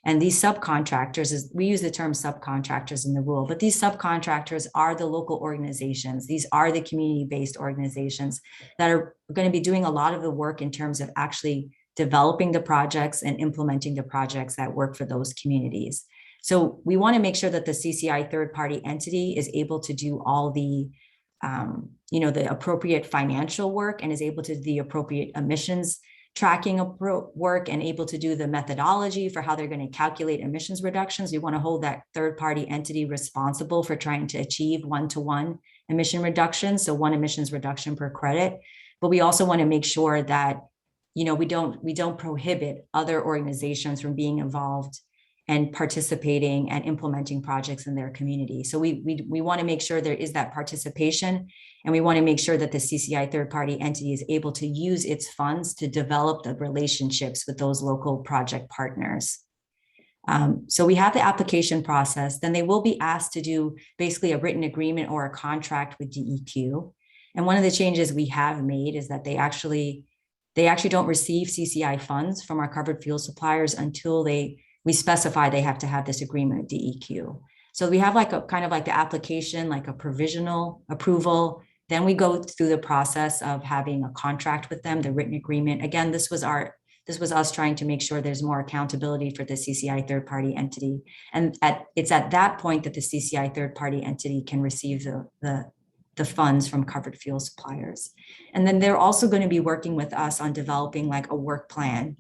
And these subcontractors, we use the term subcontractors in the rule, but these subcontractors are the local organizations. These are the community-based organizations that are going to be doing a lot of the work in terms of actually developing the projects and implementing the projects that work for those communities. So we want to make sure that the CCI third-party entity is able to do all the, the appropriate financial work and is able to do the appropriate emissions tracking work and able to do the methodology for how they're going to calculate emissions reductions. We want to hold that third-party entity responsible for trying to achieve one-to-one emission reductions, so 1 emissions reduction per credit. But we also want to make sure that we don't prohibit other organizations from being involved and participating and implementing projects in their community. So we want to make sure there is that participation, and we want to make sure that the CCI third-party entity is able to use its funds to develop the relationships with those local project partners. So we have the application process, then they will be asked to do basically a written agreement or a contract with DEQ. And one of the changes we have made is that they actually don't receive CCI funds from our covered fuel suppliers until we specify they have to have this agreement with DEQ. So we have like a kind of like the application, like a provisional approval. Then we go through the process of having a contract with them, the written agreement. Again, this was us trying to make sure there's more accountability for the CCI third-party entity. And it's at that point that the CCI third-party entity can receive the funds from covered fuel suppliers. And then they're also going to be working with us on developing like a work plan.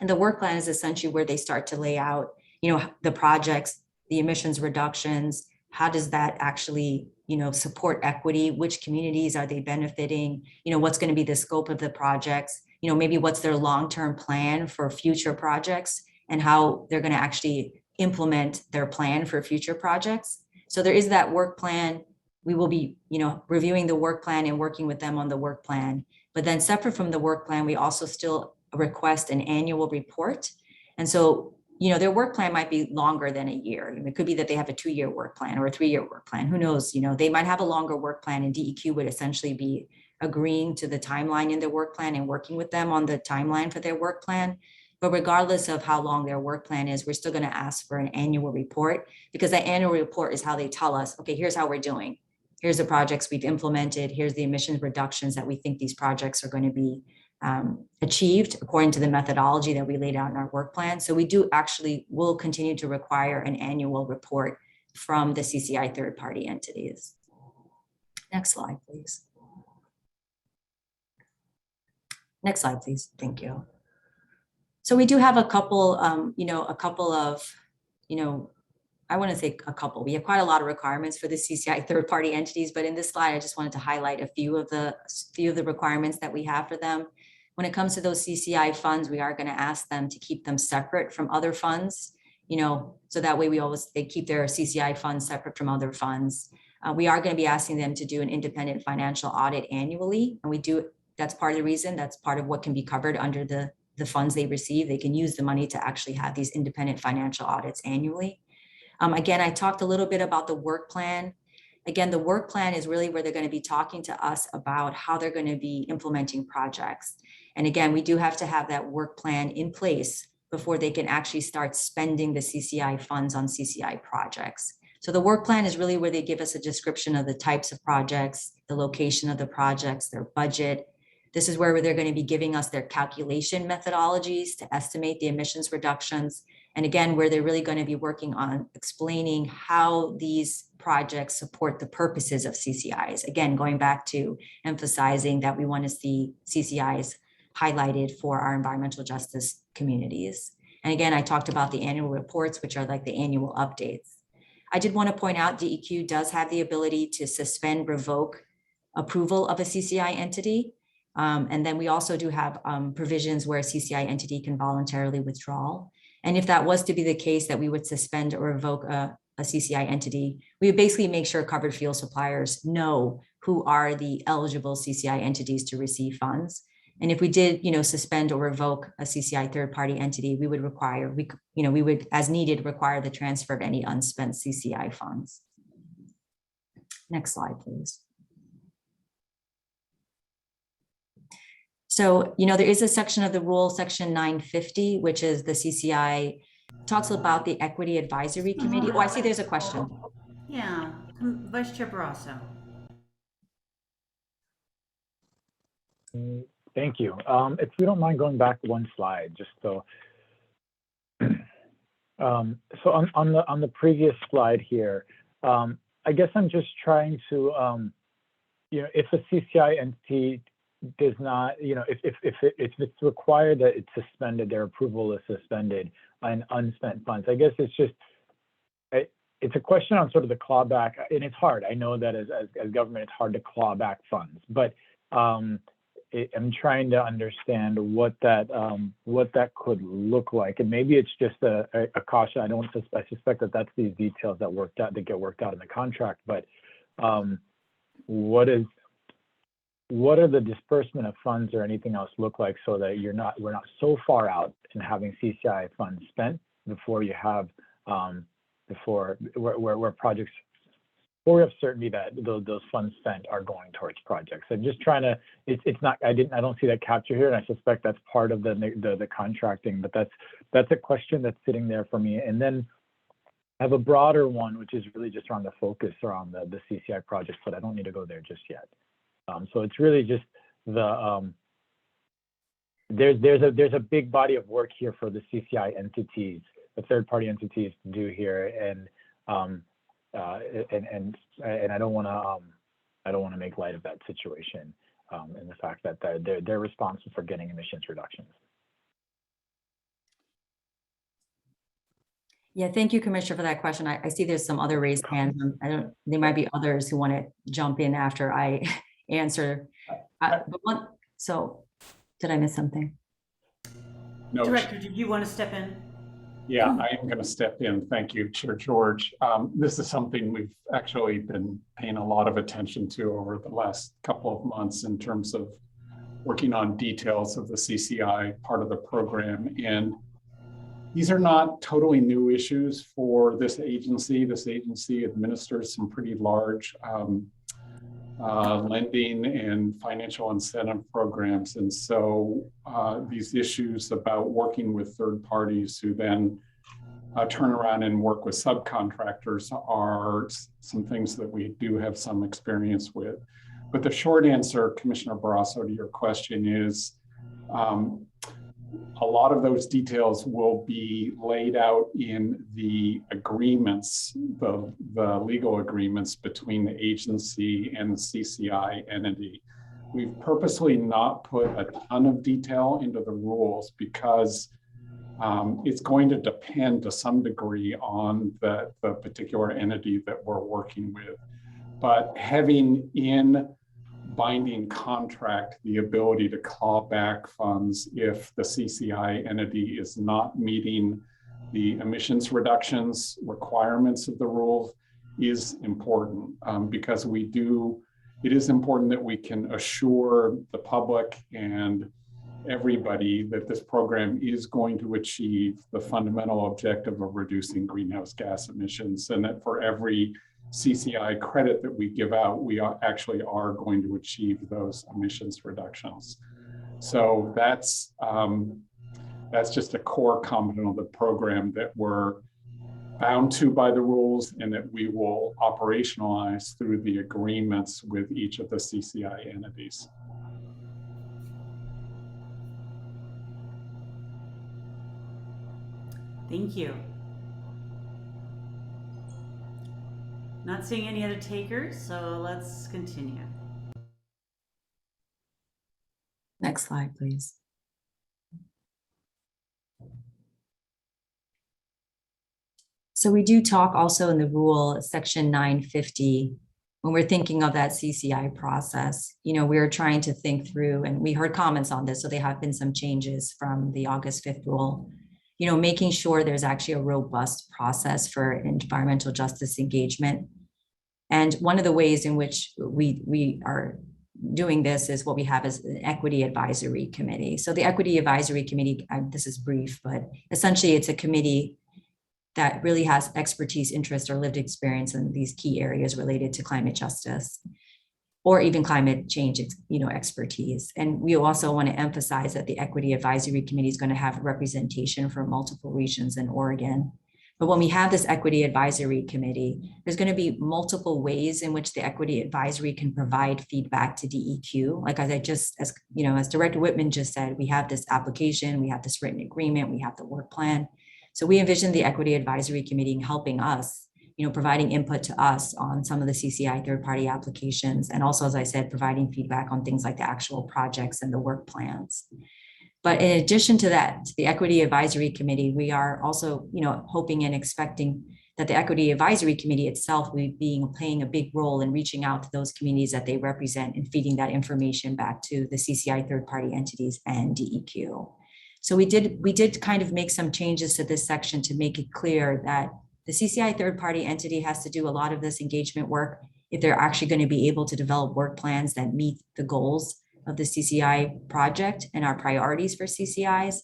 And the work plan is essentially where they start to lay out, the projects, the emissions reductions, how does that actually, support equity, which communities are they benefiting, what's going to be the scope of the projects, maybe what's their long-term plan for future projects and how they're going to actually implement their plan for future projects. So there is that work plan. We will be, reviewing the work plan and working with them on the work plan. But then separate from the work plan, we also still request an annual report. And so, their work plan might be longer than a year. It could be that they have a 2-year work plan or a 3-year work plan. Who knows? They might have a longer work plan, and DEQ would essentially be agreeing to the timeline in their work plan and working with them on the timeline for their work plan. But regardless of how long their work plan is, we're still going to ask for an annual report, because that annual report is how they tell us, okay, here's how we're doing. Here's the projects we've implemented. Here's the emissions reductions that we think these projects are going to be achieved according to the methodology that we laid out in our work plan. So we will continue to require an annual report from the CCI third-party entities. Next slide, please. Next slide, please. Thank you. So we do have a couple, I want to say a couple. We have quite a lot of requirements for the CCI third-party entities, but in this slide, I just wanted to highlight a few of the requirements that we have for them. When it comes to those CCI funds, we are going to ask them to keep them separate from other funds, so that way they keep their CCI funds separate from other funds. We are going to be asking them to do an independent financial audit annually, and that's part of the reason, that's part of what can be covered under the funds they receive. They can use the money to actually have these independent financial audits annually. Again, I talked a little bit about the work plan. Again, the work plan is really where they're going to be talking to us about how they're going to be implementing projects. And again, we do have to have that work plan in place before they can actually start spending the CCI funds on CCI projects. So the work plan is really where they give us a description of the types of projects, the location of the projects, their budget. This is where they're going to be giving us their calculation methodologies to estimate the emissions reductions. And again, where they're really going to be working on explaining how these projects support the purposes of CCIs. Again, going back to emphasizing that we want to see CCIs highlighted for our environmental justice communities. And again, I talked about the annual reports, which are like the annual updates. I did want to point out DEQ does have the ability to suspend, revoke approval of a CCI entity. And then we also do have provisions where a CCI entity can voluntarily withdraw. And if that was to be the case that we would suspend or revoke a CCI entity, we would basically make sure covered fuel suppliers know who are the eligible CCI entities to receive funds. And if we did, suspend or revoke a CCI third-party entity, we would require, we would, as needed, require the transfer of any unspent CCI funds. Next slide, please. So, there is a section of the rule, section 950, which is the CCI, talks about the Equity Advisory Committee. Oh, I see there's a question. Yeah, Vice Chair Barrasso. Thank you. If you don't mind going back one slide, just so. So on the previous slide here, I guess I'm just trying to, if a CCI entity does not, if it's required that it's suspended, their approval is suspended on unspent funds. I guess it's just, it's a question on sort of the clawback, and it's hard. I know that as government, it's hard to claw back funds, but I'm trying to understand what that could look like, and maybe it's just a caution. I suspect that that's these details that get worked out in the contract. But what are the disbursement of funds or anything else look like so that we're not so far out in having CCI funds spent before you have where projects. Or we have certainty that those funds spent are going towards projects. I'm just trying to. It's not. I don't see that capture here, and I suspect that's part of the contracting. But that's a question that's sitting there for me. And then I have a broader one, which is really just around the focus around the CCI projects, but I don't need to go there just yet. So it's really just the there's a big body of work here for the CCI entities, the third-party entities to do here, and I don't want to make light of that situation, and the fact that they're responsible for getting emissions reductions. Yeah, thank you, Commissioner, for that question. I see there's some other raised hands. There might be others who want to jump in after I answer. So, did I miss something? No. Director, did you want to step in? Yeah, I am going to step in. Thank you, Chair George. This is something we've actually been paying a lot of attention to over the last couple of months in terms of working on details of the CCI part of the program. And these are not totally new issues for this agency. This agency administers some pretty large lending and financial incentive programs. And so these issues about working with third parties who then turn around and work with subcontractors are some things that we do have some experience with. But the short answer, Commissioner Barrasso, to your question is a lot of those details will be laid out in the agreements, the legal agreements between the agency and the CCI entity. We've purposely not put a ton of detail into the rules because it's going to depend to some degree on the particular entity that we're working with. But having in binding contract the ability to claw back funds if the CCI entity is not meeting the emissions reductions requirements of the rules is important because it is important that we can assure the public and everybody that this program is going to achieve the fundamental objective of reducing greenhouse gas emissions, and that for every CCI credit that we give out, we actually are going to achieve those emissions reductions. So that's just a core component of the program that we're bound to by the rules and that we will operationalize through the agreements with each of the CCI entities. Thank you. Not seeing any other takers, so let's continue. Next slide, please. So we do talk also in the rule, section 950, when we're thinking of that CCI process, you know, we're trying to think through, and we heard comments on this, so there have been some changes from the August 5th rule, you know, making sure there's actually a robust process for environmental justice engagement. And one of the ways in which we are doing this is what we have as an equity advisory committee. So the equity advisory committee, this is brief, but essentially it's a committee that really has expertise, interest, or lived experience in these key areas related to climate justice, or even climate change, you know, expertise. And we also want to emphasize that the Equity Advisory Committee is going to have representation from multiple regions in Oregon. But when we have this Equity Advisory Committee, there's going to be multiple ways in which the Equity Advisory can provide feedback to DEQ. Like as Director Whitman just said, we have this application, we have this written agreement, we have the work plan. So we envision the Equity Advisory Committee helping us, you know, providing input to us on some of the CCI third-party applications. And also, as I said, providing feedback on things like the actual projects and the work plans. But in addition to that, the Equity Advisory Committee, we are also, you know, hoping and expecting that the Equity Advisory Committee itself will be playing a big role in reaching out to those communities that they represent and feeding that information back to the CCI third-party entities and DEQ. So we did kind of make some changes to this section to make it clear that the CCI third-party entity has to do a lot of this engagement work if they're actually going to be able to develop work plans that meet the goals of the CCI project and our priorities for CCIs.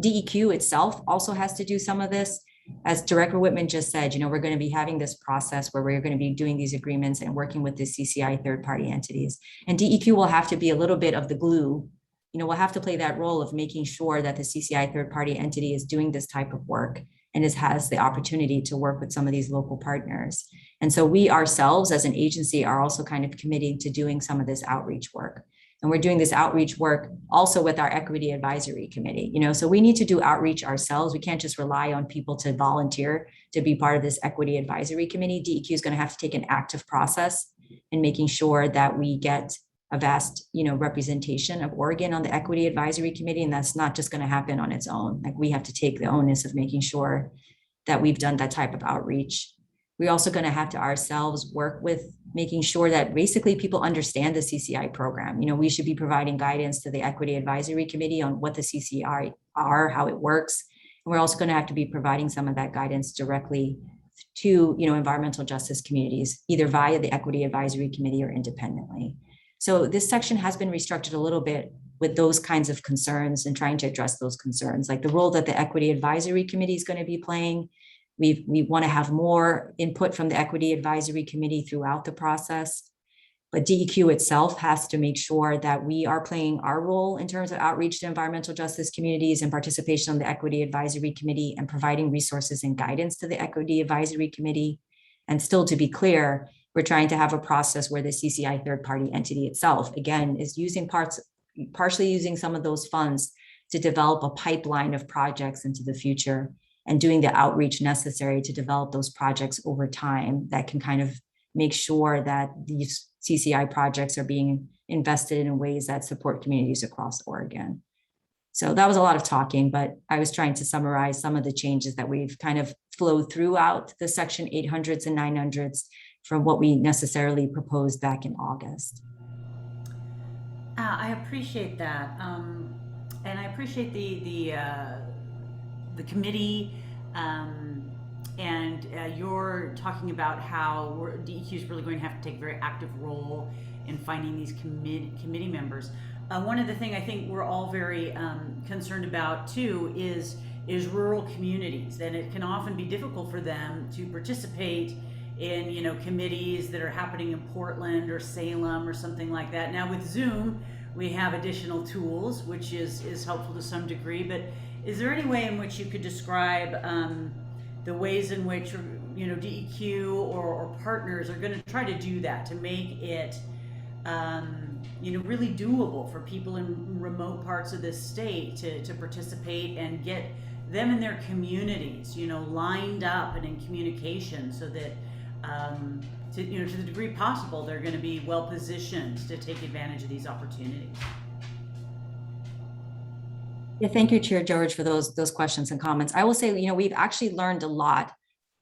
DEQ itself also has to do some of this. As Director Whitman just said, you know, we're going to be having this process where we're going to be doing these agreements and working with the CCI third-party entities. And DEQ will have to be a little bit of the glue. You know, we'll have to play that role of making sure that the CCI third-party entity is doing this type of work and has the opportunity to work with some of these local partners. And so we ourselves as an agency are also kind of committing to doing some of this outreach work. And we're doing this outreach work also with our Equity Advisory Committee, you know, so we need to do outreach ourselves. We can't just rely on people to volunteer to be part of this Equity Advisory Committee. DEQ is going to have to take an active process in making sure that we get a vast, you know, representation of Oregon on the Equity Advisory Committee. And that's not just going to happen on its own. Like, we have to take the onus of making sure that we've done that type of outreach. We're also going to have to ourselves work with making sure that basically people understand the CCI program. You know, we should be providing guidance to the Equity Advisory Committee on what the CCI are, how it works. And we're also going to have to be providing some of that guidance directly to, you know, environmental justice communities, either via the Equity Advisory Committee or independently. So this section has been restructured a little bit with those kinds of concerns and trying to address those concerns, like the role that the Equity Advisory Committee is going to be playing. We want to have more input from the Equity Advisory Committee throughout the process. But DEQ itself has to make sure that we are playing our role in terms of outreach to environmental justice communities and participation on the Equity Advisory Committee and providing resources and guidance to the Equity Advisory Committee. And still, to be clear, we're trying to have a process where the CCI third-party entity itself, again, is using partially using some of those funds to develop a pipeline of projects into the future and doing the outreach necessary to develop those projects over time that can kind of make sure that these CCI projects are being invested in ways that support communities across Oregon. So that was a lot of talking, but I was trying to summarize some of the changes that we've kind of flowed throughout the section 800s and 900s from what we necessarily proposed back in August. I appreciate that, and I appreciate the committee, and you're talking about how DEQ is really going to have to take a very active role in finding these committee members. One of the things I think we're all very concerned about too is rural communities, and it can often be difficult for them to participate in, you know, committees that are happening in Portland or Salem or something like that. Now with Zoom, we have additional tools, which is helpful to some degree, but is there any way in which you could describe the ways in which, you know, DEQ or partners are going to try to do that to make it, you know, really doable for people in remote parts of this state to participate and get them and their communities, you know, lined up and in communication so that, to, you know, to the degree possible, they're going to be well positioned to take advantage of these opportunities. Yeah, thank you, Chair George, for those questions and comments. I will say, you know, we've actually learned a lot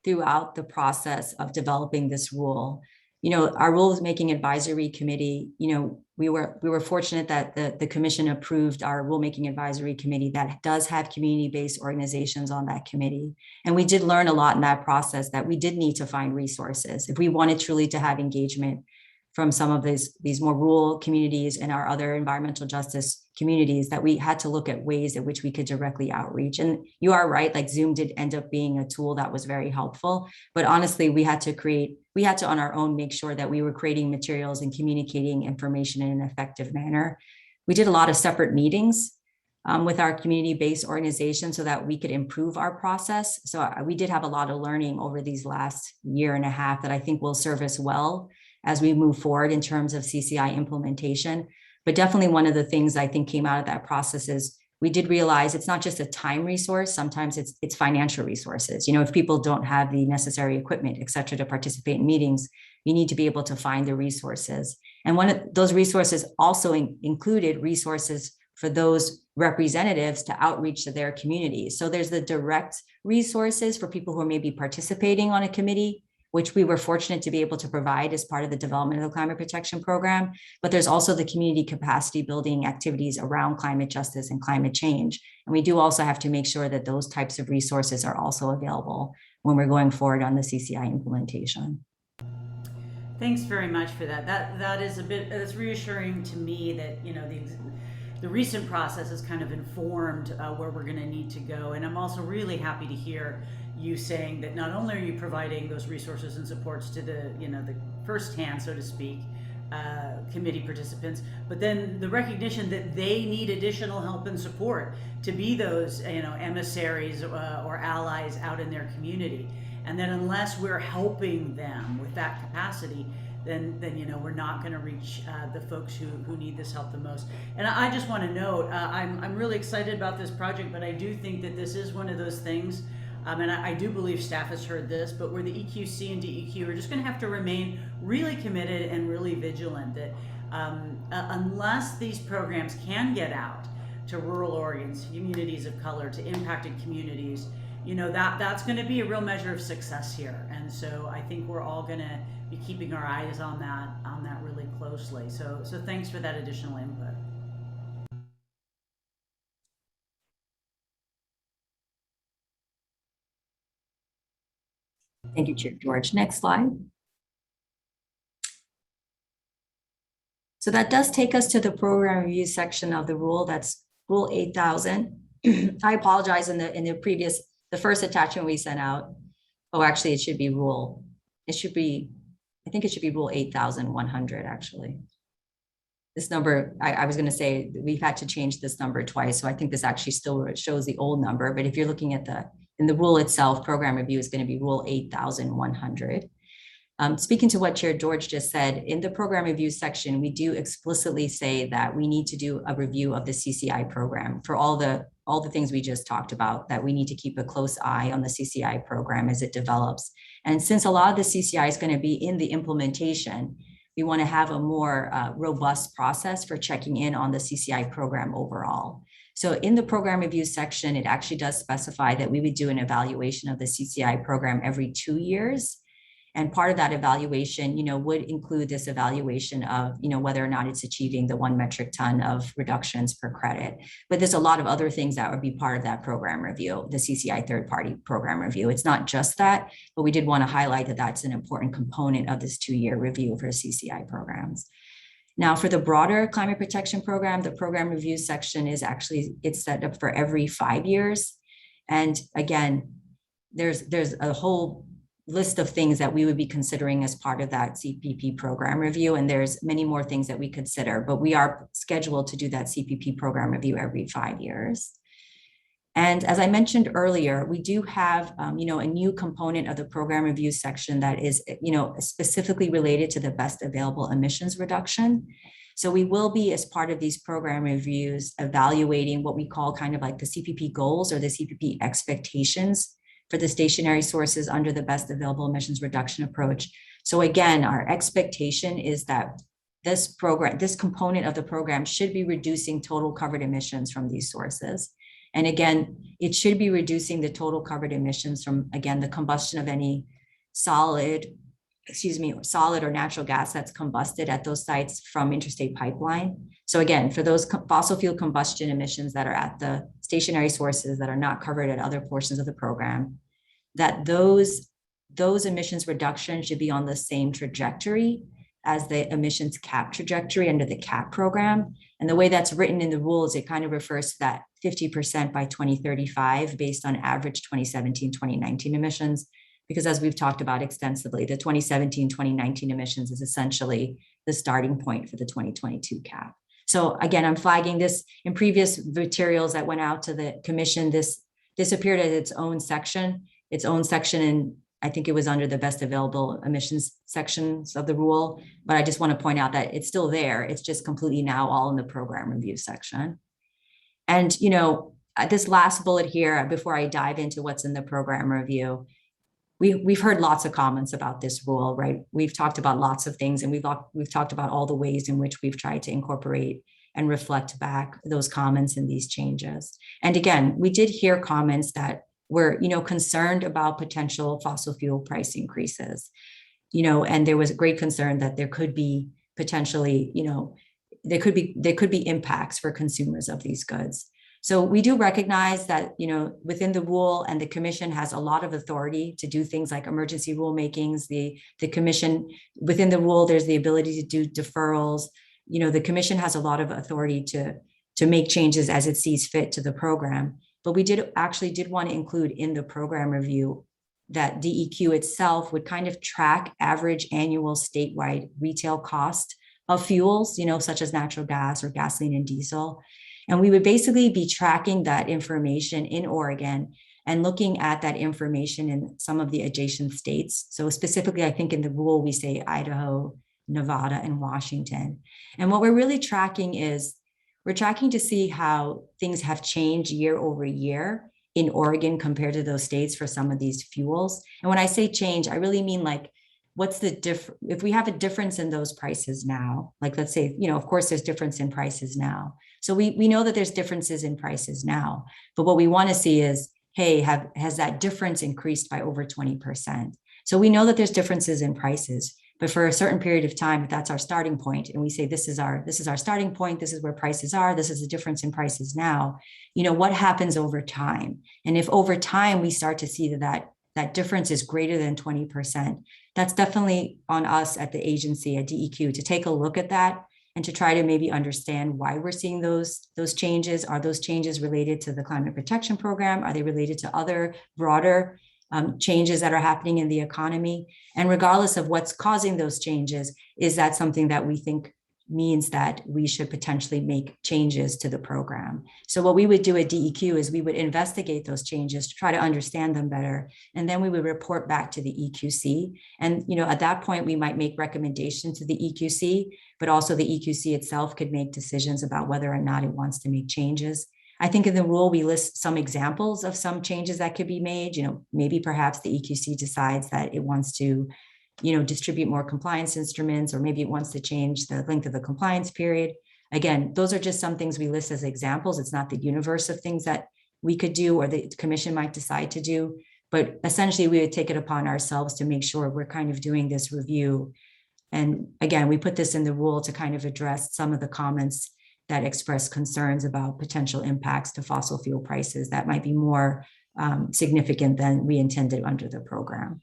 throughout the process of developing this rule. You know, our rules making advisory committee, you know, we were fortunate that the commission approved our rulemaking advisory committee that does have community-based organizations on that committee. And we did learn a lot in that process that we did need to find resources if we wanted truly to have engagement from some of these more rural communities and our other environmental justice communities, that we had to look at ways in which we could directly outreach. And you are right, like Zoom did end up being a tool that was very helpful. But honestly, we had to on our own make sure that we were creating materials and communicating information in an effective manner. We did a lot of separate meetings with our community-based organizations so that we could improve our process. So we did have a lot of learning over these last year and a half that I think will serve us well as we move forward in terms of CCI implementation. But definitely one of the things I think came out of that process is we did realize it's not just a time resource, sometimes it's financial resources. You know, if people don't have the necessary equipment, et cetera, to participate in meetings, you need to be able to find the resources. And one of those resources also included resources for those representatives to outreach to their communities. So there's the direct resources for people who are maybe participating on a committee, which we were fortunate to be able to provide as part of the development of the climate protection program. But there's also the community capacity building activities around climate justice and climate change. And we do also have to make sure that those types of resources are also available when we're going forward on the CCI implementation. Thanks very much for that. That is it's reassuring to me that, you know, the recent process has kind of informed where we're going to need to go. And I'm also really happy to hear you saying that not only are you providing those resources and supports to the, you know, the firsthand, so to speak, committee participants, but then the recognition that they need additional help and support to be those, you know, emissaries or allies out in their community. And then unless we're helping them with that capacity, then you know, we're not going to reach the folks who need this help the most. And I just want to note, I'm really excited about this project, but I do think that this is one of those things, and I do believe staff has heard this, but where the EQC and DEQ are just going to have to remain really committed and really vigilant that unless these programs can get out to rural Oregons, communities of color, to impacted communities, you know, that's going to be a real measure of success here. And so I think we're all going to be keeping our eyes on that really closely. So thanks for that additional input. Thank you, Chair George. Next slide. So that does take us to the program review section of the rule. That's Rule 8000. I apologize in the first attachment we sent out. Oh, actually, I think it should be Rule 8100 actually. This number, I was going to say we've had to change this number twice. So I think this actually still shows the old number, but if you're looking at in the rule itself, program review is going to be Rule 8100. Speaking to what Chair George just said, in the program review section, we do explicitly say that we need to do a review of the CCI program for all the things we just talked about, that we need to keep a close eye on the CCI program as it develops. And since a lot of the CCI is going to be in the implementation, we want to have a more robust process for checking in on the CCI program overall. So in the program review section, it actually does specify that we would do an evaluation of the CCI program every 2 years. And part of that evaluation, you know, would include this evaluation of, you know, whether or not it's achieving the 1 metric ton of reductions per credit. But there's a lot of other things that would be part of that program review, the CCI third-party program review. It's not just that, but we did want to highlight that that's an important component of this 2-year review for CCI programs. Now, for the broader climate protection program, the program review section is actually, it's set up for every 5 years. And again, there's a whole list of things that we would be considering as part of that CPP program review. And there's many more things that we consider, but we are scheduled to do that CPP program review every 5 years. And as I mentioned earlier, we do have, a new component of the program review section that is, specifically related to the best available emissions reduction. So we will be, as part of these program reviews, evaluating what we call kind of like the CPP goals or the CPP expectations for the stationary sources under the best available emissions reduction approach. So again, our expectation is that this component of the program should be reducing total covered emissions from these sources. And again, it should be reducing the total covered emissions from, again, the combustion of any solid or natural gas that's combusted at those sites from interstate pipeline. So again, for those fossil fuel combustion emissions that are at the stationary sources that are not covered at other portions of the program, that those emissions reductions should be on the same trajectory as the emissions cap trajectory under the CAP program. And the way that's written in the rules, it kind of refers to that 50% by 2035 based on average 2017, 2019 emissions. Because as we've talked about extensively, the 2017, 2019 emissions is essentially the starting point for the 2022 CAP. So again, I'm flagging this in previous materials that went out to the commission. This appeared as its own section, and I think it was under the best available emissions sections of the rule, but I just want to point out that it's still there. It's just completely now all in the program review section. And, this last bullet here, before I dive into what's in the program review, we've heard lots of comments about this rule, right? We've talked about lots of things, and we've talked about all the ways in which we've tried to incorporate and reflect back those comments and these changes. And again, we did hear comments that were, concerned about potential fossil fuel price increases, and there was a great concern that there could be potentially, there could be impacts for consumers of these goods. So we do recognize that, within the rule, and the commission has a lot of authority to do things like emergency rulemakings. The commission, within the rule, there's the ability to do deferrals. The commission has a lot of authority to make changes as it sees fit to the program. But we did want to include in the program review that DEQ itself would kind of track average annual statewide retail cost of fuels, such as natural gas or gasoline and diesel. And we would basically be tracking that information in Oregon and looking at that information in some of the adjacent states. So specifically, I think in the rule, we say Idaho, Nevada, and Washington. And what we're really tracking is, we're tracking to see how things have changed year over year in Oregon compared to those states for some of these fuels. And when I say change, I really mean like, what's the difference? If we have a difference in those prices now, like let's say, of course there's difference in prices now. So we know that there's differences in prices now, but what we want to see is, hey, has that difference increased by over 20%? So we know that there's differences in prices, but for a certain period of time, if that's our starting point, and we say this is our starting point, this is where prices are, this is the difference in prices now, what happens over time? And if over time we start to see that difference is greater than 20%, that's definitely on us at the agency at DEQ to take a look at that and to try to maybe understand why we're seeing those changes. Are those changes related to the climate protection program? Are they related to other broader changes that are happening in the economy? And regardless of what's causing those changes, is that something that we think means that we should potentially make changes to the program? So what we would do at DEQ is we would investigate those changes to try to understand them better. And then we would report back to the EQC. And, at that point, we might make recommendations to the EQC, but also the EQC itself could make decisions about whether or not it wants to make changes. I think in the rule, we list some examples of some changes that could be made. Maybe perhaps the EQC decides that it wants to, distribute more compliance instruments, or maybe it wants to change the length of the compliance period. Again, those are just some things we list as examples. It's not the universe of things that we could do or the commission might decide to do, but essentially we would take it upon ourselves to make sure we're kind of doing this review. And again, we put this in the rule to kind of address some of the comments that express concerns about potential impacts to fossil fuel prices that might be more significant than we intended under the program.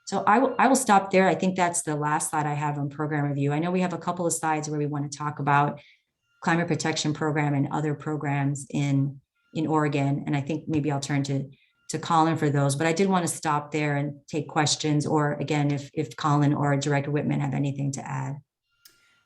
So I will stop there. I think that's the last slide I have on program review. I know we have a couple of slides where we want to talk about climate protection program and other programs in Oregon. And I think maybe I'll turn to Colin for those, but I did want to stop there and take questions, or again, if Colin or Director Whitman have anything to add.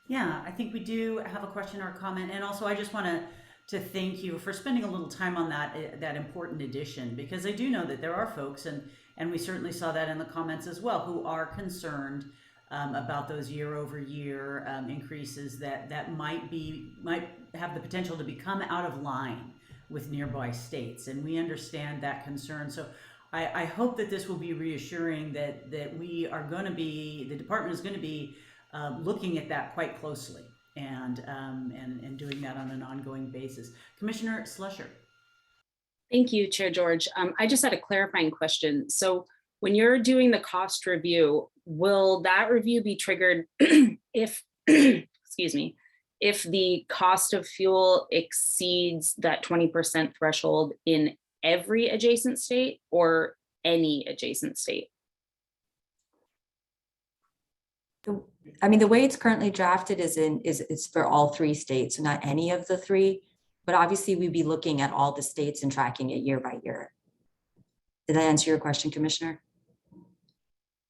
Yeah, I think we do have a question or comment. And also I just want to to thank you for spending a little time on that important addition, because I do know that there are folks, and we certainly saw that in the comments as well, who are concerned about those year-over-year increases that might have the potential to become out of line with nearby states, and we understand that concern. So I hope that this will be reassuring that we are going to be, the department is going to be looking at that quite closely and doing that on an ongoing basis. Commissioner Slusher. Thank you, Chair George. I just had a clarifying question. So when you're doing the cost review, will that review be triggered if, excuse me, if the cost of fuel exceeds that 20% threshold in every adjacent state or any adjacent state? I mean, the way it's currently drafted is it's for all 3 states, not any of the 3. But obviously, we'd be looking at all the states and tracking it year by year. Did that answer your question, Commissioner?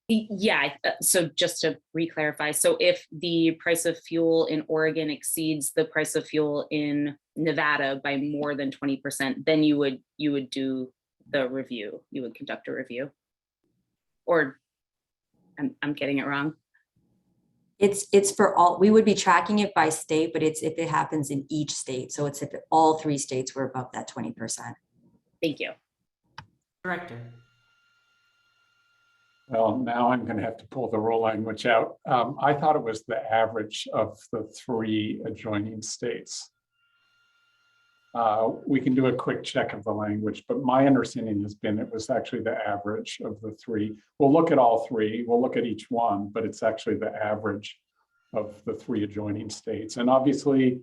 Yeah, so just to re-clarify, so if the price of fuel in Oregon exceeds the price of fuel in Nevada by more than 20%, then you would do the review, you would conduct a review? Or I'm getting it wrong? It's for all, we would be tracking it by state, but it's if it happens in each state. So it's if all 3 states were above that 20%. Thank you. Director. Well, now I'm going to have to pull the rule language out. I thought it was the average of the 3 adjoining states. We can do a quick check of the language, but my understanding has been it was actually the average of the 3. We'll look at all 3, we'll look at each one, but it's actually the average of the 3 adjoining states. And obviously,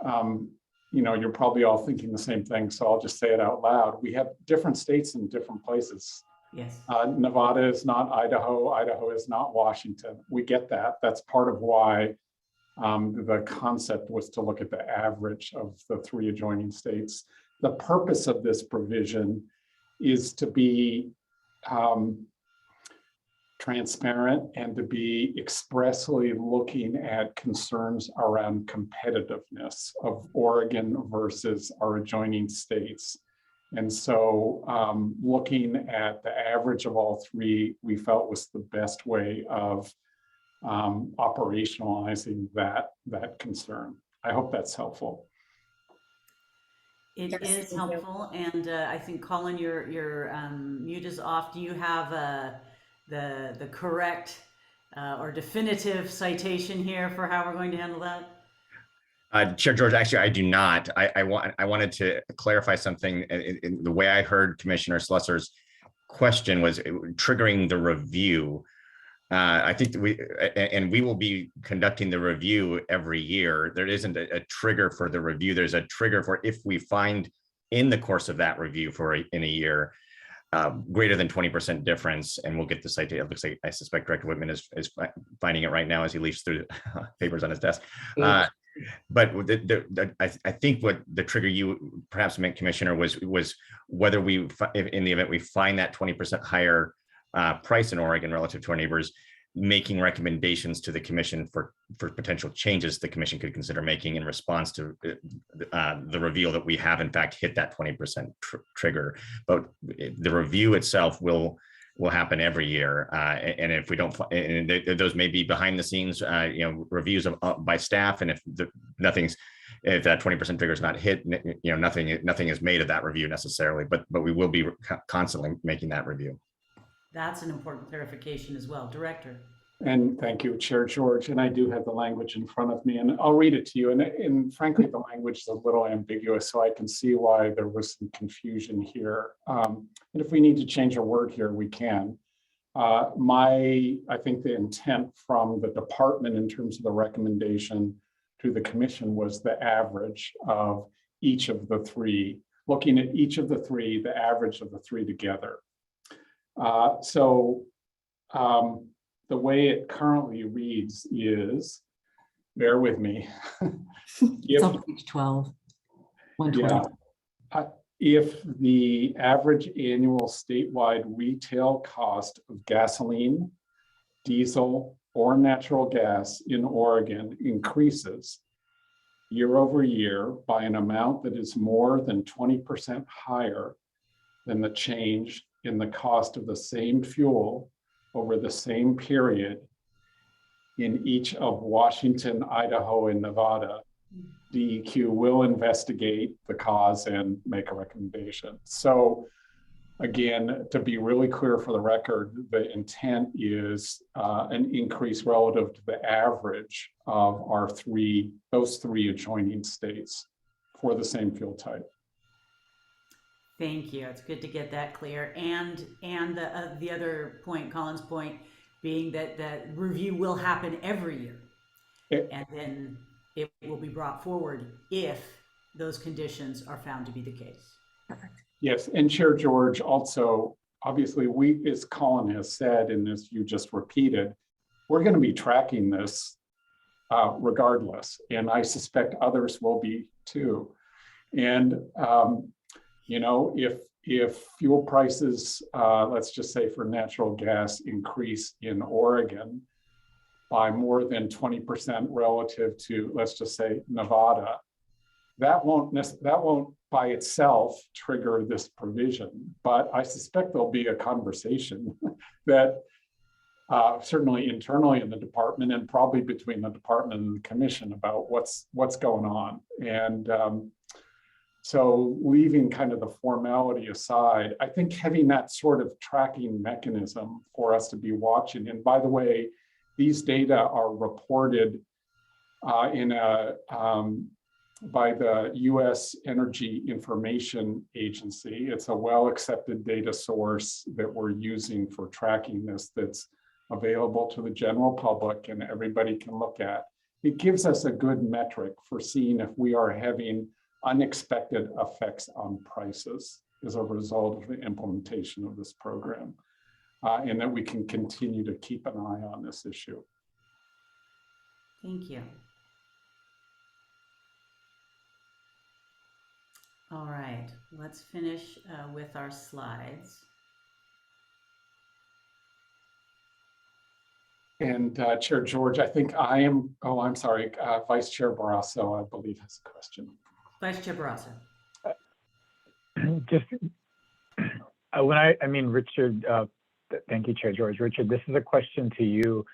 you're probably all thinking the same thing, so I'll just say it out loud. We have different states in different places. Yes. Nevada is not Idaho. Idaho is not Washington. We get that. That's part of why the concept was to look at the average of the 3 adjoining states. The purpose of this provision is to be transparent and to be expressly looking at concerns around competitiveness of Oregon versus our adjoining states. And so looking at the average of all 3, we felt was the best way of operationalizing that concern. I hope that's helpful. It Yes, is thank you. helpful, and I think Colin, your mute is off. Do you have the correct or definitive citation here for how we're going to handle that? Chair George, actually, I do not. I wanted to clarify something. In the way I heard Commissioner Slusser's question was triggering the review. I think that we will be conducting the review every year. There isn't a trigger for the review. There's a trigger for if we find in the course of that review in a year greater than 20% difference, and we'll get the citation. It looks like I suspect Director Whitman is finding it right now as he leaves through papers on his desk. But I think what the trigger you perhaps meant, Commissioner, was whether we, in the event we find that 20% higher price in Oregon relative to our neighbors, making recommendations to the commission for potential changes the commission could consider making in response to the reveal that we have in fact hit that 20% trigger. But the review itself will happen every year, and if we don't, and those may be behind the scenes, reviews by staff, and if that 20% figure is not hit, nothing is made of that review necessarily, but we will be constantly making that review. That's an important clarification as well. Director. And thank you, Chair George. And I do have the language in front of me, and I'll read it to you. And frankly, the language is a little ambiguous, so I can see why there was some confusion here. And if we need to change a word here, we can. I think the intent from the department in terms of the recommendation to the commission was the average of each of the 3, looking at each of the 3, the average of the 3 together. The way it currently reads is, bear with me. It's on page 12. 112. Yeah. If the average annual statewide retail cost of gasoline, diesel, or natural gas in Oregon increases, year over year by an amount that is more than 20% higher than the change in the cost of the same fuel over the same period in each of Washington, Idaho, and Nevada, DEQ will investigate the cause and make a recommendation. So again, to be really clear for the record, the intent is an increase relative to the average of those three adjoining states for the same fuel type. Thank you. It's good to get that clear. And the other point, Colin's point, being that the review will happen every year. And then it will be brought forward if those conditions are found to be the case. Perfect. Yes, and Chair George, also, obviously, as Colin has said, and as you just repeated, we're going to be tracking this regardless, and I suspect others will be too. And you know, if fuel prices, let's just say for natural gas, increase in Oregon by more than 20% relative to, let's just say, Nevada, that won't by itself trigger this provision, but I suspect there'll be a conversation that certainly internally in the department and probably between the department and the commission about what's going on. And so leaving kind of the formality aside, I think having that sort of tracking mechanism for us to be watching, and by the way, these data are reported by the U.S. Energy Information Agency. It's a well-accepted data source that we're using for tracking this that's available to the general public and everybody can look at. It gives us a good metric for seeing if we are having unexpected effects on prices as a result of the implementation of this program, and that we can continue to keep an eye on this issue. Thank you. All right, let's finish with our slides. And Chair George, I think I am, oh, I'm sorry, Vice Chair Barrasso, I believe, has a question. Vice Chair Barrasso. Just Richard, thank you, Chair George. Richard, this is a question to you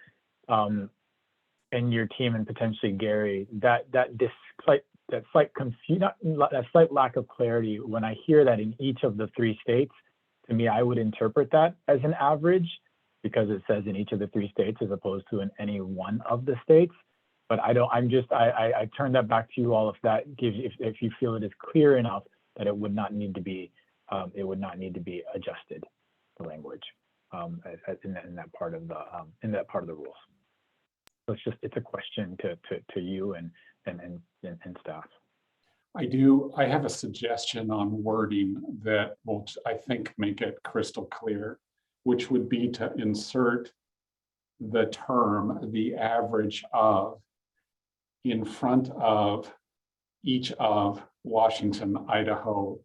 and your team, and potentially Gary. That slight lack of clarity, when I hear that in each of the three states, to me, I would interpret that as an average because it says in each of the three states as opposed to in any one of the states. But I turn that back to you all if that gives you, if you feel it is clear enough that it would not need to be adjusted, the language in that part of the rules. So it's a question to you and staff. I have a suggestion on wording that will, I think, make it crystal clear, which would be to insert the term, the average of, in front of each of Washington, Idaho,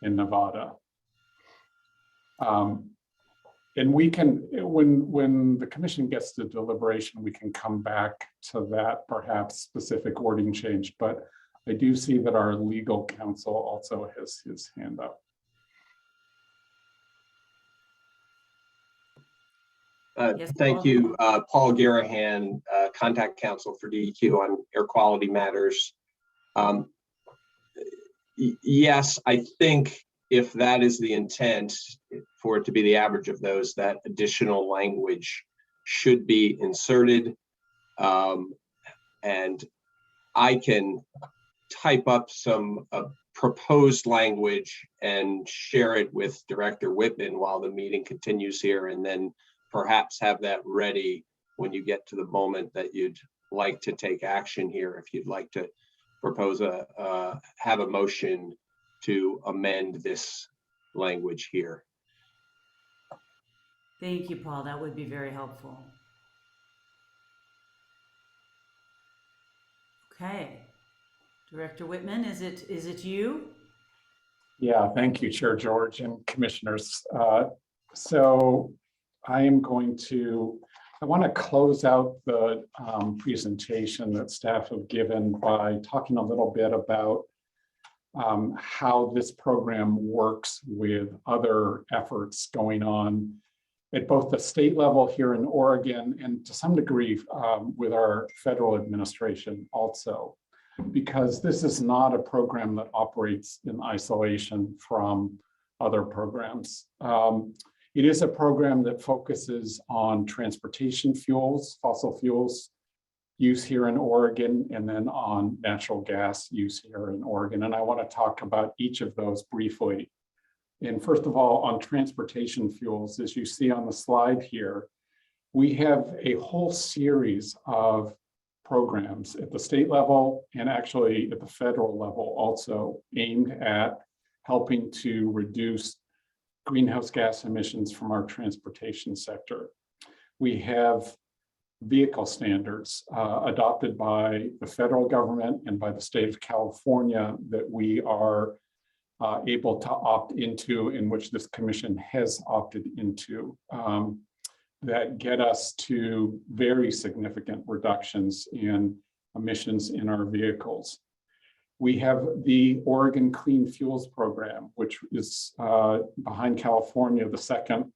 and Nevada. And we can, when the commission gets to deliberation, we can come back to that perhaps specific wording change, but I do see that our legal counsel also has his hand up. Yes, Thank Paul. you, Paul Garahan, contact counsel for DEQ on air quality matters. Yes, I think if that is the intent for it to be the average of those, that additional language should be inserted. And I can type up some proposed language and share it with Director Whitman while the meeting continues here, and then perhaps have that ready when you get to the moment that you'd like to take action here. If you'd like to propose have a motion to amend this language here. Thank you, Paul. That would be very helpful. Okay. Director Whitman, is it you? Yeah, thank you, Chair George and commissioners. So I am going to I want to close out the presentation that staff have given by talking a little bit about how this program works with other efforts going on at both the state level here in Oregon and to some degree with our federal administration also, because this is not a program that operates in isolation from other programs. It is a program that focuses on transportation fuels, fossil fuels use here in Oregon, and then on natural gas use here in Oregon. And I want to talk about each of those briefly. And first of all, on transportation fuels, as you see on the slide here, we have a whole series of programs at the state level and actually at the federal level also aimed at helping to reduce greenhouse gas emissions from our transportation sector. We have vehicle standards adopted by the federal government and by the state of California that we are able to opt into, in which this commission has opted into, that get us to very significant reductions in emissions in our vehicles. We have the Oregon Clean Fuels Program, which is behind California, the second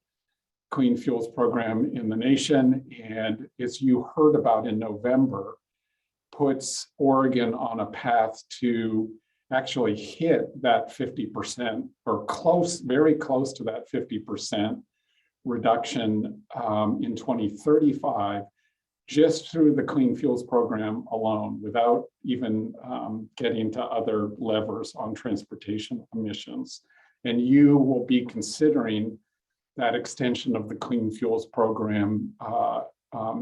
clean fuels program in the nation. And as you heard about in November, puts Oregon on a path to actually hit that 50% or close, very close to that 50% reduction in 2035, just through the Clean Fuels Program alone, without even getting to other levers on transportation emissions. And you will be considering that extension of the Clean Fuels Program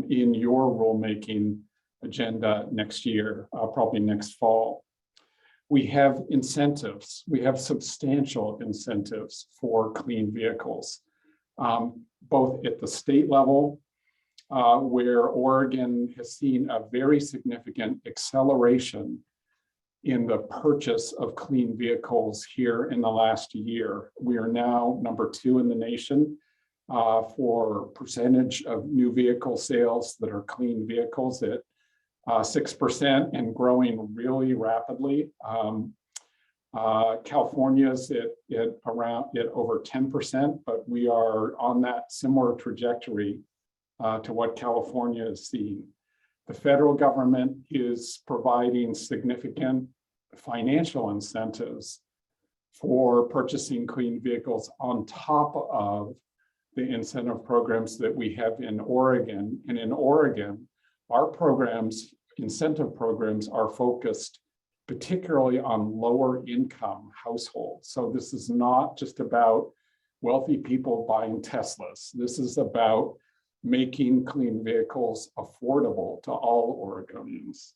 in your rulemaking agenda next year, probably next fall. We have incentives. We have substantial incentives for clean vehicles, both at the state level, where Oregon has seen a very significant acceleration in the purchase of clean vehicles here in the last year. We are now #2 in the nation for percentage of new vehicle sales that are clean vehicles at 6% and growing really rapidly. California's at over 10%, but we are on that similar trajectory to what California is seeing. The federal government is providing significant financial incentives for purchasing clean vehicles on top of the incentive programs that we have in Oregon. And in Oregon, our programs, incentive programs, are focused particularly on lower income households. So this is not just about wealthy people buying Teslas. This is about making clean vehicles affordable to all Oregonians.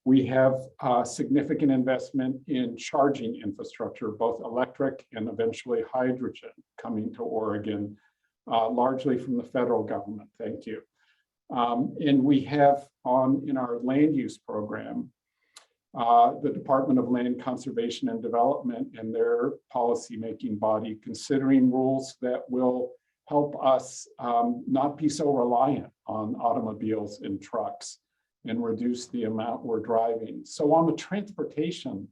We have significant investment in charging infrastructure, both electric and eventually hydrogen, coming to Oregon, largely from the federal government. Thank you. And we have in our land use program, the Department of Land Conservation and Development and their policymaking body considering rules that will help us not be so reliant on automobiles and trucks and reduce the amount we're driving. So on the transportation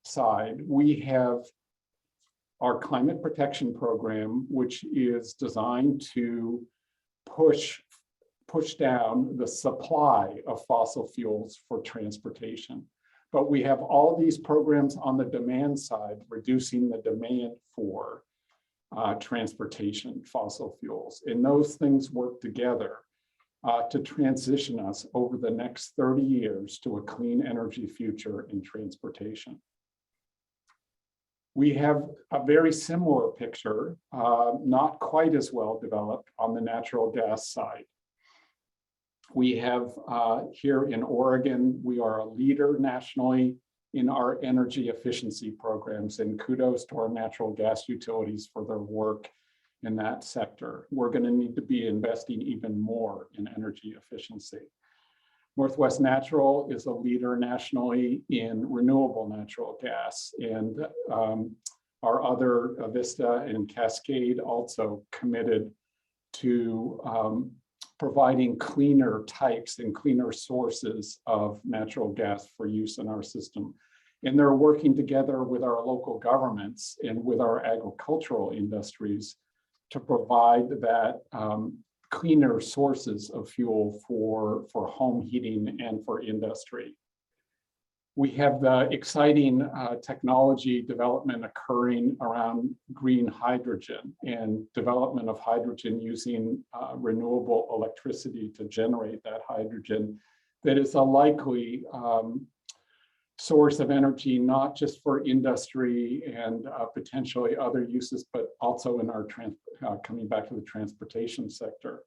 side, we have our climate protection program, which is designed to push down the supply of fossil fuels for transportation. But we have all these programs on the demand side, reducing the demand for transportation fossil fuels. And those things work together to transition us over the next 30 years to a clean energy future in transportation. We have a very similar picture, not quite as well developed on the natural gas side. We have here in Oregon, we are a leader nationally in our energy efficiency programs, and kudos to our natural gas utilities for their work in that sector. We're going to need to be investing even more in energy efficiency. Northwest Natural is a leader nationally in renewable natural gas, and our other Vista and Cascade also committed to providing cleaner types and cleaner sources of natural gas for use in our system. And they're working together with our local governments and with our agricultural industries to provide that cleaner sources of fuel for home heating and for industry. We have the exciting technology development occurring around green hydrogen and development of hydrogen using renewable electricity to generate that hydrogen. That is a likely source of energy, not just for industry and potentially other uses, but also in our coming back to the transportation sector.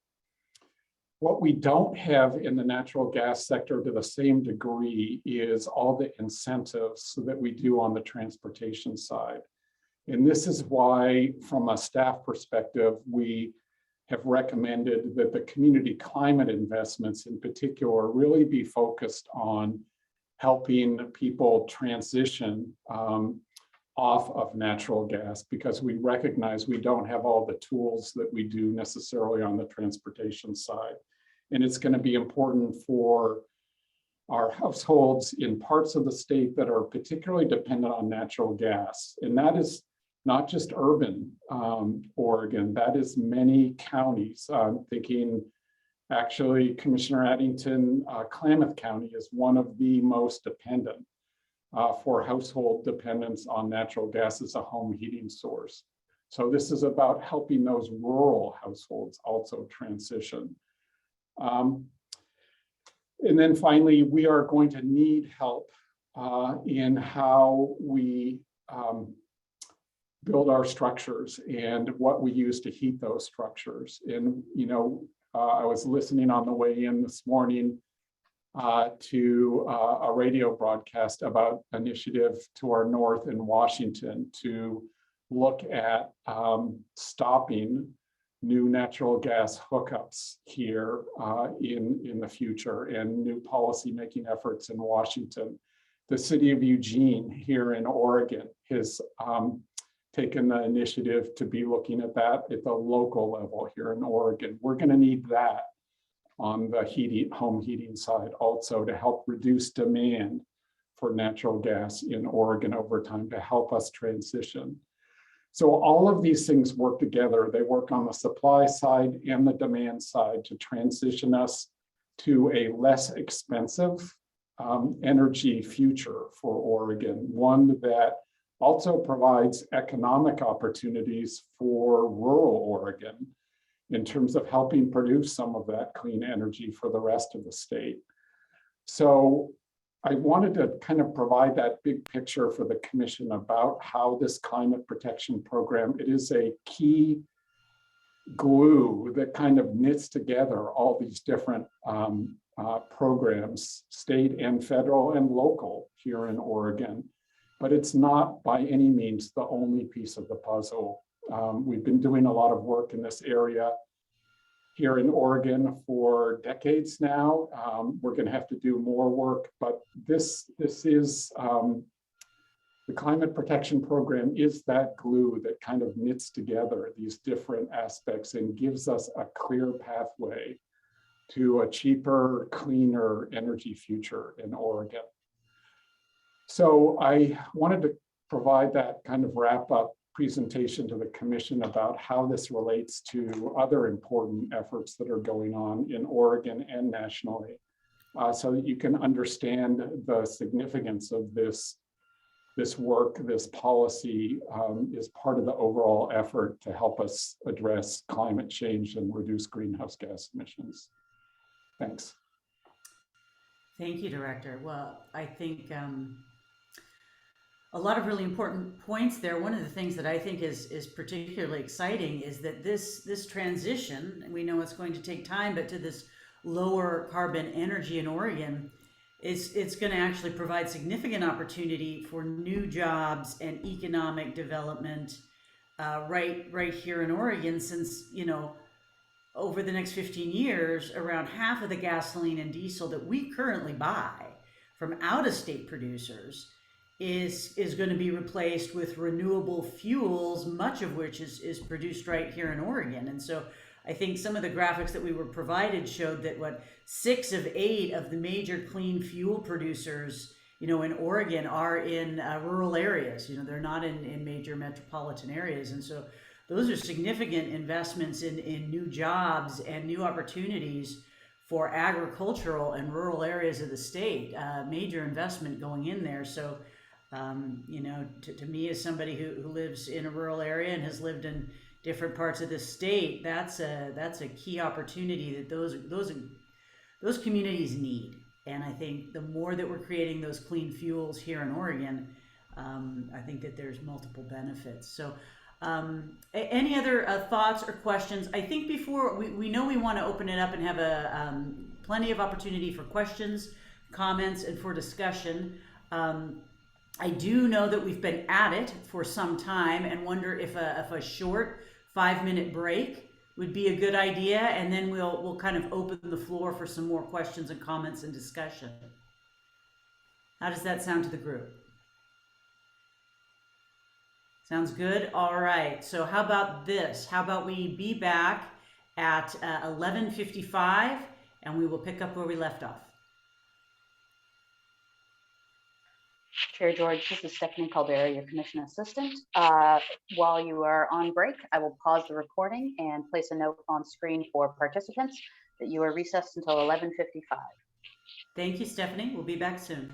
What we don't have in the natural gas sector to the same degree is all the incentives that we do on the transportation side. And this is why, from a staff perspective, we have recommended that the community climate investments in particular really be focused on helping people transition off of natural gas, because we recognize we don't have all the tools that we do necessarily on the transportation side. And it's going to be important for our households in parts of the state that are particularly dependent on natural gas. And that is not just urban Oregon, that is many counties. I'm thinking actually Commissioner Addington, Klamath County is one of the most dependent for household dependence on natural gas as a home heating source. So this is about helping those rural households also transition. And then finally, we are going to need help in how we build our structures and what we use to heat those structures. And, you know, I was listening on the way in this morning to a radio broadcast about initiative to our north in Washington to look at stopping new natural gas hookups here in the future, and new policy making efforts in Washington. The city of Eugene here in Oregon has taken the initiative to be looking at that at the local level here in Oregon. We're going to need that on the home heating side also to help reduce demand for natural gas in Oregon over time to help us transition. So all of these things work together. They work on the supply side and the demand side to transition us to a less expensive energy future for Oregon, one that also provides economic opportunities for rural Oregon in terms of helping produce some of that clean energy for the rest of the state. So I wanted to kind of provide that big picture for the commission about how this climate protection program, it is a key glue that kind of knits together all these different programs, state and federal and local here in Oregon. But it's not by any means the only piece of the puzzle. We've been doing a lot of work in this area here in Oregon for decades now. We're going to have to do more work, but this is, the climate protection program is that glue that kind of knits together these different aspects and gives us a clear pathway to a cheaper, cleaner energy future in Oregon. So I wanted to provide that kind of wrap up presentation to the commission about how this relates to other important efforts that are going on in Oregon and nationally, so that you can understand the significance of this work, this policy is part of the overall effort to help us address climate change and reduce greenhouse gas emissions. Thanks. Thank you, Director. Well, I think a lot of really important points there. One of the things that I think is particularly exciting is that this transition, we know it's going to take time, but to this lower carbon energy in Oregon, it's going to actually provide significant opportunity for new jobs and economic development right here in Oregon, since, you know, over the next 15 years, around half of the gasoline and diesel that we currently buy from out-of-state producers is going to be replaced with renewable fuels, much of which is produced right here in Oregon. And so I think some of the graphics that we were provided showed that 6 of 8 of the major clean fuel producers, in Oregon are in rural areas. They're not in major metropolitan areas. And so those are significant investments in new jobs and new opportunities for agricultural and rural areas of the state. Major investment going in there. So, to me, as somebody who lives in a rural area and has lived in different parts of the state, that's a key opportunity that those communities need. And I think the more that we're creating those clean fuels here in Oregon, I think that there's multiple benefits. So any other thoughts or questions? I think before we know we want to open it up and have plenty of opportunity for questions, comments, and for discussion. I do know that we've been at it for some time and wonder if a short 5-minute break would be a good idea, and then we'll kind of open the floor for some more questions and comments and discussion. How does that sound to the group? Sounds good? All right, so how about this? How about we be back at 11:55 and we will pick up where we left off. Chair George, this is Stephanie Caldera, your Commission Assistant. While you are on break, I will pause the recording and place a note on screen for participants that you are recessed until 11:55. Thank you, Stephanie. We'll be back soon.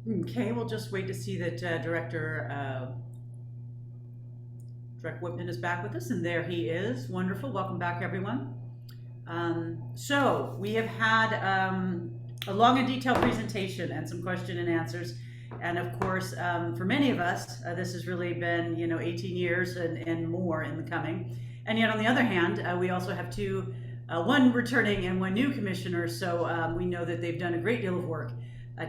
Okay, we'll just wait to see that Director Whitman is back with us, and there he is. Wonderful. Welcome back, everyone. So we have had a long and detailed presentation and some question and answers. And of course, for many of us, this has really been, 18 years and more in the coming. And yet on the other hand, we also have one returning and one new commissioner. So we know that they've done a great deal of work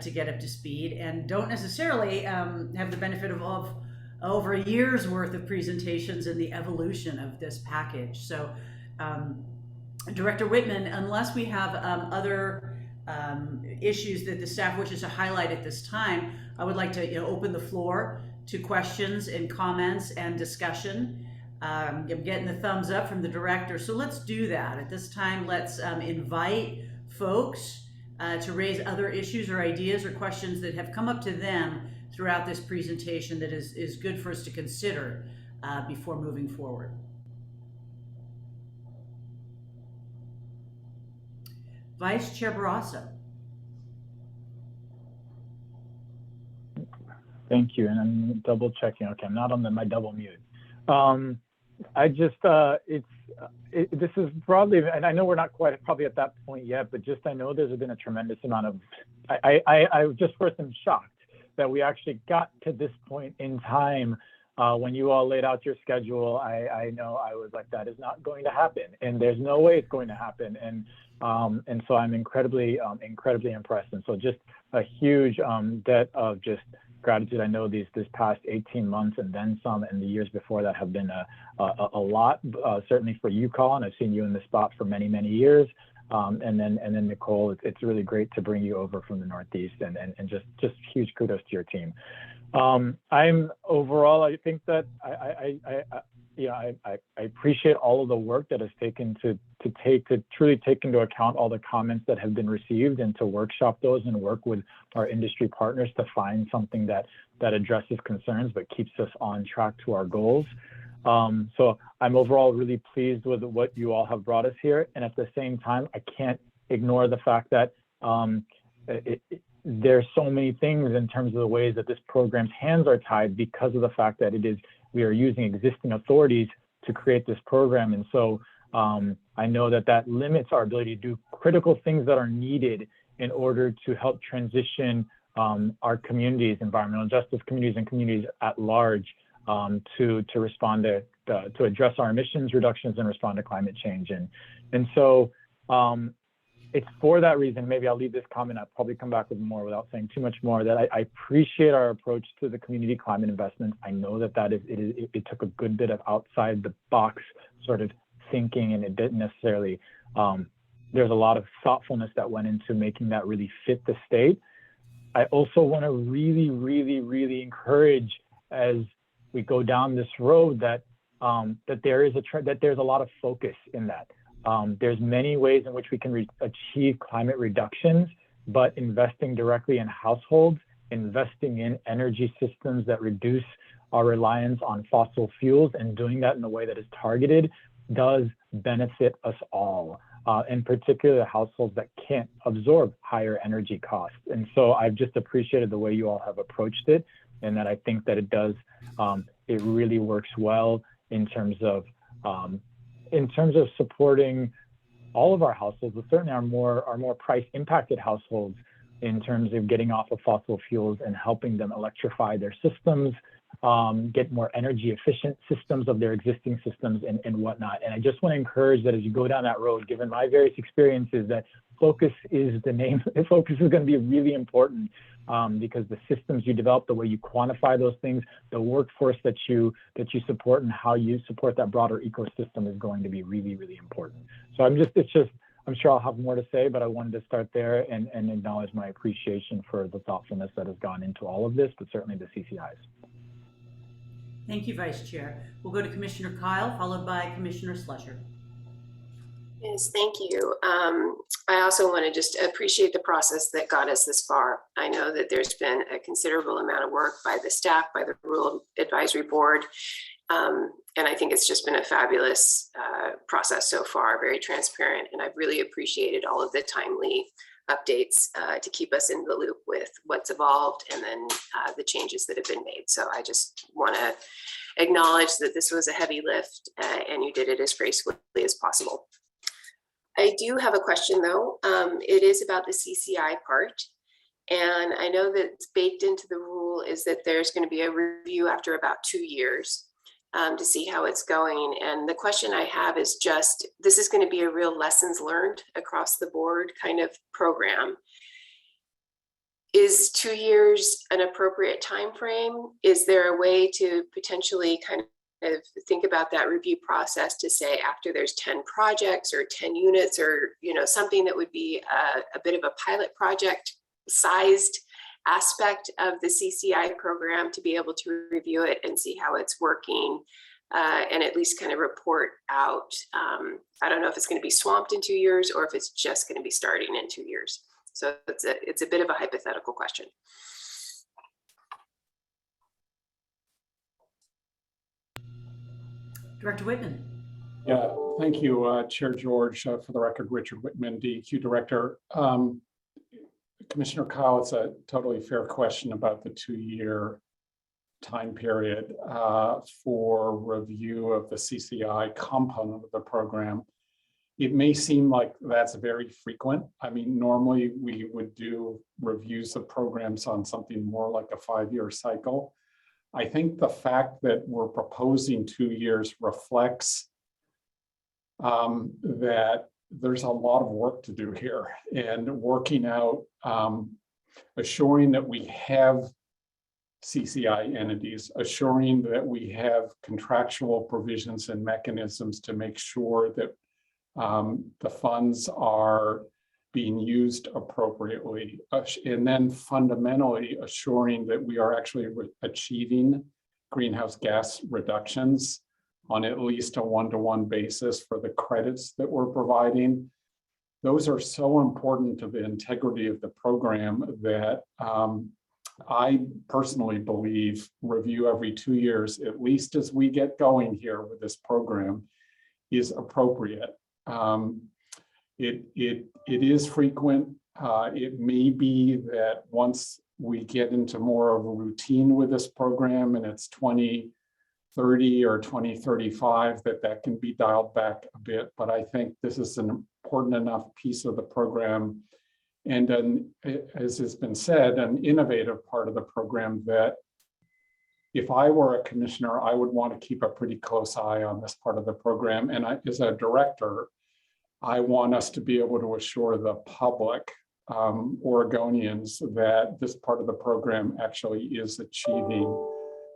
to get up to speed and don't necessarily have the benefit of over a year's worth of presentations and the evolution of this package. So Director Whitman, unless we have other issues that the staff wishes to highlight at this time, I would like to open the floor to questions and comments and discussion. I'm getting the thumbs up from the director, so let's do that. At this time, let's invite folks to raise other issues or ideas or questions that have come up to them throughout this presentation that is good for us to consider before moving forward. Vice Chair Barrasso. Thank you, and I'm double checking. Okay, I'm not on my double mute. This is broadly, and I know we're not quite probably at that point yet, but I know there's been a tremendous amount of, I just first am shocked that we actually got to this point in time. When you all laid out your schedule, I know I was like, that is not going to happen, and there's no way it's going to happen. And so I'm incredibly impressed. And so just a huge debt of just gratitude. I know this past 18 months and then some, and the years before that have been a lot, certainly for you, Colin. I've seen you in the spot for many, many years. And then Nicole, it's really great to bring you over from the Northeast, and just huge kudos to your team. I'm overall, I think that I appreciate all of the work that has taken to truly take into account all the comments that have been received and to workshop those and work with our industry partners to find something that addresses concerns but keeps us on track to our goals. So I'm overall really pleased with what you all have brought us here. And at the same time, I can't ignore the fact that there's so many things in terms of the ways that this program's hands are tied because of the fact that we are using existing authorities to create this program. And so I know that limits our ability to do critical things that are needed in order to help transition our communities, environmental justice communities and communities at large, to respond to address our emissions reductions and respond to climate change. And so it's for that reason, maybe I'll leave this comment, I'll probably come back with more without saying too much more, that I appreciate our approach to the community climate investments. I know that it took a good bit of outside the box sort of thinking, and it didn't necessarily, there's a lot of thoughtfulness that went into making that really fit the state. I also want to really, really, really encourage, as we go down this road, that there's a lot of focus in that. There's many ways in which we can achieve climate reductions, but investing directly in households, investing in energy systems that reduce our reliance on fossil fuels, and doing that in a way that is targeted does benefit us all, and particularly households that can't absorb higher energy costs. And so I've just appreciated the way you all have approached it, and that I think that it does, it really works well in terms of supporting all of our households, but certainly our more price impacted households, in terms of getting off of fossil fuels and helping them electrify their systems, get more energy efficient systems of their existing systems and whatnot. And I just want to encourage that as you go down that road, given my various experiences, that focus is the name. Focus is going to be really important, because the systems you develop, the way you quantify those things, the workforce that you support, and how you support that broader ecosystem is going to be really, really important. So I'm sure I'll have more to say, but I wanted to start there and acknowledge my appreciation for the thoughtfulness that has gone into all of this, but certainly the CCIs. Thank you, Vice Chair. We'll go to Commissioner Kyle, followed by Commissioner Slusher. Yes, thank you. I also want to just appreciate the process that got us this far. I know that there's been a considerable amount of work by the staff, by the Rule Advisory Board, and I think it's just been a fabulous process so far, very transparent, and I've really appreciated all of the timely updates to keep us in the loop with what's evolved, and then the changes that have been made. So I just want to acknowledge that this was a heavy lift, and you did it as gracefully as possible. I do have a question though. It is about the CCI part. And I know that it's baked into the rule is that there's going to be a review after about 2 years to see how it's going. And the question I have is just, this is going to be a real lessons learned across the board kind of program. Is 2 years an appropriate time frame? Is there a way to potentially kind of think about that review process to say after there's 10 projects or 10 units, or something that would be a bit of a pilot project sized aspect of the CCI program, to be able to review it and see how it's working, and at least kind of report out. I don't know if it's going to be swamped in 2 years or if it's just going to be starting in 2 years. So it's a bit of a hypothetical question. Director Whitman. Yeah, thank you, Chair George. For the record, Richard Whitman, DEQ Director. Commissioner Kyle, it's a totally fair question about the 2-year time period for review of the CCI component of the program. It may seem like that's very frequent. I mean, normally we would do reviews of programs on something more like a 5-year cycle. I think the fact that we're proposing 2 years reflects that there's a lot of work to do here, and working out, assuring that we have CCI entities, assuring that we have contractual provisions and mechanisms to make sure that the funds are being used appropriately, and then fundamentally assuring that we are actually achieving greenhouse gas reductions on at least a 1-to-1 basis for the credits that we're providing. Those are so important to the integrity of the program that I personally believe review every 2 years, at least as we get going here with this program, is appropriate. It is frequent. It may be that once we get into more of a routine with this program and it's 2030 or 2035, that can be dialed back a bit. But I think this is an important enough piece of the program, and as has been said, an innovative part of the program that if I were a commissioner, I would want to keep a pretty close eye on this part of the program. And as a director, I want us to be able to assure the public, Oregonians, that this part of the program actually is achieving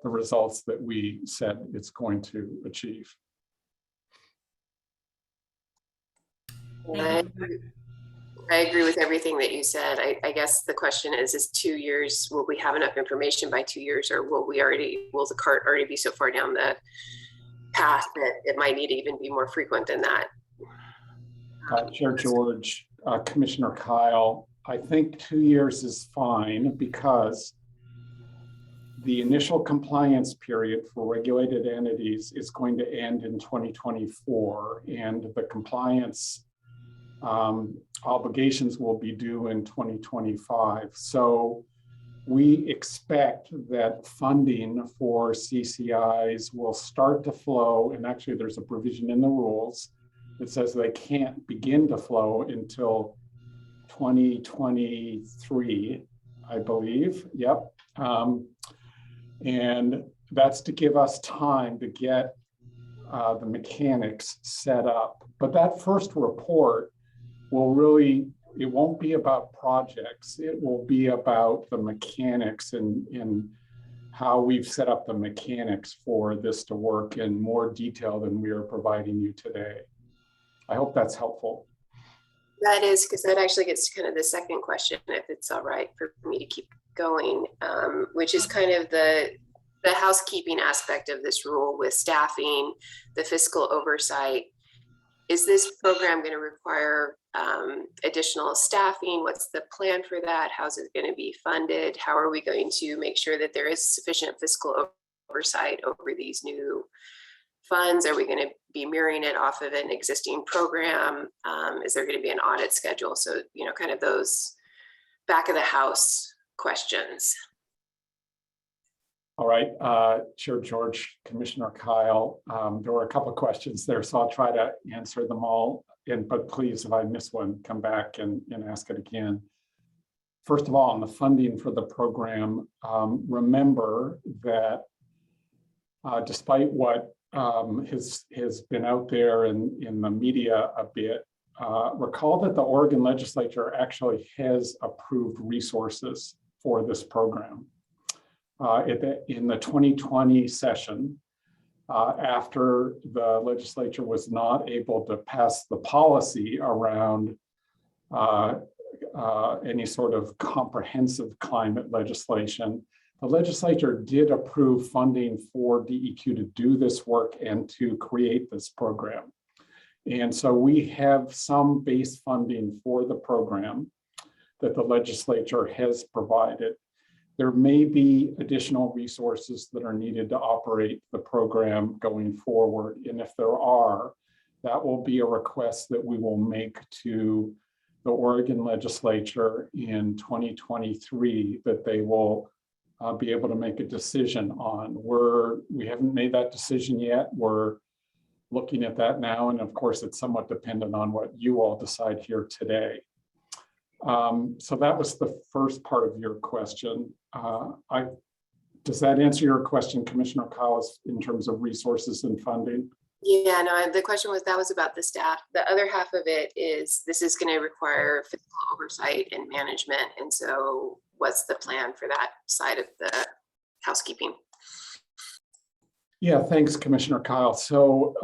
the results that we said it's going to achieve. I agree with everything that you said. I guess the question is 2 years, will we have enough information by 2 years, or will the cart already be so far down the path that it might need to even be more frequent than that? Chair George, Commissioner Kyle, I think 2 years is fine because the initial compliance period for regulated entities is going to end in 2024, and the compliance obligations will be due in 2025. So we expect that funding for CCIs will start to flow, and actually there's a provision in the rules that says they can't begin to flow until 2023, I believe. Yep. And that's to give us time to get the mechanics set up. But that first report will really, it won't be about projects. It will be about the mechanics and how we've set up the mechanics for this to work in more detail than we are providing you today. I hope that's helpful. That is, because that actually gets to kind of the second question, if it's all right for me to keep going, which is kind of the housekeeping aspect of this rule with staffing, the fiscal oversight. Is this program going to require additional staffing? What's the plan for that? How's it going to be funded? How are we going to make sure that there is sufficient fiscal oversight over these new funds? Are we going to be mirroring it off of an existing program? Is there going to be an audit schedule? So, you know, kind of those back of the house questions. All right, Chair George, Commissioner Kyle, there were a couple of questions there, so I'll try to answer them all. But please, if I miss one, come back and ask it again. First of all, on the funding for the program, remember that despite what has been out there in the media a bit, recall that the Oregon legislature actually has approved resources for this program. In the 2020 session, after the legislature was not able to pass the policy around any sort of comprehensive climate legislation, the legislature did approve funding for DEQ to do this work and to create this program. And so we have some base funding for the program that the legislature has provided. There may be additional resources that are needed to operate the program going forward. And if there are, that will be a request that we will make to the Oregon legislature in 2023 that they will be able to make a decision on. We haven't made that decision yet. We're looking at that now. And of course, it's somewhat dependent on what you all decide here today. So that was the first part of your question. Does that answer your question, Commissioner Collins, in terms of resources and funding? Yeah, no, the question was about the staff. The other half of it is this is going to require fiscal oversight and management. And so what's the plan for that side of the housekeeping? Yeah, thanks, Commissioner Kyle. So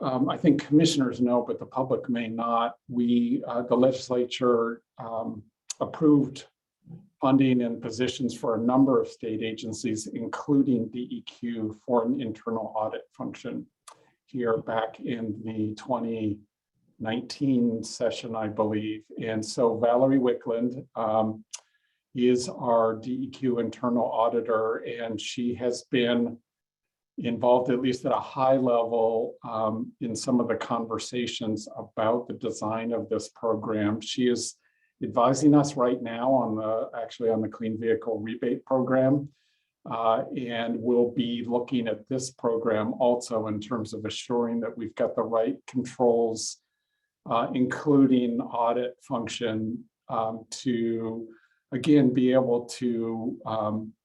I think commissioners know, but the public may not. The legislature approved funding and positions for a number of state agencies, including DEQ, for an internal audit function here back in the 2019 session, I believe. And so Valerie Wickland is our DEQ internal auditor, and she has been involved, at least at a high level, in some of the conversations about the design of this program. She is advising us right now on the Clean Vehicle Rebate Program, and we'll be looking at this program also in terms of assuring that we've got the right controls, including audit function, to again, be able to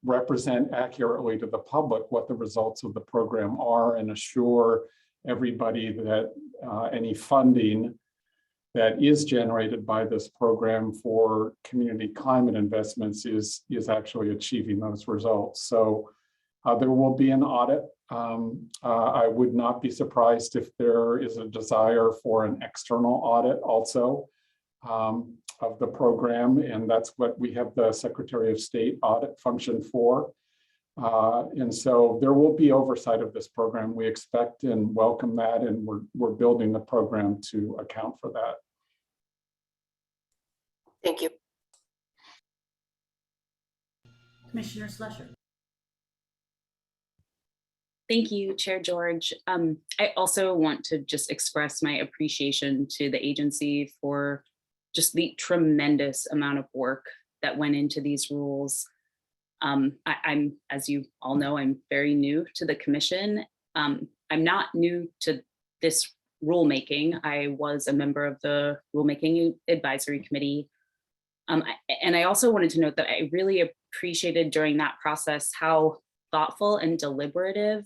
represent accurately to the public what the results of the program are and assure everybody that any funding that is generated by this program for community climate investments is actually achieving those results. So there will be an audit. I would not be surprised if there is a desire for an external audit also of the program, and that's what we have the Secretary of State audit function for. And so there will be oversight of this program. We expect and welcome that, and we're building the program to account for that. Thank you. Commissioner Slusher. Thank you, Chair George. I also want to just express my appreciation to the agency for just the tremendous amount of work that went into these rules. I'm, as you all know, I'm very new to the commission. I'm not new to this rulemaking. I was a member of the Rulemaking Advisory Committee. And I also wanted to note that I really appreciated during that process how thoughtful and deliberative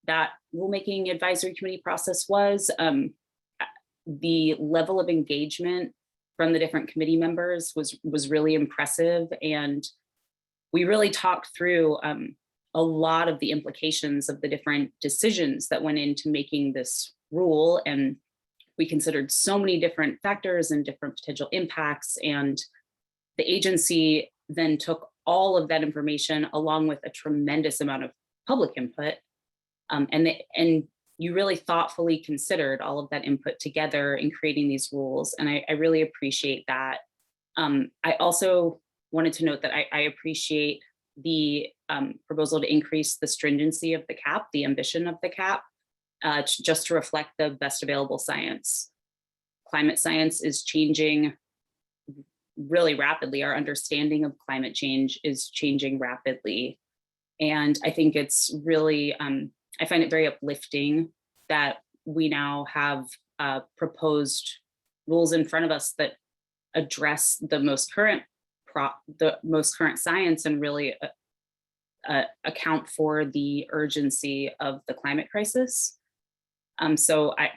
that Rulemaking Advisory Committee process was. The level of engagement from the different committee members was really impressive. And we really talked through a lot of the implications of the different decisions that went into making this rule. And we considered so many different factors and different potential impacts. And the agency then took all of that information along with a tremendous amount of public input. And you really thoughtfully considered all of that input together in creating these rules. And I really appreciate that. I also wanted to note that I appreciate the proposal to increase the stringency of the cap, the ambition of the cap, just to reflect the best available science. Climate science is changing really rapidly. Our understanding of climate change is changing rapidly. And I think it's really, I find it very uplifting that we now have proposed rules in front of us that address the most current science and really account for the urgency of the climate crisis. So I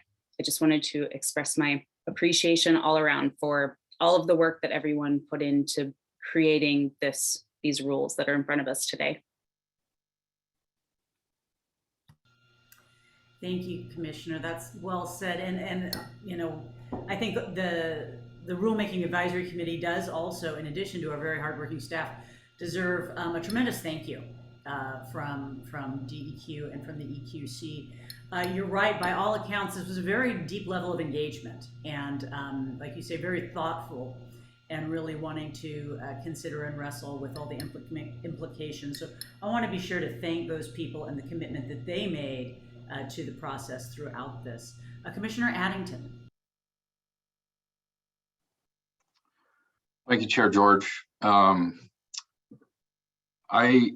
just wanted to express my appreciation all around for all of the work that everyone put into creating these rules that are in front of us today. Thank you, Commissioner. That's well said. And you know, I think the Rulemaking Advisory Committee does also, in addition to our very hardworking staff, deserve a tremendous thank you from DEQ and from the EQC. You're right, by all accounts, this was a very deep level of engagement and, like you say, very thoughtful and really wanting to consider and wrestle with all the implications. So I want to be sure to thank those people and the commitment that they made to the process throughout this. Commissioner Addington. Thank you, Chair George. I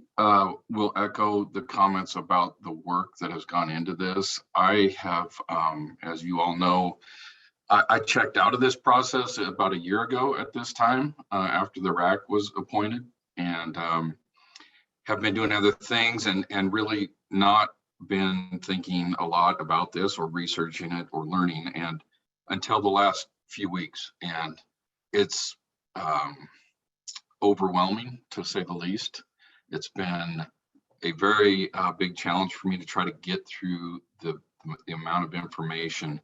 will echo the comments about the work that has gone into this. I have, as you all know, I checked out of this process about a year ago at this time after the RAC was appointed, and have been doing other things and really not been thinking a lot about this or researching it or learning, and until the last few weeks. And it's overwhelming, to say the least. It's been a very big challenge for me to try to get through the amount of information.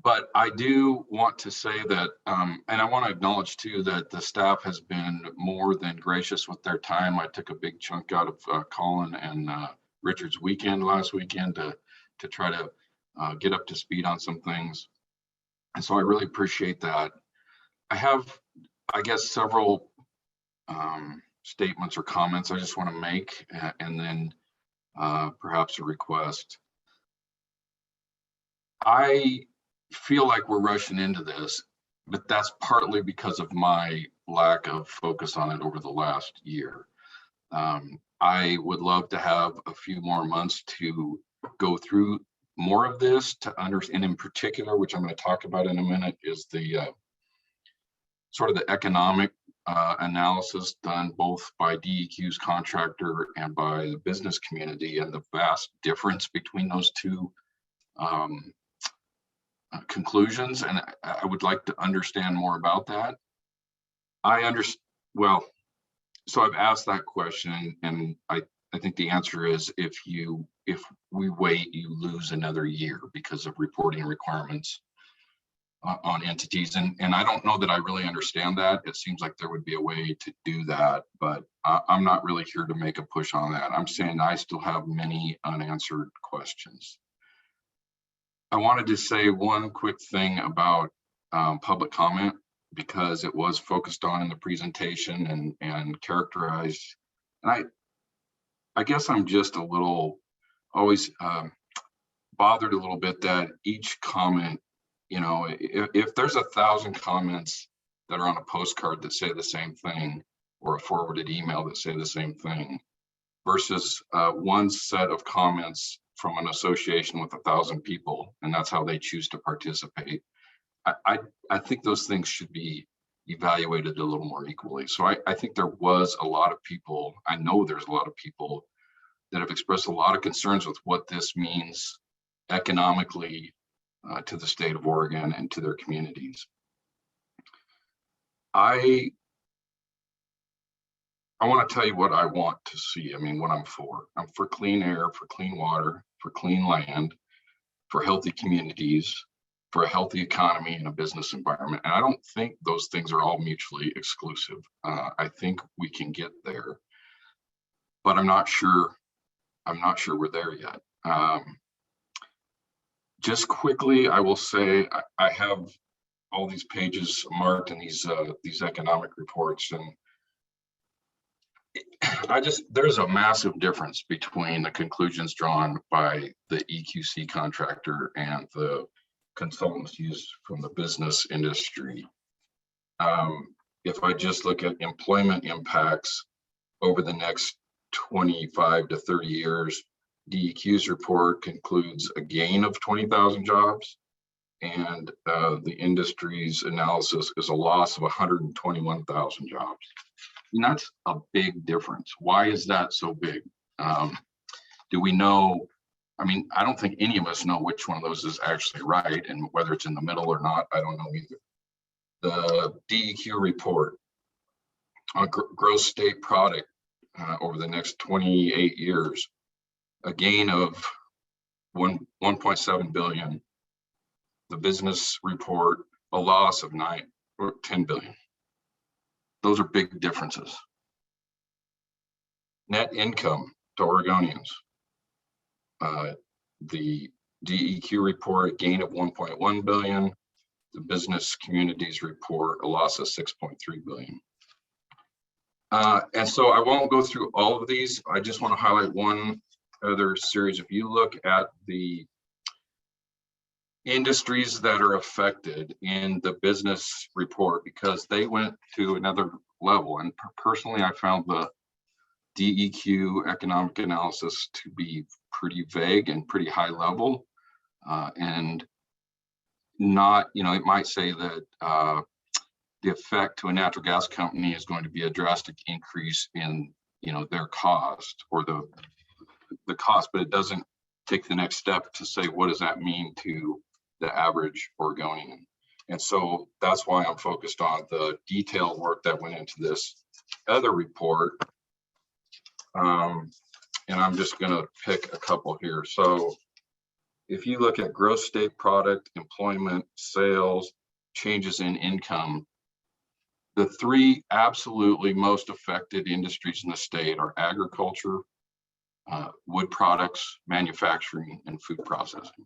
But I do want to say that, and I want to acknowledge too, that the staff has been more than gracious with their time. I took a big chunk out of Colin and Richard's weekend last weekend to try to get up to speed on some things. And so I really appreciate that. I have, I guess, several statements or comments I just want to make, and then perhaps a request. I feel like we're rushing into this, but that's partly because of my lack of focus on it over the last year. I would love to have a few more months to go through more of this to understand, in particular, which I'm going to talk about in a minute, is the sort of the economic analysis done both by DEQ's contractor and by the business community, and the vast difference between those two conclusions, and I would like to understand more about that. I understand, well, so I've asked that question, and I think the answer is if we wait, you lose another year because of reporting requirements on entities. And I don't know that I really understand that. It seems like there would be a way to do that, but I'm not really here to make a push on that. I'm saying I still have many unanswered questions. I wanted to say one quick thing about public comment, because it was focused on in the presentation and characterized. And I guess I'm just a little always bothered a little bit that each comment, you know, if there's 1,000 comments that are on a postcard that say the same thing, or a forwarded email that say the same thing, versus one set of comments from an association with 1,000 people, and that's how they choose to participate. I think those things should be evaluated a little more equally. So I think there was a lot of people, I know there's a lot of people that have expressed a lot of concerns with what this means economically to the state of Oregon and to their communities. I want to tell you what I want to see. I mean, what I'm for. I'm for clean air, for clean water, for clean land, for healthy communities, for a healthy economy and a business environment. And I don't think those things are all mutually exclusive. I think we can get there, but I'm not sure we're there yet. Just quickly, I will say I have all these pages marked in these economic reports, and there's a massive difference between the conclusions drawn by the EQC contractor and the consultants used from the business industry. If I just look at employment impacts over the next 25 to 30 years, DEQ's report concludes a gain of 20,000 jobs, and the industry's analysis is a loss of 121,000 jobs. And that's a big difference. Why is that so big? Do we know? I mean, I don't think any of us know which one of those is actually right, and whether it's in the middle or not, I don't know either. The DEQ report on gross state product over the next 28 years, a gain of 1.7 billion. The business report, a loss of 9 or 10 billion. Those are big differences. Net income to Oregonians. The DEQ report, a gain of 1.1 billion. The business communities report, a loss of 6.3 billion. And so I won't go through all of these. I just want to highlight one other series. If you look at the industries that are affected in the business report, because they went to another level, and personally I found the DEQ economic analysis to be pretty vague and pretty high level, and not, you know, it might say that the effect to a natural gas company is going to be a drastic increase in, you know, their cost or the cost, but it doesn't take the next step to say what does that mean to the average Oregonian. And so that's why I'm focused on the detailed work that went into this other report. And I'm just going to pick a couple here. So if you look at gross state product, employment, sales, changes in income, the three absolutely most affected industries in the state are agriculture, wood products, manufacturing, and food processing.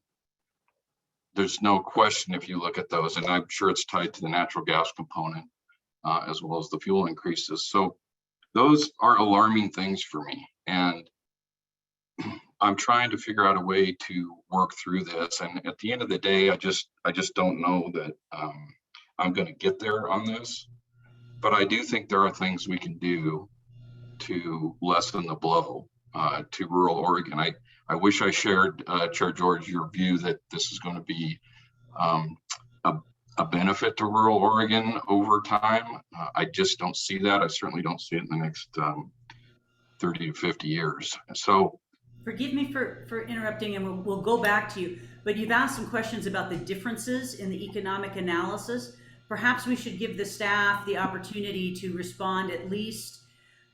There's no question if you look at those, and I'm sure it's tied to the natural gas component as well as the fuel increases. So those are alarming things for me. And I'm trying to figure out a way to work through this. And at the end of the day, I just don't know that I'm going to get there on this. But I do think there are things we can do to lessen the blow to rural Oregon. I wish I shared, Chair George, your view that this is going to be a benefit to rural Oregon over time. I just don't see that. I certainly don't see it in the next 30 to 50 years. So Forgive me for interrupting, and we'll go back to you, but you've asked some questions about the differences in the economic analysis. Perhaps we should give the staff the opportunity to respond at least,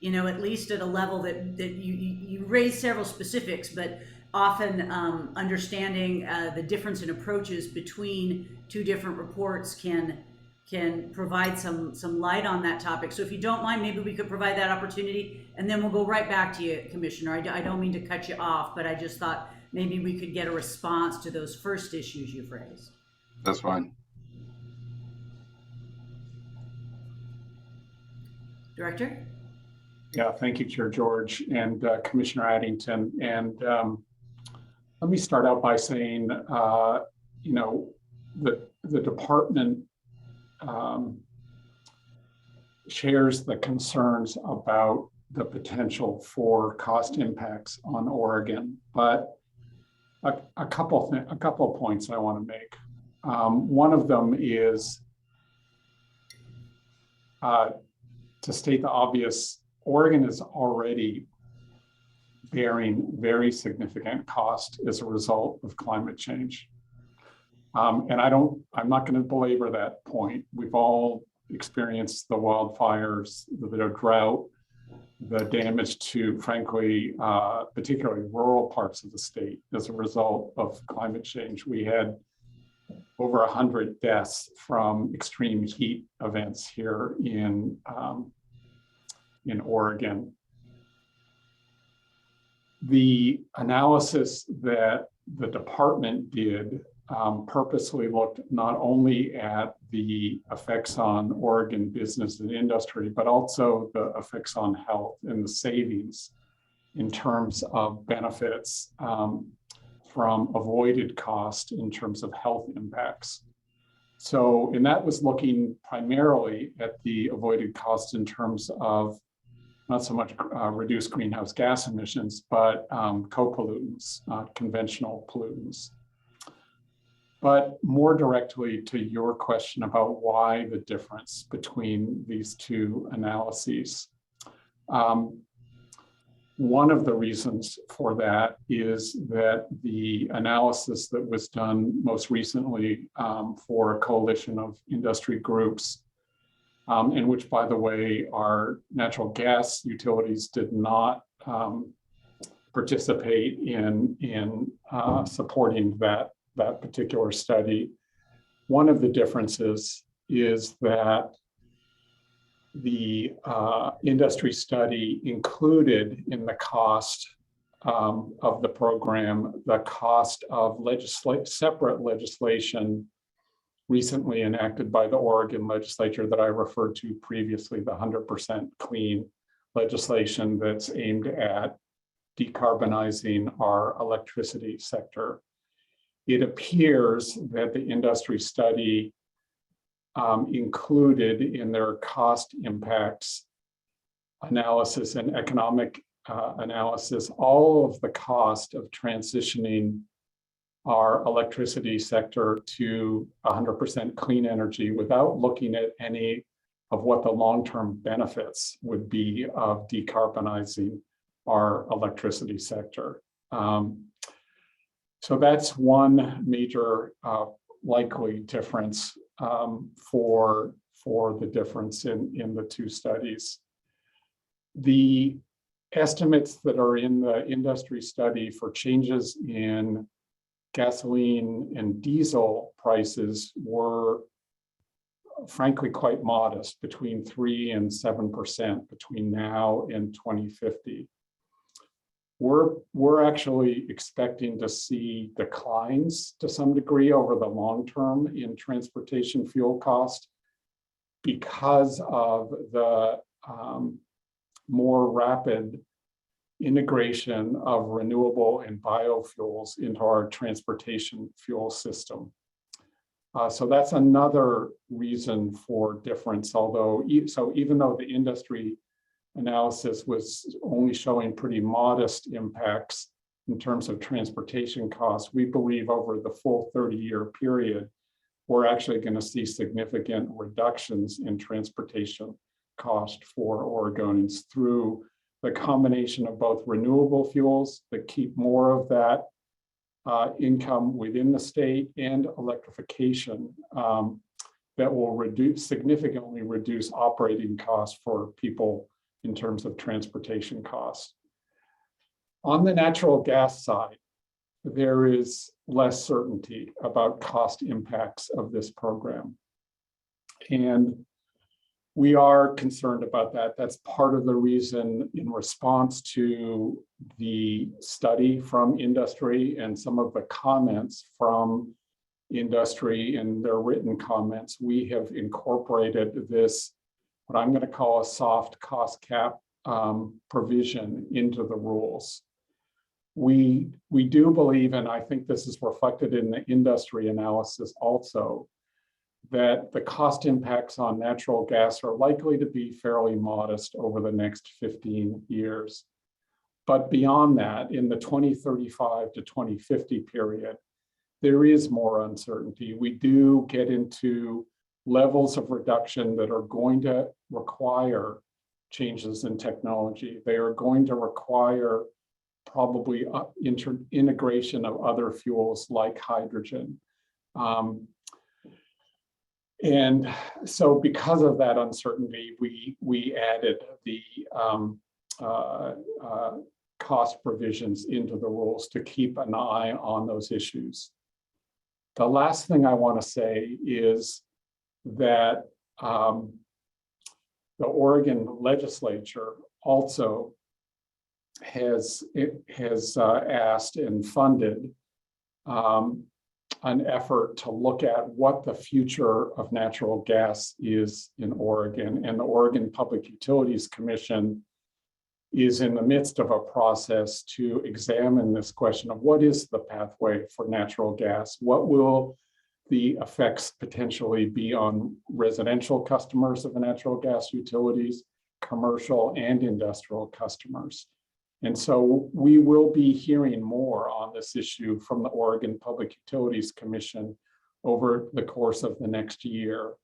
at least at a level that you raised several specifics, but often understanding the difference in approaches between two different reports can provide some light on that topic. So if you don't mind, maybe we could provide that opportunity, and then we'll go right back to you, Commissioner. I don't mean to cut you off, but I just thought maybe we could get a response to those first issues you've raised. That's fine. Director? Yeah, thank you, Chair George and Commissioner Addington. And let me start out by saying, the department shares the concerns about the potential for cost impacts on Oregon, but a couple of points I want to make. One of them is to state the obvious. Oregon is already bearing very significant cost as a result of climate change. And I'm not going to belabor that point. We've all experienced the wildfires, the drought, the damage to, frankly, particularly rural parts of the state as a result of climate change. We had over 100 deaths from extreme heat events here in Oregon. The analysis that the department did purposely looked not only at the effects on Oregon business and industry, but also the effects on health and the savings in terms of benefits from avoided cost in terms of health impacts. So, and that was looking primarily at the avoided cost in terms of not so much reduced greenhouse gas emissions, but co-pollutants, conventional pollutants. But more directly to your question about why the difference between these two analyses. One of the reasons for that is that the analysis that was done most recently for a coalition of industry groups, in which, by the way, our natural gas utilities did not participate in supporting that particular study. One of the differences is that the industry study included in the cost of the program, the cost of separate legislation recently enacted by the Oregon legislature that I referred to previously, the 100% clean legislation that's aimed at decarbonizing our electricity sector. It appears that the industry study included in their cost impacts analysis and economic analysis all of the cost of transitioning our electricity sector to 100% clean energy without looking at any of what the long-term benefits would be of decarbonizing our electricity sector. So that's one major likely difference for the difference in the two studies. The estimates that are in the industry study for changes in gasoline and diesel prices were frankly quite modest, between 3% and 7% between now and 2050. We're actually expecting to see declines to some degree over the long term in transportation fuel cost because of the more rapid integration of renewable and biofuels into our transportation fuel system. So that's another reason for difference, although, so even though the industry analysis was only showing pretty modest impacts in terms of transportation costs, we believe over the full 30-year period, we're actually going to see significant reductions in transportation cost for Oregonians through the combination of both renewable fuels that keep more of that income within the state and electrification that will significantly reduce operating costs for people in terms of transportation costs. On the natural gas side, there is less certainty about cost impacts of this program. And we are concerned about that. That's part of the reason, in response to the study from industry and some of the comments from industry and their written comments, we have incorporated this, what I'm going to call a soft cost cap provision into the rules. We do believe, and I think this is reflected in the industry analysis also, that the cost impacts on natural gas are likely to be fairly modest over the next 15 years. But beyond that, in the 2035 to 2050 period, there is more uncertainty. We do get into levels of reduction that are going to require changes in technology. They are going to require probably integration of other fuels like hydrogen. And so because of that uncertainty, we added the cost provisions into the rules to keep an eye on those issues. The last thing I want to say is that the Oregon legislature also has asked and funded an effort to look at what the future of natural gas is in Oregon. And the Oregon Public Utilities Commission is in the midst of a process to examine this question of what is the pathway for natural gas? What will the effects potentially be on residential customers of the natural gas utilities, commercial and industrial customers? And so we will be hearing more on this issue from the Oregon Public Utilities Commission over the course of the next year.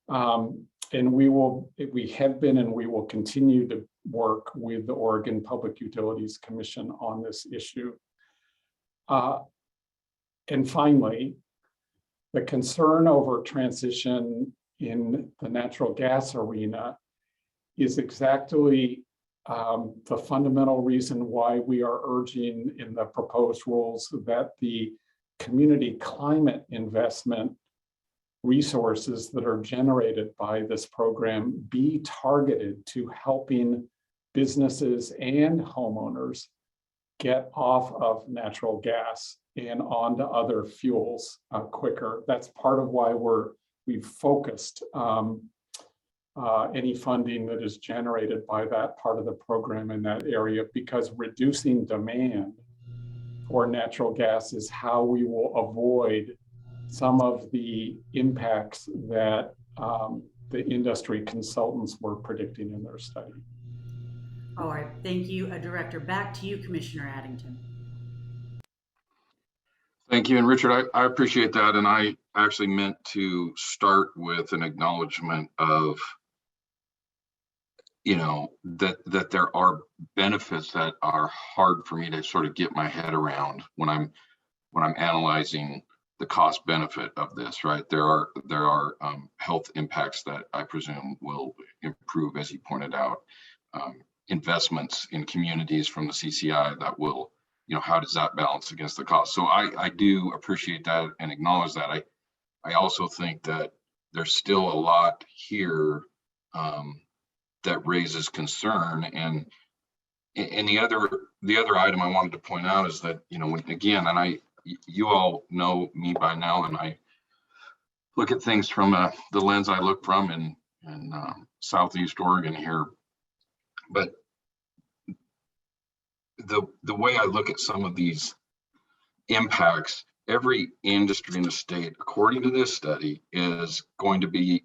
And we have been and we will continue to work with the Oregon Public Utilities Commission on this issue. And finally, the concern over transition in the natural gas arena is exactly the fundamental reason why we are urging in the proposed rules that the community climate investment resources that are generated by this program be targeted to helping businesses and homeowners get off of natural gas and onto other fuels quicker. That's part of why we've focused any funding that is generated by that part of the program in that area, because reducing demand for natural gas is how we will avoid some of the impacts that the industry consultants were predicting in their study. All right, thank you, Director. Back to you, Commissioner Addington. Thank you. And Richard, I appreciate that. And I actually meant to start with an acknowledgement of, you know, that there are benefits that are hard for me to sort of get my head around when I'm analyzing the cost benefit of this, right? There are health impacts that I presume will improve, as you pointed out, investments in communities from the CCI that will, you know, how does that balance against the cost? So I do appreciate that and acknowledge that. I also think that there's still a lot here that raises concern. And the other item I wanted to point out is that, you know, again, and you all know me by now, and I look at things from the lens I look from in Southeast Oregon here. But the way I look at some of these impacts, every industry in the state, according to this study, is going to be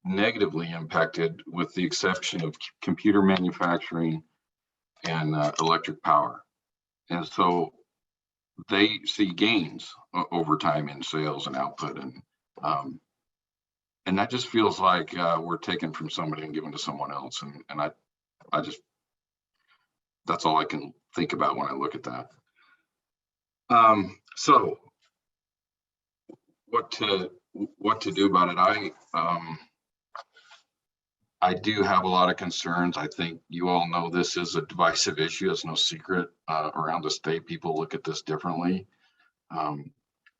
negatively impacted, with the exception of computer manufacturing and electric power. And so they see gains over time in sales and output, and that just feels like we're taking from somebody and giving to someone else. And that's all I can think about when I look at that. So what to do about it? I do have a lot of concerns. I think you all know this is a divisive issue. It's no secret around the state. People look at this differently.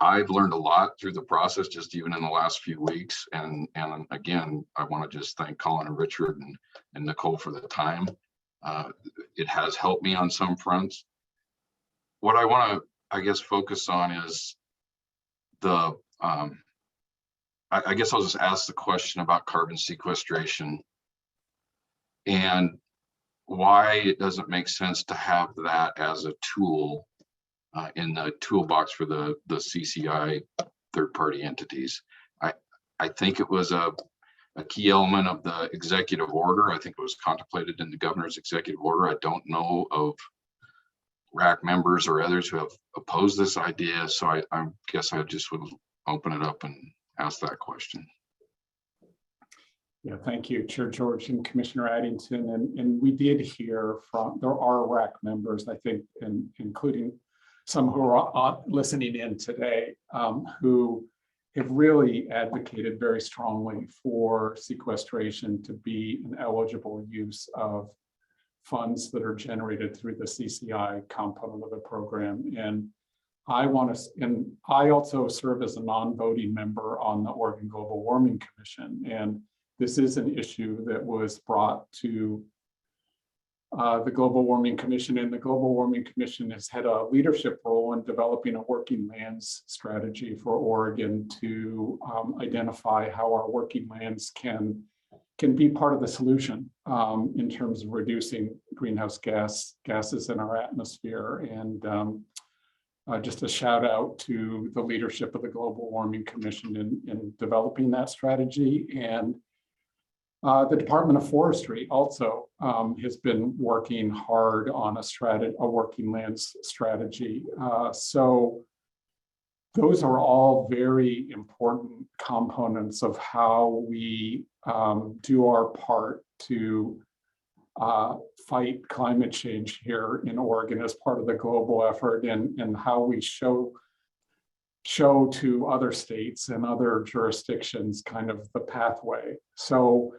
I've learned a lot through the process, just even in the last few weeks. And again, I want to just thank Colin and Richard and Nicole for the time. It has helped me on some fronts. What I want to, I guess, focus on is the, I guess I'll just ask the question about carbon sequestration and why it doesn't make sense to have that as a tool in the toolbox for the CCI third-party entities. I think it was a key element of the executive order. I think it was contemplated in the governor's executive order. I don't know of RAC members or others who have opposed this idea. So I guess I just would open it up and ask that question. Yeah, thank you, Chair George and Commissioner Addington. And we did hear from, there are RAC members, I think, including some who are listening in today, who have really advocated very strongly for sequestration to be an eligible use of funds that are generated through the CCI component of the program. And I also serve as a non-voting member on the Oregon Global Warming Commission. And this is an issue that was brought to the Global Warming Commission, and the Global Warming Commission has had a leadership role in developing a working lands strategy for Oregon to identify how our working lands can be part of the solution in terms of reducing greenhouse gases in our atmosphere. And just a shout out to the leadership of the Global Warming Commission in developing that strategy. And the Department of Forestry also has been working hard on a working lands strategy. So those are all very important components of how we do our part to fight climate change here in Oregon as part of the global effort, and how we show to other states and other jurisdictions kind of the pathway. So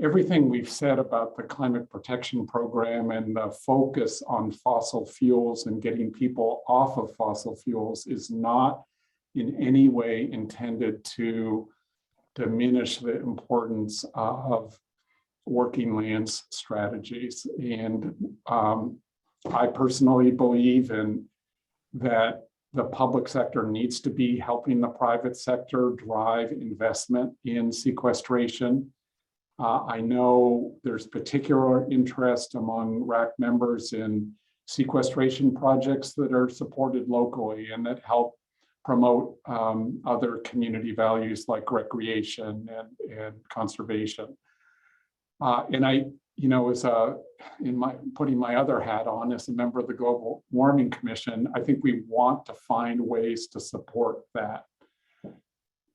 everything we've said about the climate protection program and the focus on fossil fuels and getting people off of fossil fuels is not in any way intended to diminish the importance of working lands strategies. And I personally believe that the public sector needs to be helping the private sector drive investment in sequestration. I know there's particular interest among RAC members in sequestration projects that are supported locally and that help promote other community values like recreation and conservation. And I, putting my other hat on as a member of the Global Warming Commission, I think we want to find ways to support that.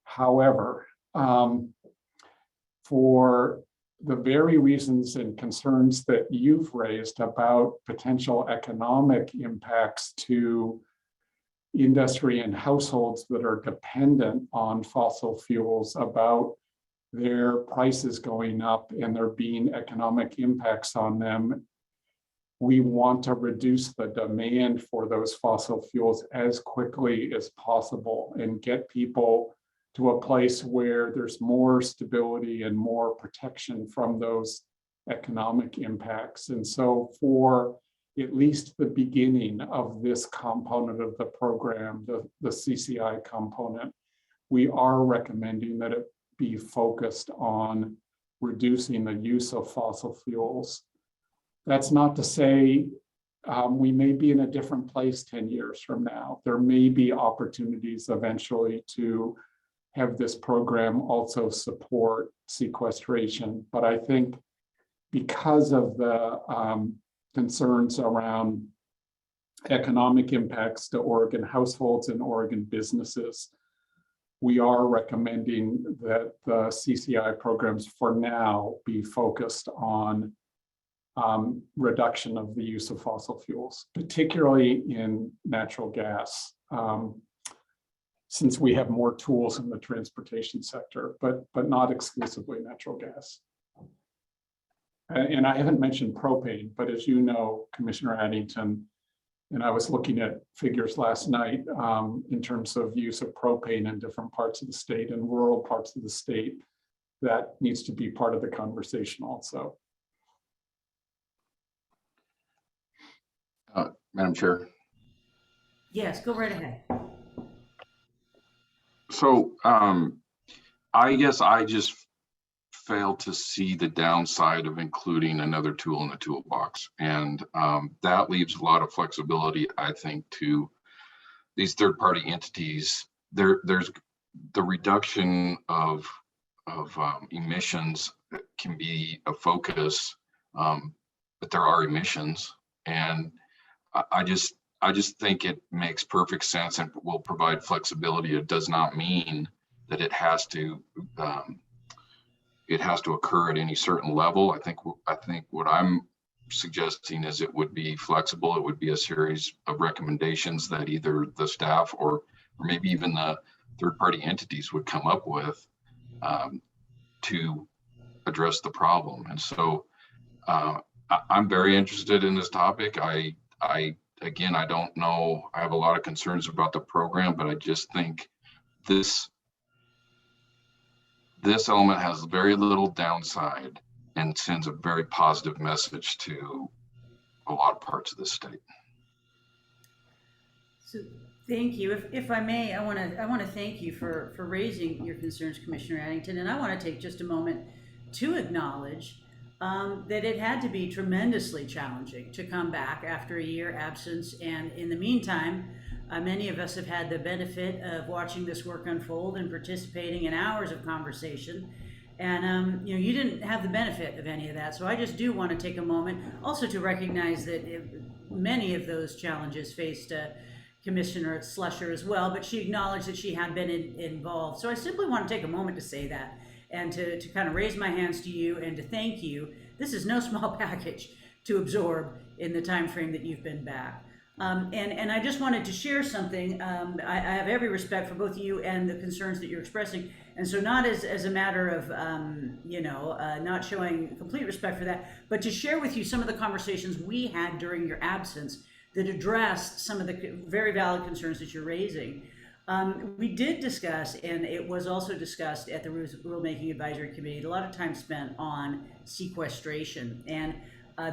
However, for the very reasons and concerns that you've raised about potential economic impacts to industry and households that are dependent on fossil fuels, about their prices going up and there being economic impacts on them, we want to reduce the demand for those fossil fuels as quickly as possible and get people to a place where there's more stability and more protection from those economic impacts. And so for at least the beginning of this component of the program, the CCI component, we are recommending that it be focused on reducing the use of fossil fuels. That's not to say we may be in a different place 10 years from now. There may be opportunities eventually to have this program also support sequestration. But I think because of the concerns around economic impacts to Oregon households and Oregon businesses, we are recommending that the CCI programs for now be focused on reduction of the use of fossil fuels, particularly in natural gas, since we have more tools in the transportation sector, but not exclusively natural gas. And I haven't mentioned propane, but as you know, Commissioner Addington, and I was looking at figures last night in terms of use of propane in different parts of the state and rural parts of the state, that needs to be part of the conversation also. Madam Chair. Yes, go right ahead. So I guess I just failed to see the downside of including another tool in the toolbox. And that leaves a lot of flexibility, I think, to these third-party entities. There's the reduction of emissions can be a focus, but there are emissions. And I just think it makes perfect sense and will provide flexibility. It does not mean that it has to occur at any certain level. I think what I'm suggesting is it would be flexible. It would be a series of recommendations that either the staff or maybe even the third-party entities would come up with to address the problem. And so I'm very interested in this topic. Again, I don't know. I have a lot of concerns about the program, but I just think this element has very little downside and sends a very positive message to a lot of parts of the state. So thank you. If I may, I want to thank you for raising your concerns, Commissioner Addington, and I want to take just a moment to acknowledge that it had to be tremendously challenging to come back after a year absence. And in the meantime, many of us have had the benefit of watching this work unfold and participating in hours of conversation. And you didn't have the benefit of any of that. So I just do want to take a moment also to recognize that many of those challenges faced Commissioner Slusher as well, but she acknowledged that she had been involved. So I simply want to take a moment to say that, and to kind of raise my hands to you and to thank you. This is no small package to absorb in the time frame that you've been back. And I just wanted to share something. I have every respect for both you and the concerns that you're expressing. And so not as a matter of, not showing complete respect for that, but to share with you some of the conversations we had during your absence that addressed some of the very valid concerns that you're raising. We did discuss, and it was also discussed at the Rulemaking Advisory Committee, a lot of time spent on sequestration. And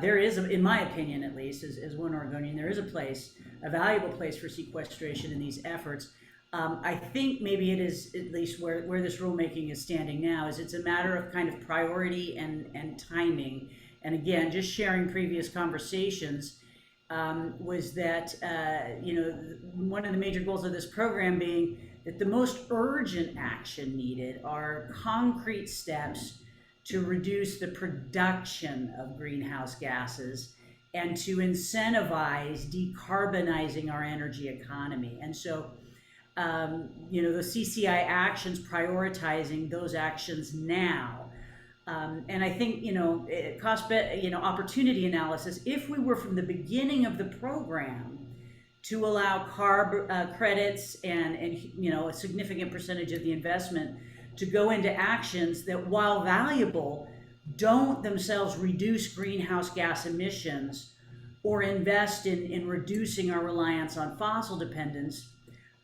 there is, in my opinion at least, as one Oregonian, there is a valuable place for sequestration in these efforts. I think maybe it is, at least where this rulemaking is standing now, is it's a matter of kind of priority and timing. And again, just sharing previous conversations, was that, one of the major goals of this program being that the most urgent action needed are concrete steps to reduce the production of greenhouse gases and to incentivize decarbonizing our energy economy. And so, the CCI actions, prioritizing those actions now. And I think, opportunity analysis, if we were from the beginning of the program to allow CARB credits and a significant percentage of the investment to go into actions that, while valuable, don't themselves reduce greenhouse gas emissions or invest in reducing our reliance on fossil dependence,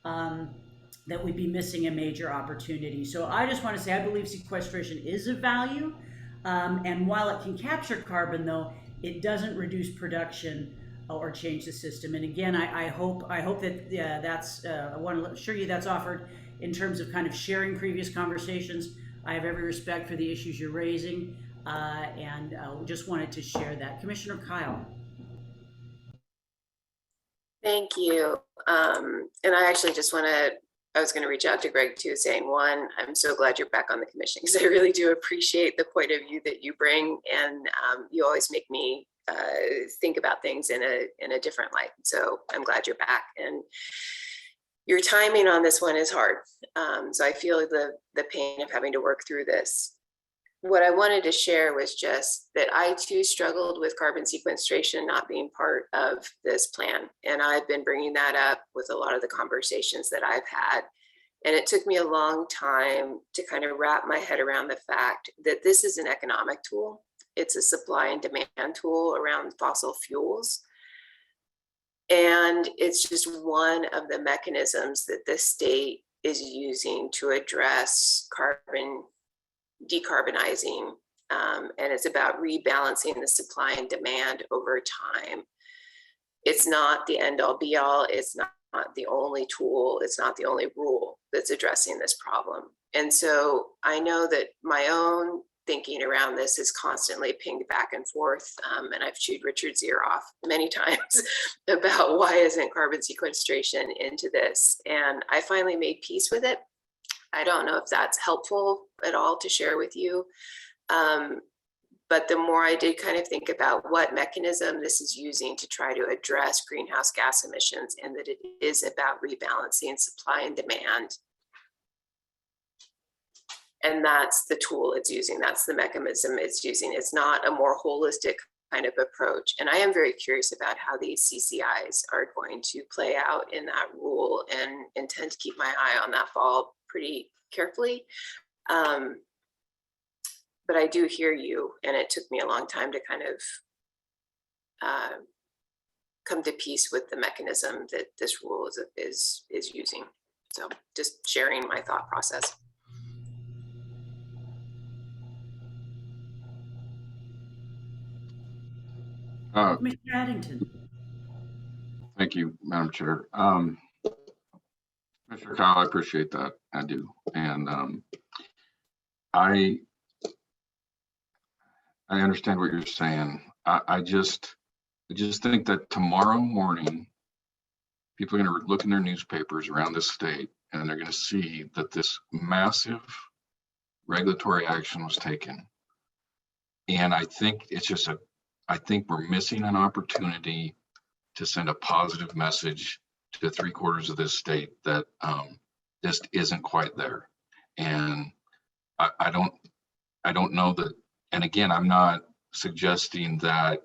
that we'd be missing a major opportunity. So I just want to say I believe sequestration is of value. And while it can capture carbon, though, it doesn't reduce production or change the system. And again, I hope that that's, I want to assure you that's offered in terms of kind of sharing previous conversations. I have every respect for the issues you're raising, and just wanted to share that. Commissioner Kyle. Thank you. And I actually just I was going to reach out to Greg too, saying, one, I'm so glad you're back on the commission, because I really do appreciate the point of view that you bring, and you always make me think about things in a different light. So I'm glad you're back, and your timing on this one is hard. So I feel the pain of having to work through this. what I wanted to share was just that I too struggled with carbon sequestration not being part of this plan. And I've been bringing that up with a lot of the conversations that I've had. And it took me a long time to kind of wrap my head around the fact that this is an economic tool. It's a supply and demand tool around fossil fuels. And it's just one of the mechanisms that the state is using to address decarbonizing. And it's about rebalancing the supply and demand over time. It's not the end all be all. It's not the only tool. It's not the only rule that's addressing this problem. And so I know that my own thinking around this is constantly pinged back and forth. And I've chewed Richard's ear off many times about why isn't carbon sequestration into this? And I finally made peace with it. I don't know if that's helpful at all to share with you. But the more I did kind of think about what mechanism this is using to try to address greenhouse gas emissions, and that it is about rebalancing supply and demand. And that's the tool it's using. That's the mechanism it's using. It's not a more holistic kind of approach. And I am very curious about how these CCIs are going to play out in that rule, and intend to keep my eye on that ball pretty carefully. But I do hear you, and it took me a long time to kind of come to peace with the mechanism that this rule is using. So just sharing my thought process. Commissioner Addington. Thank you, Madam Chair. Mr. Kyle, I appreciate that. I do. And I understand what you're saying. I just think that tomorrow morning, people are going to look in their newspapers around this state, and they're going to see that this massive regulatory action was taken. And I think it's just I think we're missing an opportunity to send a positive message to 3/4 of this state that just isn't quite there. And I don't know that. And again, I'm not suggesting that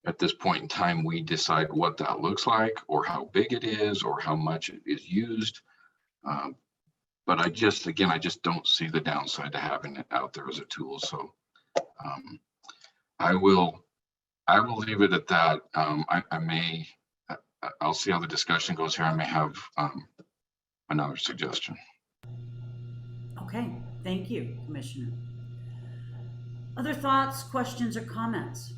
at this point in time, we decide what that looks like, or how big it is, or how much it is used. But I just don't see the downside to having it out there as a tool. So I will leave it at that. I'll see how the discussion goes here. I may have another suggestion. Okay, thank you, Commissioner. Other thoughts, questions, or comments?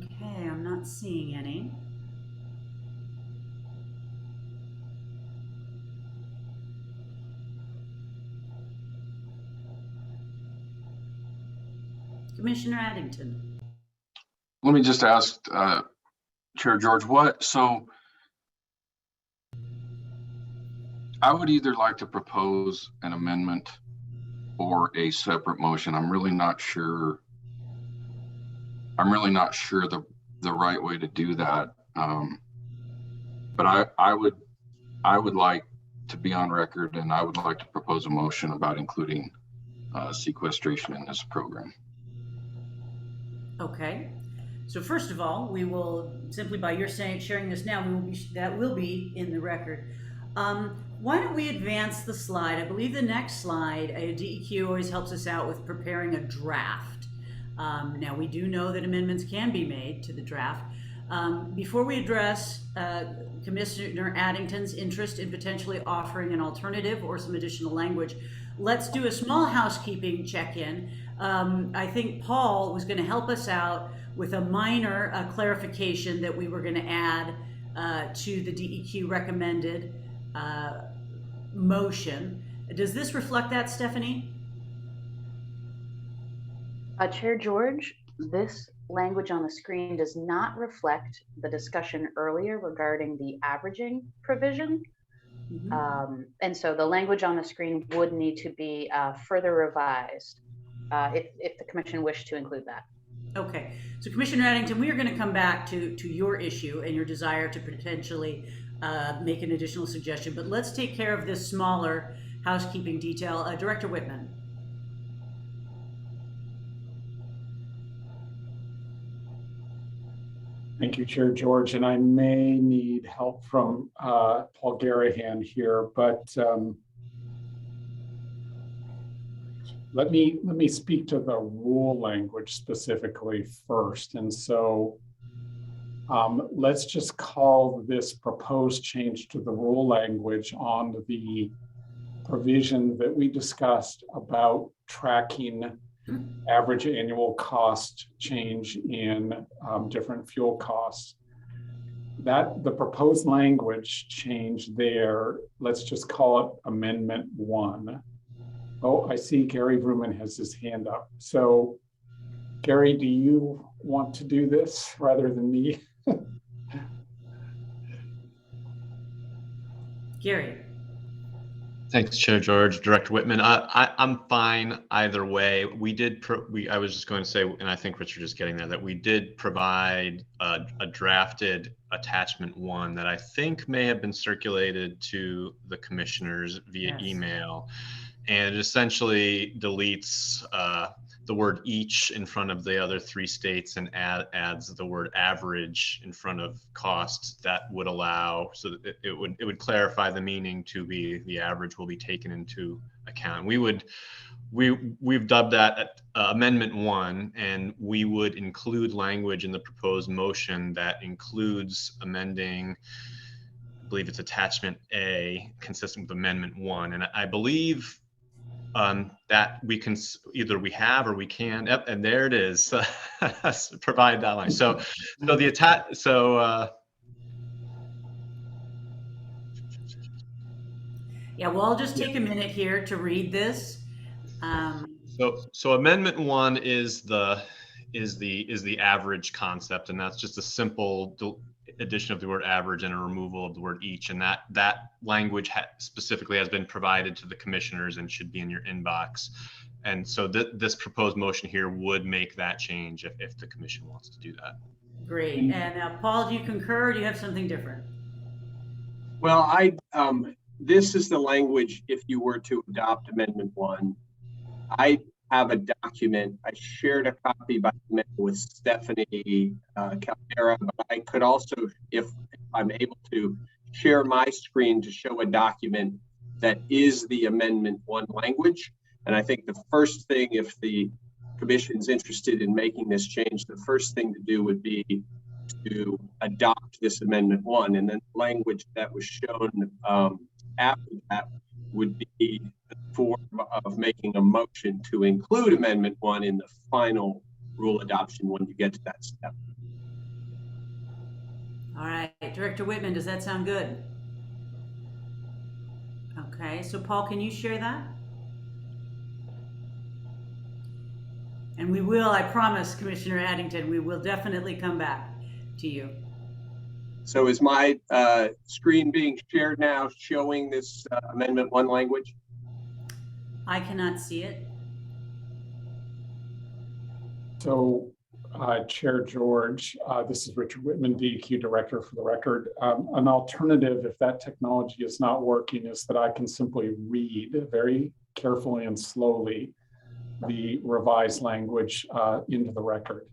Okay, I'm not seeing any. Commissioner Addington. Let me just ask Chair George, so I would either like to propose an amendment or a separate motion. I'm really not sure the right way to do that. But I would like to be on record, and I would like to propose a motion about including sequestration in this program. Okay, so first of all, we will simply by your sharing this now, that will be in the record. Why don't we advance the slide? I believe the next slide, DEQ always helps us out with preparing a draft. Now we do know that amendments can be made to the draft. Before we address Commissioner Addington's interest in potentially offering an alternative or some additional language, let's do a small housekeeping check-in. I think Paul was going to help us out with a minor clarification that we were going to add to the DEQ recommended motion. Does this reflect that, Stephanie? Chair George, this language on the screen does not reflect the discussion earlier regarding the averaging provision. Mm-hmm. And so the language on the screen would need to be further revised if the commission wished to include that. Okay, so Commissioner Addington, we are going to come back to your issue and your desire to potentially make an additional suggestion, but let's take care of this smaller housekeeping detail. Director Whitman. Thank you, Chair George, and I may need help from Paul Garahan here, but let me speak to the rule language specifically first. And so let's just call this proposed change to the rule language on the provision that we discussed about tracking average annual cost change in different fuel costs. That the proposed language change there, let's just call it Amendment 1. Oh, I see Gary Vrooman has his hand up. So Gary, do you want to do this rather than me? Gary. Thanks, Chair George. Director Whitman, I'm fine either way. I was just going to say, and I think Richard is getting there, that we did provide a drafted attachment 1 that I think may have been circulated to the commissioners via email. And it essentially deletes the word each in front of the other 3 states and adds the word average in front of costs. That would allow, so that it would clarify the meaning to be the average will be taken into account. We've dubbed that Amendment 1, and we would include language in the proposed motion that includes amending, I believe it's attachment A, consistent with Amendment 1. And I believe that we can either we have or we can. Yep, and there it is. Provide that line. So the attach. So. Yeah, well, I'll just take a minute here to read this. So Amendment 1 is the average concept, and that's just a simple addition of the word average and a removal of the word each, and that language specifically has been provided to the commissioners and should be in your inbox. And so this proposed motion here would make that change if the commission wants to do that. Great. And Paul, do you concur, or do you have something different? Well, this is the language if you were to adopt Amendment 1. I have a document. I shared a copy by email with Stephanie Caldera, but I could also, if I'm able to, share my screen to show a document that is the Amendment 1 language. And I think the first thing, if the commission's interested in making this change, the first thing to do would be to adopt this Amendment 1. And then the language that was shown after that would be the form of making a motion to include Amendment 1 in the final rule adoption when you get to that step. All right, Director Whitman, does that sound good? Okay, so Paul, can you share that? And we will, I promise, Commissioner Addington, we will definitely come back to you. So is my screen being shared now showing this Amendment 1 language? I cannot see it. So, Chair George, this is Richard Whitman, DEQ Director, for the record. An alternative, if that technology is not working, is that I can simply read very carefully and slowly the revised language into the record.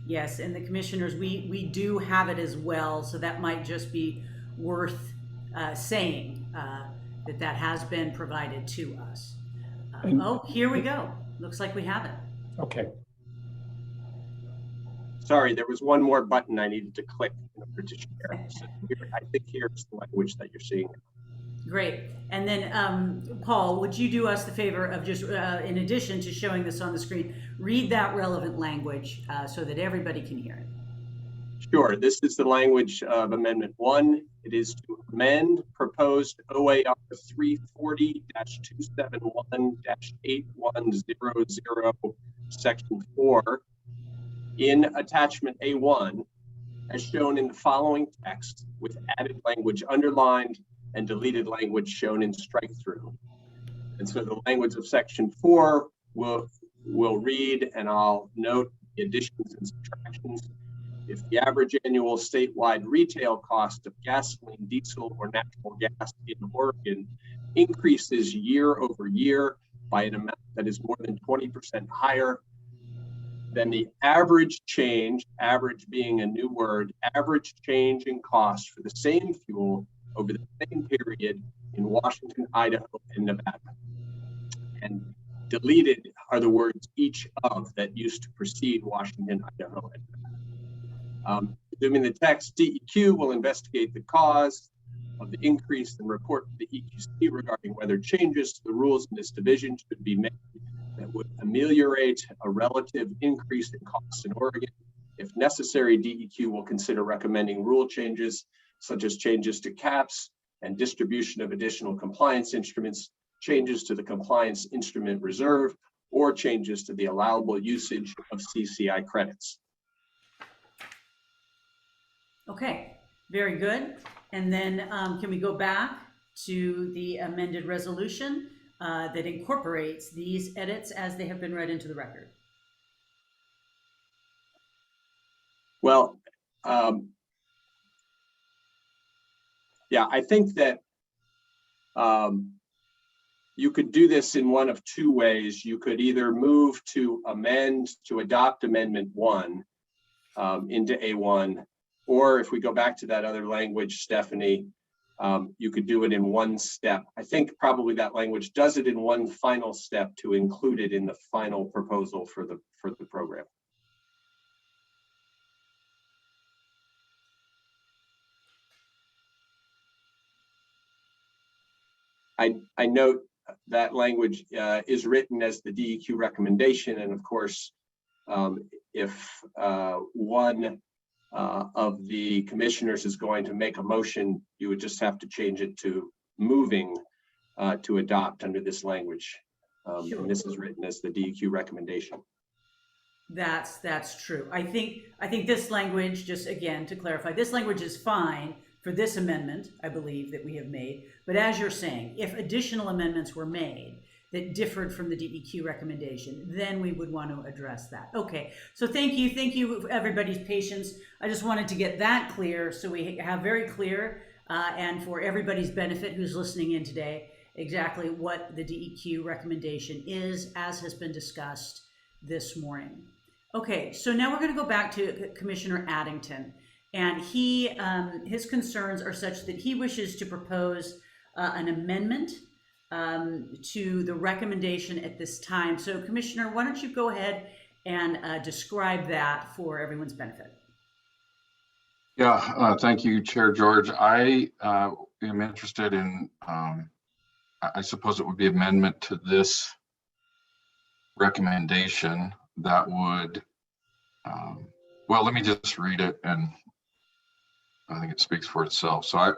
Yes, and the commissioners, we do have it as well, so that might just be worth saying that has been provided to us. Oh, here we go. Looks like we have it. Okay. Sorry, there was one more button I needed to click in order to share. So I think here's the language that you're seeing. Great. And then, Paul, would you do us the favor of just, in addition to showing this on the screen, read that relevant language so that everybody can hear it? Sure. This is the language of Amendment 1. It is to amend proposed OAR 340-271-8100, Section 4, in Attachment A1, as shown in the following text, with added language underlined and deleted language shown in strike through. And so the language of Section 4 will read, and I'll note the additions and subtractions. If the average annual statewide retail cost of gasoline, diesel, or natural gas in Oregon increases year over year by an amount that is more than 20% higher than the average change, average being a new word, average change in cost for the same fuel over the same period in Washington, Idaho, and Nevada. And deleted are the words each of that used to precede Washington, Idaho, and Nevada. Resuming the text, DEQ will investigate the cause of the increase and report to the EQC regarding whether changes to the rules in this division should be made that would ameliorate a relative increase in costs in Oregon. If necessary, DEQ will consider recommending rule changes, such as changes to caps and distribution of additional compliance instruments, changes to the compliance instrument reserve, or changes to the allowable usage of CCI credits. Okay, very good. And then can we go back to the amended resolution that incorporates these edits as they have been read into the record? Well, yeah, I think that you could do this in one of two ways. You could either move to amend to adopt Amendment 1 into A1, or if we go back to that other language, Stephanie, you could do it in one step. I think probably that language does it in one final step to include it in the final proposal for the program. I note that language is written as the DEQ recommendation, and of course, if one of the commissioners is going to make a motion, you would just have to change it to moving to adopt under this language. Sure. And this is written as the DEQ recommendation. That's true. I think this language, just again to clarify, this language is fine for this amendment, I believe, that we have made. But as you're saying, if additional amendments were made that differed from the DEQ recommendation, then we would want to address that. Okay, so thank you for everybody's patience. I just wanted to get that clear so we have very clear and for everybody's benefit who's listening in today, exactly what the DEQ recommendation is as has been discussed this morning. Okay, so now we're going to go back to Commissioner Addington, and his concerns are such that he wishes to propose an amendment to the recommendation at this time. So Commissioner, why don't you go ahead and describe that for everyone's benefit? Yeah, thank you, Chair George. I am interested in, I suppose it would be amendment to this recommendation that would, well, let me just read it, and I think it speaks for itself. So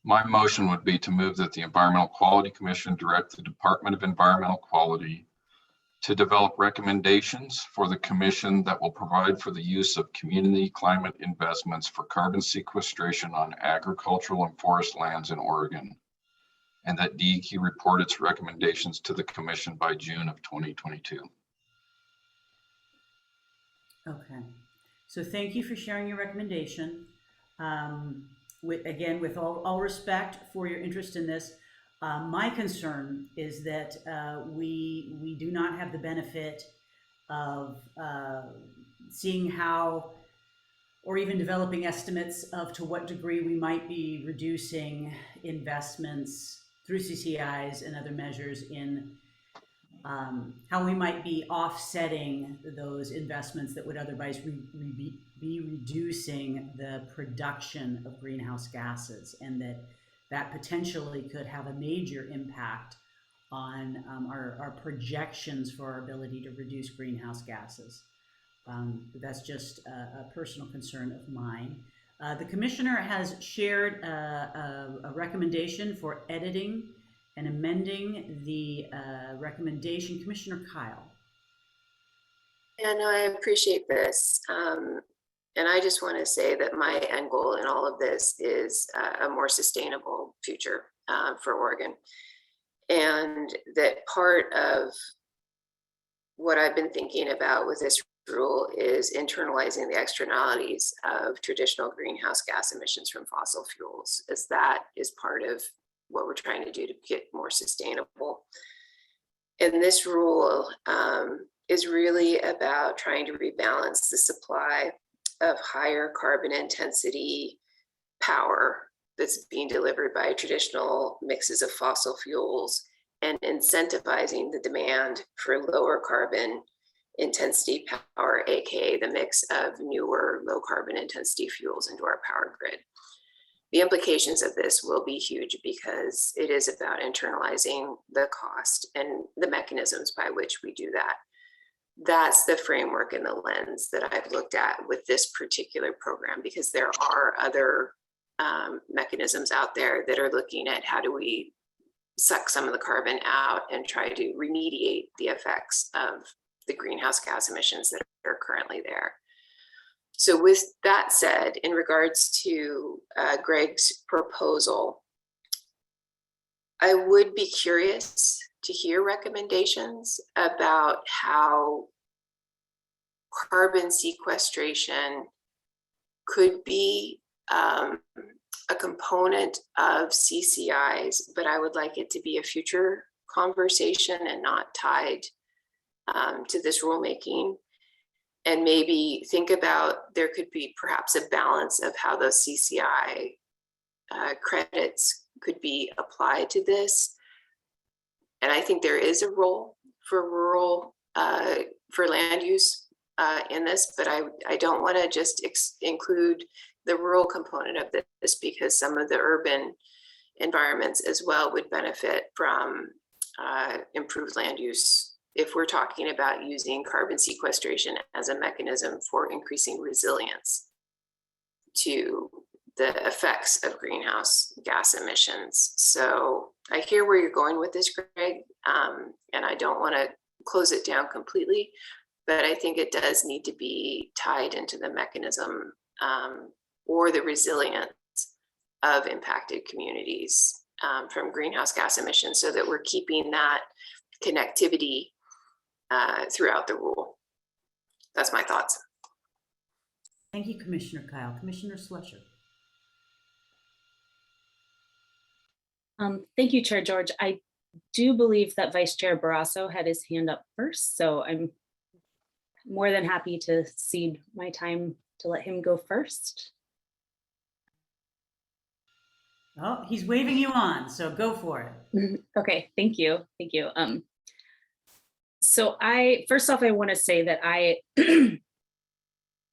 my motion would be to move that the Environmental Quality Commission direct the Department of Environmental Quality to develop recommendations for the commission that will provide for the use of community climate investments for carbon sequestration on agricultural and forest lands in Oregon, and that DEQ report its recommendations to the commission by June of 2022. Okay, so thank you for sharing your recommendation. With all respect for your interest in this, my concern is that we do not have the benefit of seeing how, or even developing estimates of to what degree we might be reducing investments through CCIs and other measures in how we might be offsetting those investments that would otherwise be reducing the production of greenhouse gases, and that potentially could have a major impact on our projections for our ability to reduce greenhouse gases. That's just a personal concern of mine. The commissioner has shared a recommendation for editing and amending the recommendation. Commissioner Kyle. And I appreciate this. And I just want to say that my end goal in all of this is a more sustainable future for Oregon. And that part of what I've been thinking about with this rule is internalizing the externalities of traditional greenhouse gas emissions from fossil fuels, as that is part of what we're trying to do to get more sustainable. And this rule is really about trying to rebalance the supply of higher carbon intensity power that's being delivered by traditional mixes of fossil fuels and incentivizing the demand for lower carbon intensity power, aka the mix of newer low carbon intensity fuels into our power grid. The implications of this will be huge because it is about internalizing the cost and the mechanisms by which we do that. That's the framework and the lens that I've looked at with this particular program, because there are other mechanisms out there that are looking at how do we suck some of the carbon out and try to remediate the effects of the greenhouse gas emissions that are currently there. So with that said, in regards to Greg's proposal, I would be curious to hear recommendations about how carbon sequestration could be a component of CCIs, but I would like it to be a future conversation and not tied to this rulemaking. And maybe think about, there could be perhaps a balance of how those CCI credits could be applied to this. And I think there is a role for rural, for land use in this, but I don't want to just include the rural component of this, because some of the urban environments as well would benefit from improved land use if we're talking about using carbon sequestration as a mechanism for increasing resilience to the effects of greenhouse gas emissions. So I hear where you're going with this, Greg, and I don't want to close it down completely, but I think it does need to be tied into the mechanism or the resilience of impacted communities from greenhouse gas emissions, so that we're keeping that connectivity throughout the rule. That's my thoughts. Thank you, Commissioner Kyle. Commissioner Slusher. Thank you, Chair George. I do believe that Vice Chair Barrasso had his hand up first, so I'm more than happy to cede my time to let him go first. Oh, he's waving you on, so go for it. Okay, thank you. Thank you. So first off, I want to say that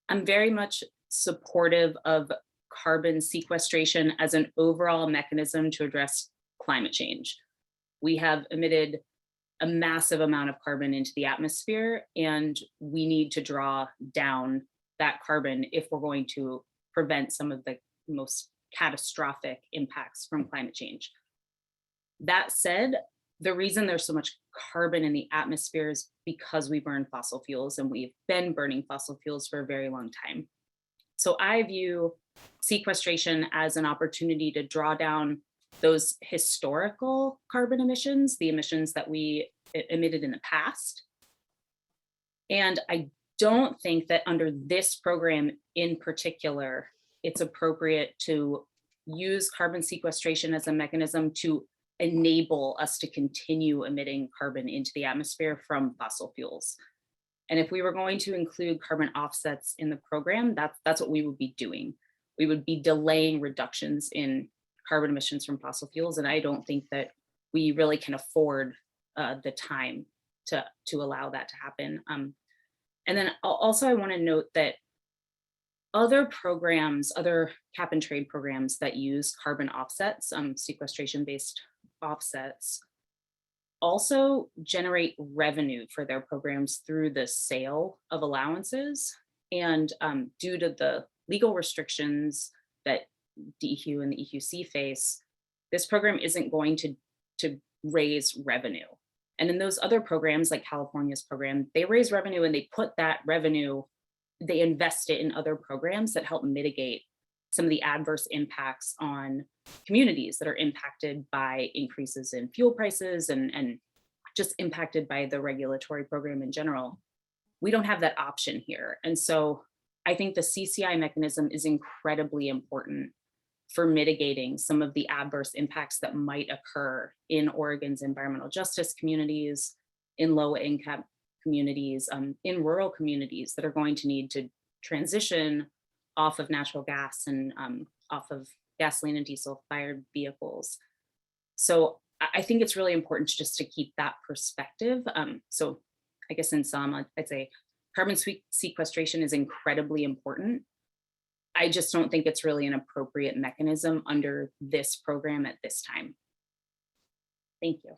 I'm very much supportive of carbon sequestration as an overall mechanism to address climate change. We have emitted a massive amount of carbon into the atmosphere, and we need to draw down that carbon if we're going to prevent some of the most catastrophic impacts from climate change. That said, the reason there's so much carbon in the atmosphere is because we burn fossil fuels, and we've been burning fossil fuels for a very long time. So I view sequestration as an opportunity to draw down those historical carbon emissions, the emissions that we emitted in the past. And I don't think that under this program in particular, it's appropriate to use carbon sequestration as a mechanism to enable us to continue emitting carbon into the atmosphere from fossil fuels. And if we were going to include carbon offsets in the program, that's what we would be doing. We would be delaying reductions in carbon emissions from fossil fuels. And I don't think that we really can afford the time to allow that to happen. And then also I want to note that other programs, other cap and trade programs that use carbon offsets, sequestration-based offsets, also generate revenue for their programs through the sale of allowances. And due to the legal restrictions that DEQ and the EQC face, this program isn't going to raise revenue. And in those other programs, like California's program, they raise revenue and they put that revenue, they invest it in other programs that help mitigate some of the adverse impacts on communities that are impacted by increases in fuel prices and just impacted by the regulatory program in general. We don't have that option here. And so I think the CCI mechanism is incredibly important for mitigating some of the adverse impacts that might occur in Oregon's environmental justice communities, in low income communities, in rural communities that are going to need to transition off of natural gas and off of gasoline and diesel fired vehicles. So I think it's really important just to keep that perspective. So I guess in sum, I'd say carbon sequestration is incredibly important. I just don't think it's really an appropriate mechanism under this program at this time. Thank you.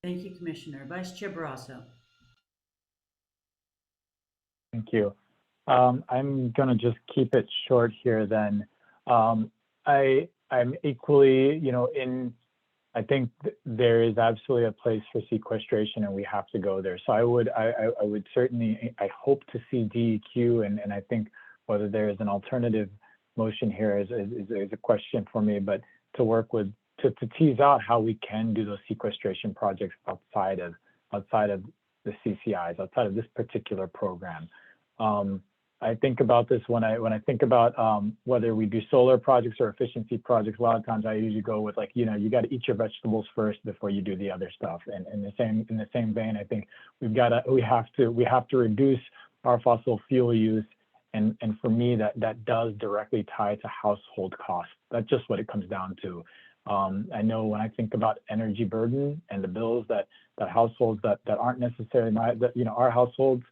Thank you, Commissioner. Vice Chair Barrasso. Thank you. I'm going to just keep it short here then. I'm equally, I think there is absolutely a place for sequestration and we have to go there. So I would certainly, I hope to see DEQ, and I think whether there is an alternative motion here is a question for me, but to work with, to tease out how we can do those sequestration projects outside of the CCIs, outside of this particular program. I think about this when I think about whether we do solar projects or efficiency projects. A lot of times I usually go with like, you got to eat your vegetables first before you do the other stuff. And in the same vein, I think we have to reduce our fossil fuel use. And for me, that does directly tie to household costs. That's just what it comes down to. I know when I think about energy burden and the bills that households that aren't necessarily our households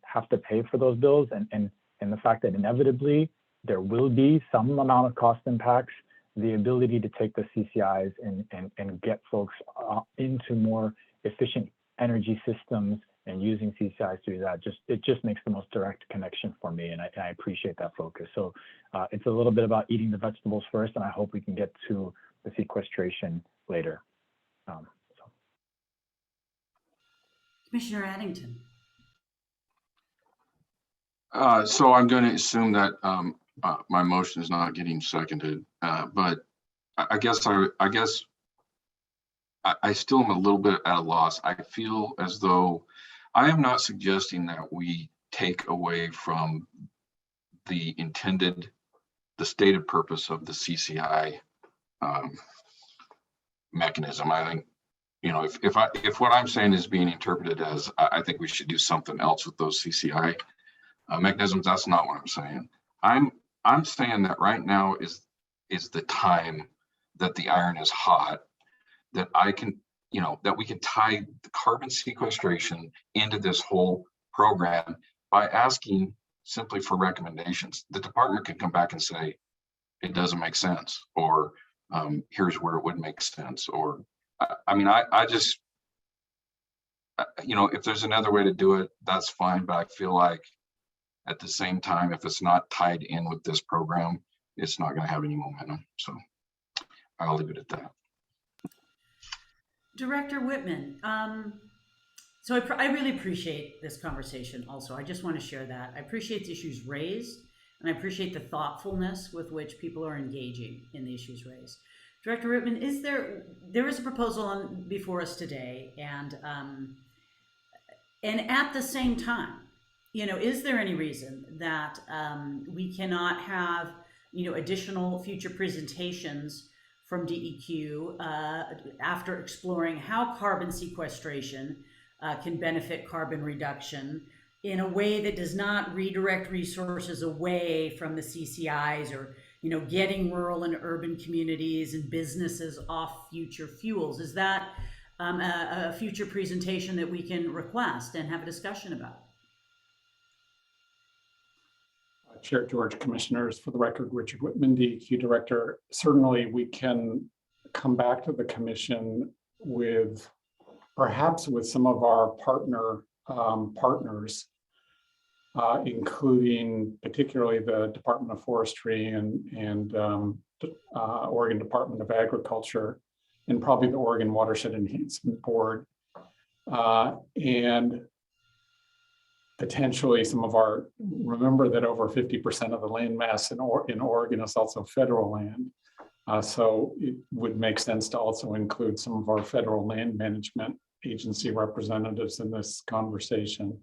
have to pay for those bills, and the fact that inevitably there will be some amount of cost impacts, the ability to take the CCIs and get folks into more efficient energy systems and using CCIs to do that, it just makes the most direct connection for me, and I appreciate that focus. So it's a little bit about eating the vegetables first, and I hope we can get to the sequestration later. Commissioner Addington. So I'm going to assume that my motion is not getting seconded, but I guess I still am a little bit at a loss. I feel as though I am not suggesting that we take away from the stated purpose of the CCI mechanism. I think, if what I'm saying is being interpreted as I think we should do something else with those CCI mechanisms, that's not what I'm saying. I'm saying that right now is the time that the iron is hot, that that we can tie the carbon sequestration into this whole program by asking simply for recommendations. The department can come back and say, it doesn't make sense, or here's where it would make sense. Or, I just, if there's another way to do it, that's fine. But I feel like at the same time, if it's not tied in with this program, it's not going to have any momentum. So I'll leave it at that. Director Whitman, so I really appreciate this conversation also. I just want to share that. I appreciate the issues raised, and I appreciate the thoughtfulness with which people are engaging in the issues raised. Director Whitman, there is a proposal before us today, and at the same time, is there any reason that we cannot have, additional future presentations from DEQ after exploring how carbon sequestration can benefit carbon reduction in a way that does not redirect resources away from the CCIs or, getting rural and urban communities and businesses off future fuels? Is that a future presentation that we can request and have a discussion about? Chair George, Commissioners, for the record, Richard Whitman, DEQ Director. Certainly we can come back to the Commission with perhaps with some of our partners, including particularly the Department of Forestry and Oregon Department of Agriculture, and probably the Oregon Watershed Enhancement Board, and potentially some of remember that over 50% of the land mass in Oregon is also federal land. So it would make sense to also include some of our federal land management agency representatives in this conversation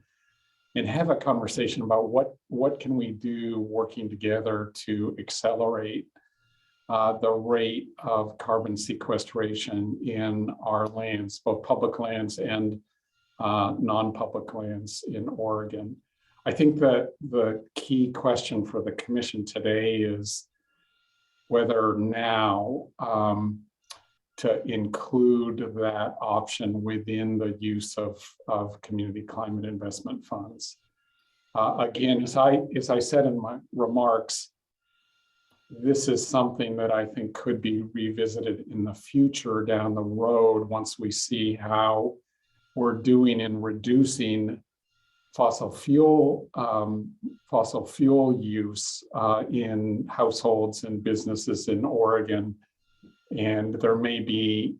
and have a conversation about what can we do working together to accelerate the rate of carbon sequestration in our lands, both public lands and non-public lands in Oregon. I think that the key question for the commission today is whether now to include that option within the use of community climate investment funds. Again, as I said in my remarks, this is something that I think could be revisited in the future down the road once we see how we're doing in reducing fossil fuel use in households and businesses in Oregon. And there may be,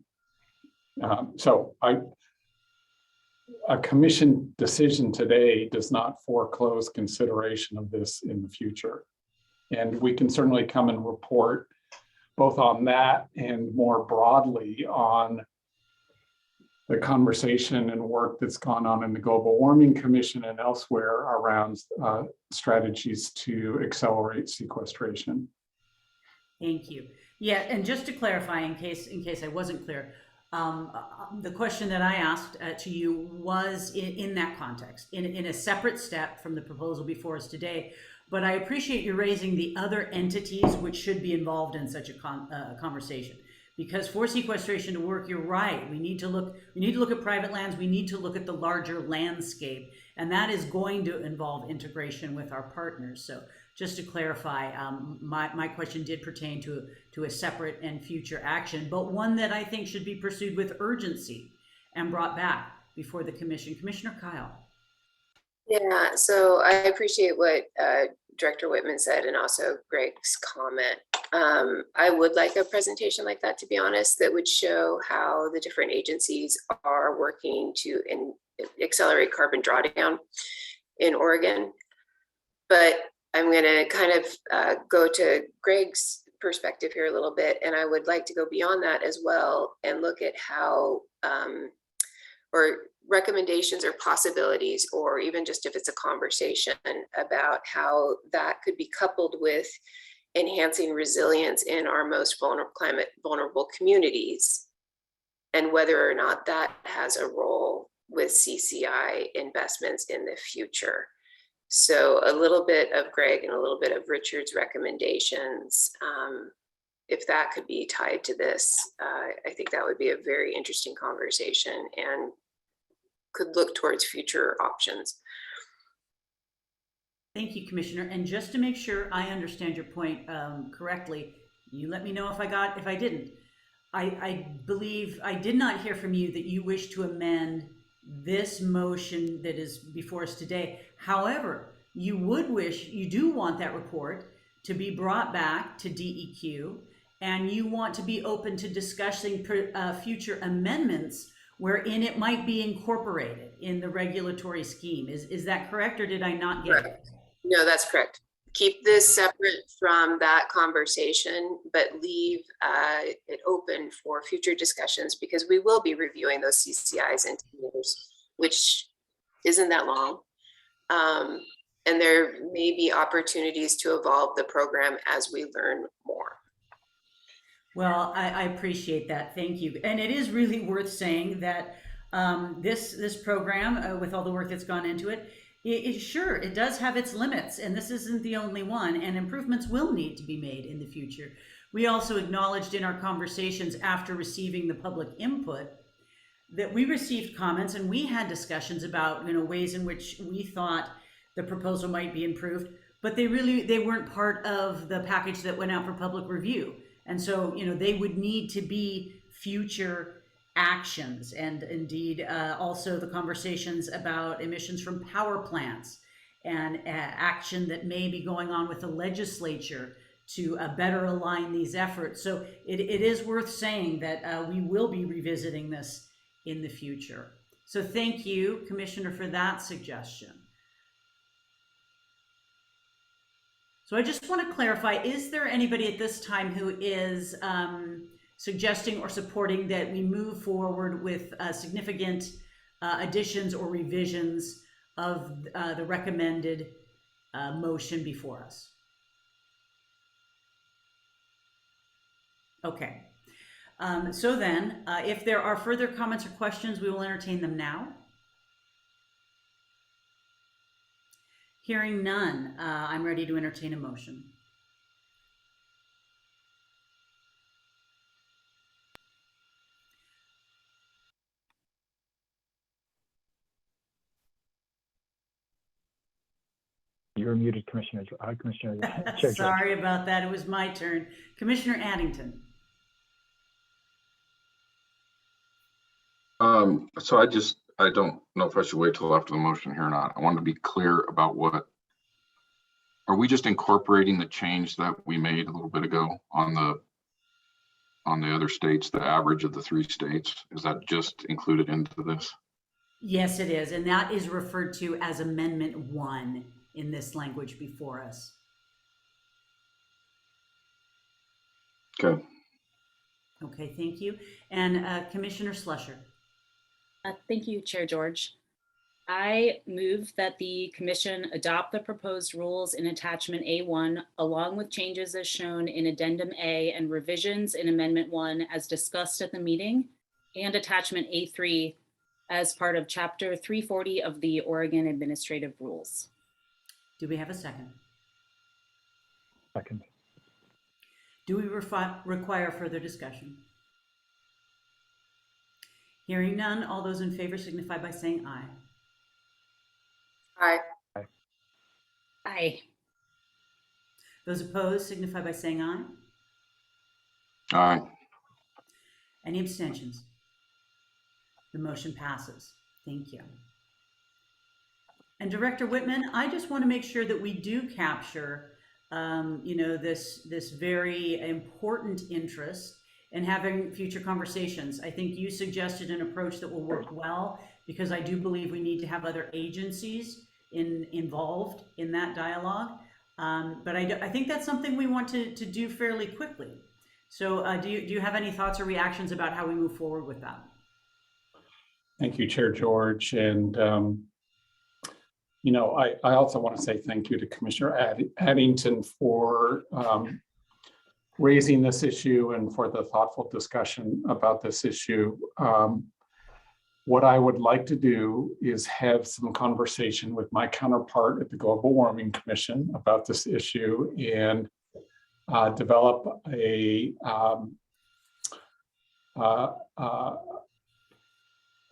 a commission decision today does not foreclose consideration of this in the future. And we can certainly come and report both on that and more broadly on the conversation and work that's gone on in the Global Warming Commission and elsewhere around strategies to accelerate sequestration. Thank you. Yeah, and just to clarify, in case I wasn't clear, the question that I asked to you was in that context, in a separate step from the proposal before us today. But I appreciate you raising the other entities which should be involved in such a conversation. Because for sequestration to work, you're right. We need to look at private lands. We need to look at the larger landscape, and that is going to involve integration with our partners. So just to clarify, my question did pertain to a separate and future action, but one that I think should be pursued with urgency and brought back before the commission. Commissioner Kyle. Yeah, so I appreciate what Director Whitman said and also Greg's comment. I would like a presentation like that, to be honest, that would show how the different agencies are working to accelerate carbon drawdown in Oregon. But I'm going to kind of go to Greg's perspective here a little bit, and I would like to go beyond that as well and look at how or recommendations or possibilities, or even just if it's a conversation about how that could be coupled with enhancing resilience in our most climate vulnerable communities, and whether or not that has a role with CCI investments in the future. So a little bit of Greg and a little bit of Richard's recommendations, if that could be tied to this, I think that would be a very interesting conversation and could look towards future options. Thank you, Commissioner. And just to make sure I understand your point correctly, you let me know if I didn't. I believe I did not hear from you that you wish to amend this motion that is before us today. However, you do want that report to be brought back to DEQ, and you want to be open to discussing future amendments wherein it might be incorporated in the regulatory scheme. Is that correct, or did I not get it? No, that's correct. Keep this separate from that conversation, but leave it open for future discussions, because we will be reviewing those CCIs in 2 years, which isn't that long. And there may be opportunities to evolve the program as we learn more. Well, I appreciate that. Thank you. And it is really worth saying that this program, with all the work that's gone into it, it does have its limits, and this isn't the only one, and improvements will need to be made in the future. We also acknowledged in our conversations after receiving the public input that we received comments and we had discussions about ways in which we thought the proposal might be improved, but they weren't part of the package that went out for public review. And so, they would need to be future actions, and indeed also the conversations about emissions from power plants and action that may be going on with the legislature to better align these efforts. So it is worth saying that we will be revisiting this in the future. So thank you, Commissioner, for that suggestion. So I just want to clarify, is there anybody at this time who is suggesting or supporting that we move forward with significant additions or revisions of the recommended motion before us? Okay. So then, if there are further comments or questions, we will entertain them now. Hearing none, I'm ready to entertain a motion. You're muted, Commissioner. Commissioner Chair George. Sorry about that. It was my turn. Commissioner Addington. So I don't know if I should wait till after the motion here or not. I want to be clear about are we just incorporating the change that we made a little bit ago on the other states, the average of the 3 states? Is that just included into this? Yes, it is. And that is referred to as Amendment 1 in this language before us. Okay. Okay, thank you. And Commissioner Slusher. Thank you, Chair George. I move that the commission adopt the proposed rules in attachment A1, along with changes as shown in addendum A and revisions in amendment 1 as discussed at the meeting, and attachment A3 as part of chapter 340 of the Oregon Administrative Rules. Do we have a second? Second. Do we require further discussion? Hearing none, all those in favor signify by saying aye. Aye. Aye. Those opposed signify by saying aye. Aye. Any abstentions? The motion passes. Thank you. And Director Whitman, I just want to make sure that we do capture, this very important interest in having future conversations. I think you suggested an approach that will work well, because I do believe we need to have other agencies involved in that dialogue. But I think that's something we want to do fairly quickly. So do you have any thoughts or reactions about how we move forward with that? Thank you, Chair George. And, I also want to say thank you to Commissioner Addington for raising this issue and for the thoughtful discussion about this issue. What I would like to do is have some conversation with my counterpart at the Global Warming Commission about this issue and develop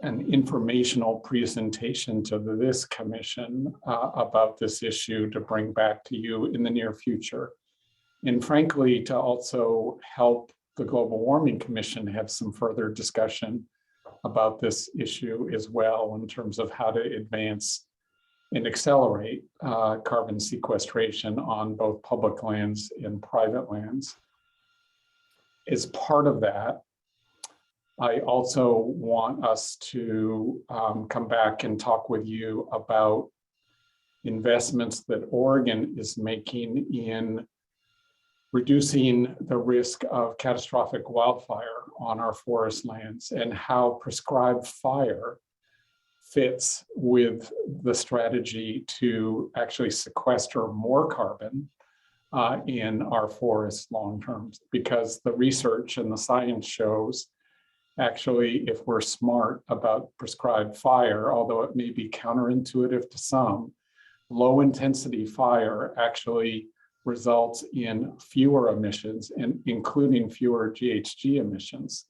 an informational presentation to this commission about this issue to bring back to you in the near future. And frankly, to also help the Global Warming Commission have some further discussion about this issue as well, in terms of how to advance and accelerate carbon sequestration on both public lands and private lands. As part of that, I also want us to come back and talk with you about investments that Oregon is making in reducing the risk of catastrophic wildfire on our forest lands, and how prescribed fire fits with the strategy to actually sequester more carbon in our forests long term. Because the research and the science shows, actually, if we're smart about prescribed fire, although it may be counterintuitive to some, low intensity fire actually results in fewer emissions, and including fewer GHG emissions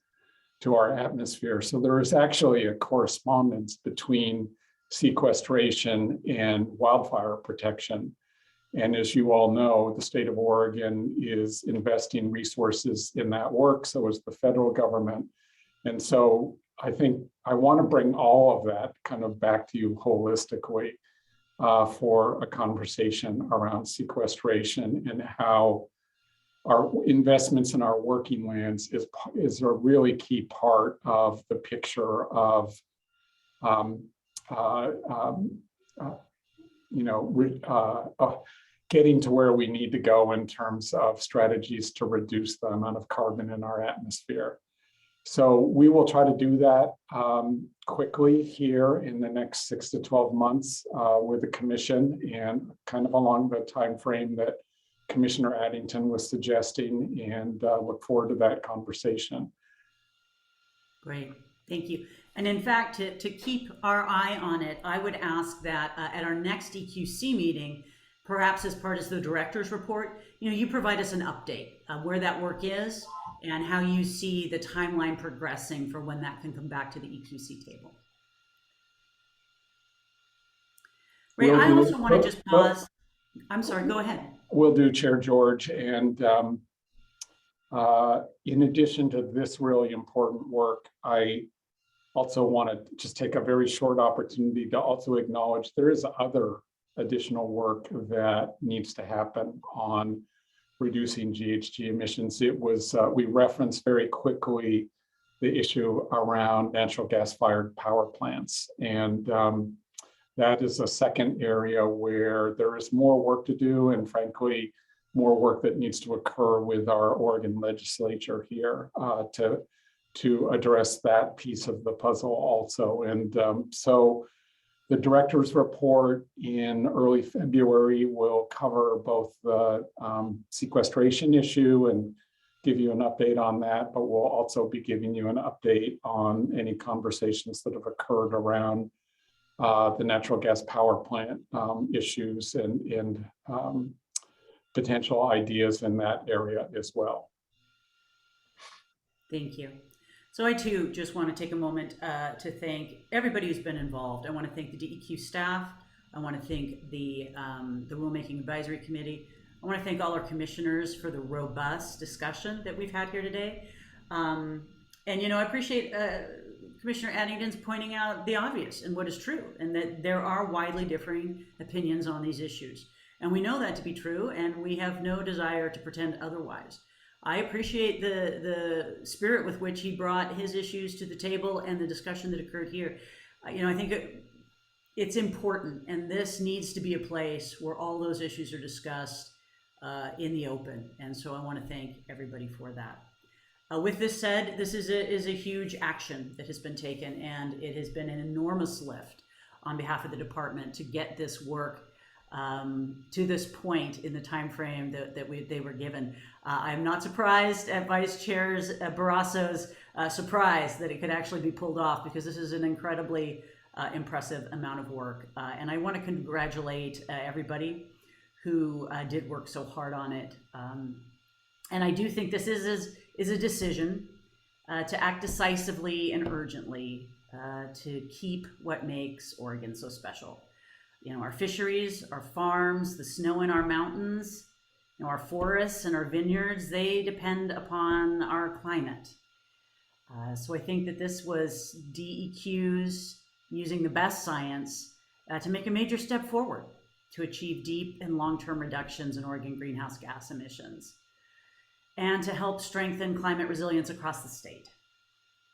to our atmosphere. So there is actually a correspondence between sequestration and wildfire protection. And as you all know, the state of Oregon is investing resources in that work, so is the federal government. And so I think I want to bring all of that kind of back to you holistically for a conversation around sequestration, and how our investments in our working lands is a really key part of the picture of getting to where we need to go in terms of strategies to reduce the amount of carbon in our atmosphere. So we will try to do that quickly here in the next 6 to 12 months with the commission, and kind of along the time frame that Commissioner Addington was suggesting, and look forward to that conversation. Great, thank you. And in fact, to keep our eye on it, I would ask that at our next EQC meeting, perhaps as part of the director's report, you provide us an update where that work is and how you see the timeline progressing for when that can come back to the EQC table. Ray, I also want to just pause. I'm sorry, go ahead. Will do, Chair George. And in addition to this really important work, I also want to just take a very short opportunity to also acknowledge there is other additional work that needs to happen on reducing GHG emissions. It was, we referenced very quickly the issue around natural gas-fired power plants. And that is a second area where there is more work to do, and frankly, more work that needs to occur with our Oregon legislature here to address that piece of the puzzle also. And so the director's report in early February will cover both the sequestration issue and give you an update on that, but we'll also be giving you an update on any conversations that have occurred around the natural gas power plant issues and potential ideas in that area as well. Thank you. So I too just want to take a moment to thank everybody who's been involved. I want to thank the DEQ staff. I want to thank the Rulemaking Advisory Committee. I want to thank all our commissioners for the robust discussion that we've had here today. And I appreciate Commissioner Addington's pointing out the obvious and what is true, and that there are widely differing opinions on these issues. And we know that to be true, and we have no desire to pretend otherwise. I appreciate the spirit with which he brought his issues to the table and the discussion that occurred here. I think it's important, and this needs to be a place where all those issues are discussed in the open. And so I want to thank everybody for that. With this said, this is a huge action that has been taken, and it has been an enormous lift on behalf of the department to get this work to this point in the time frame that they were given. I'm not surprised at Vice Chair Barrasso's surprise that it could actually be pulled off, because this is an incredibly impressive amount of work. And I want to congratulate everybody who did work so hard on it. And I do think this is a decision to act decisively and urgently to keep what makes Oregon so special. Our fisheries, our farms, the snow in our mountains, our forests and our vineyards, they depend upon our climate. So I think that this was DEQ's using the best science to make a major step forward to achieve deep and long-term reductions in Oregon greenhouse gas emissions, and to help strengthen climate resilience across the state.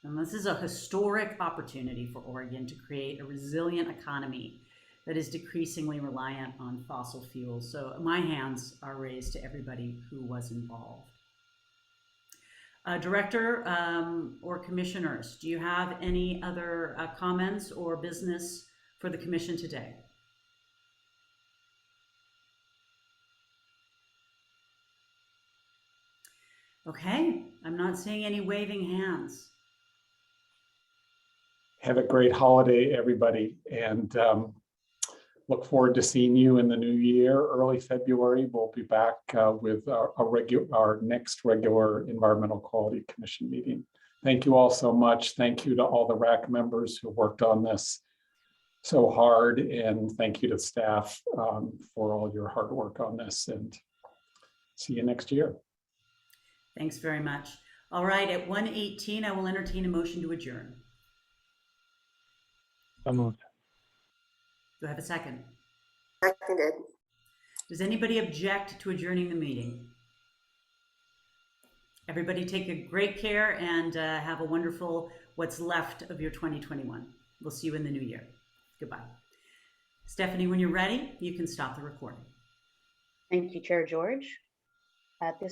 And this is a historic opportunity for Oregon to create a resilient economy that is decreasingly reliant on fossil fuels. So my hands are raised to everybody who was involved. Director or commissioners, do you have any other comments or business for the commission today? Okay, I'm not seeing any waving hands. Have a great holiday, everybody, and look forward to seeing you in the new year. Early February, we'll be back with our next regular Environmental Quality Commission meeting. Thank you all so much. Thank you to all the RAC members who worked on this so hard, and thank you to staff for all your hard work on this, and see you next year. Thanks very much. All right, at 1:18, I will entertain a motion to adjourn. So moved. Do I have a second? Seconded. Does anybody object to adjourning the meeting? Everybody take a great care and have a wonderful what's left of your 2021. We'll see you in the new year. Goodbye. Stephanie, when you're ready, you can stop the recording. Thank you, Chair George. At this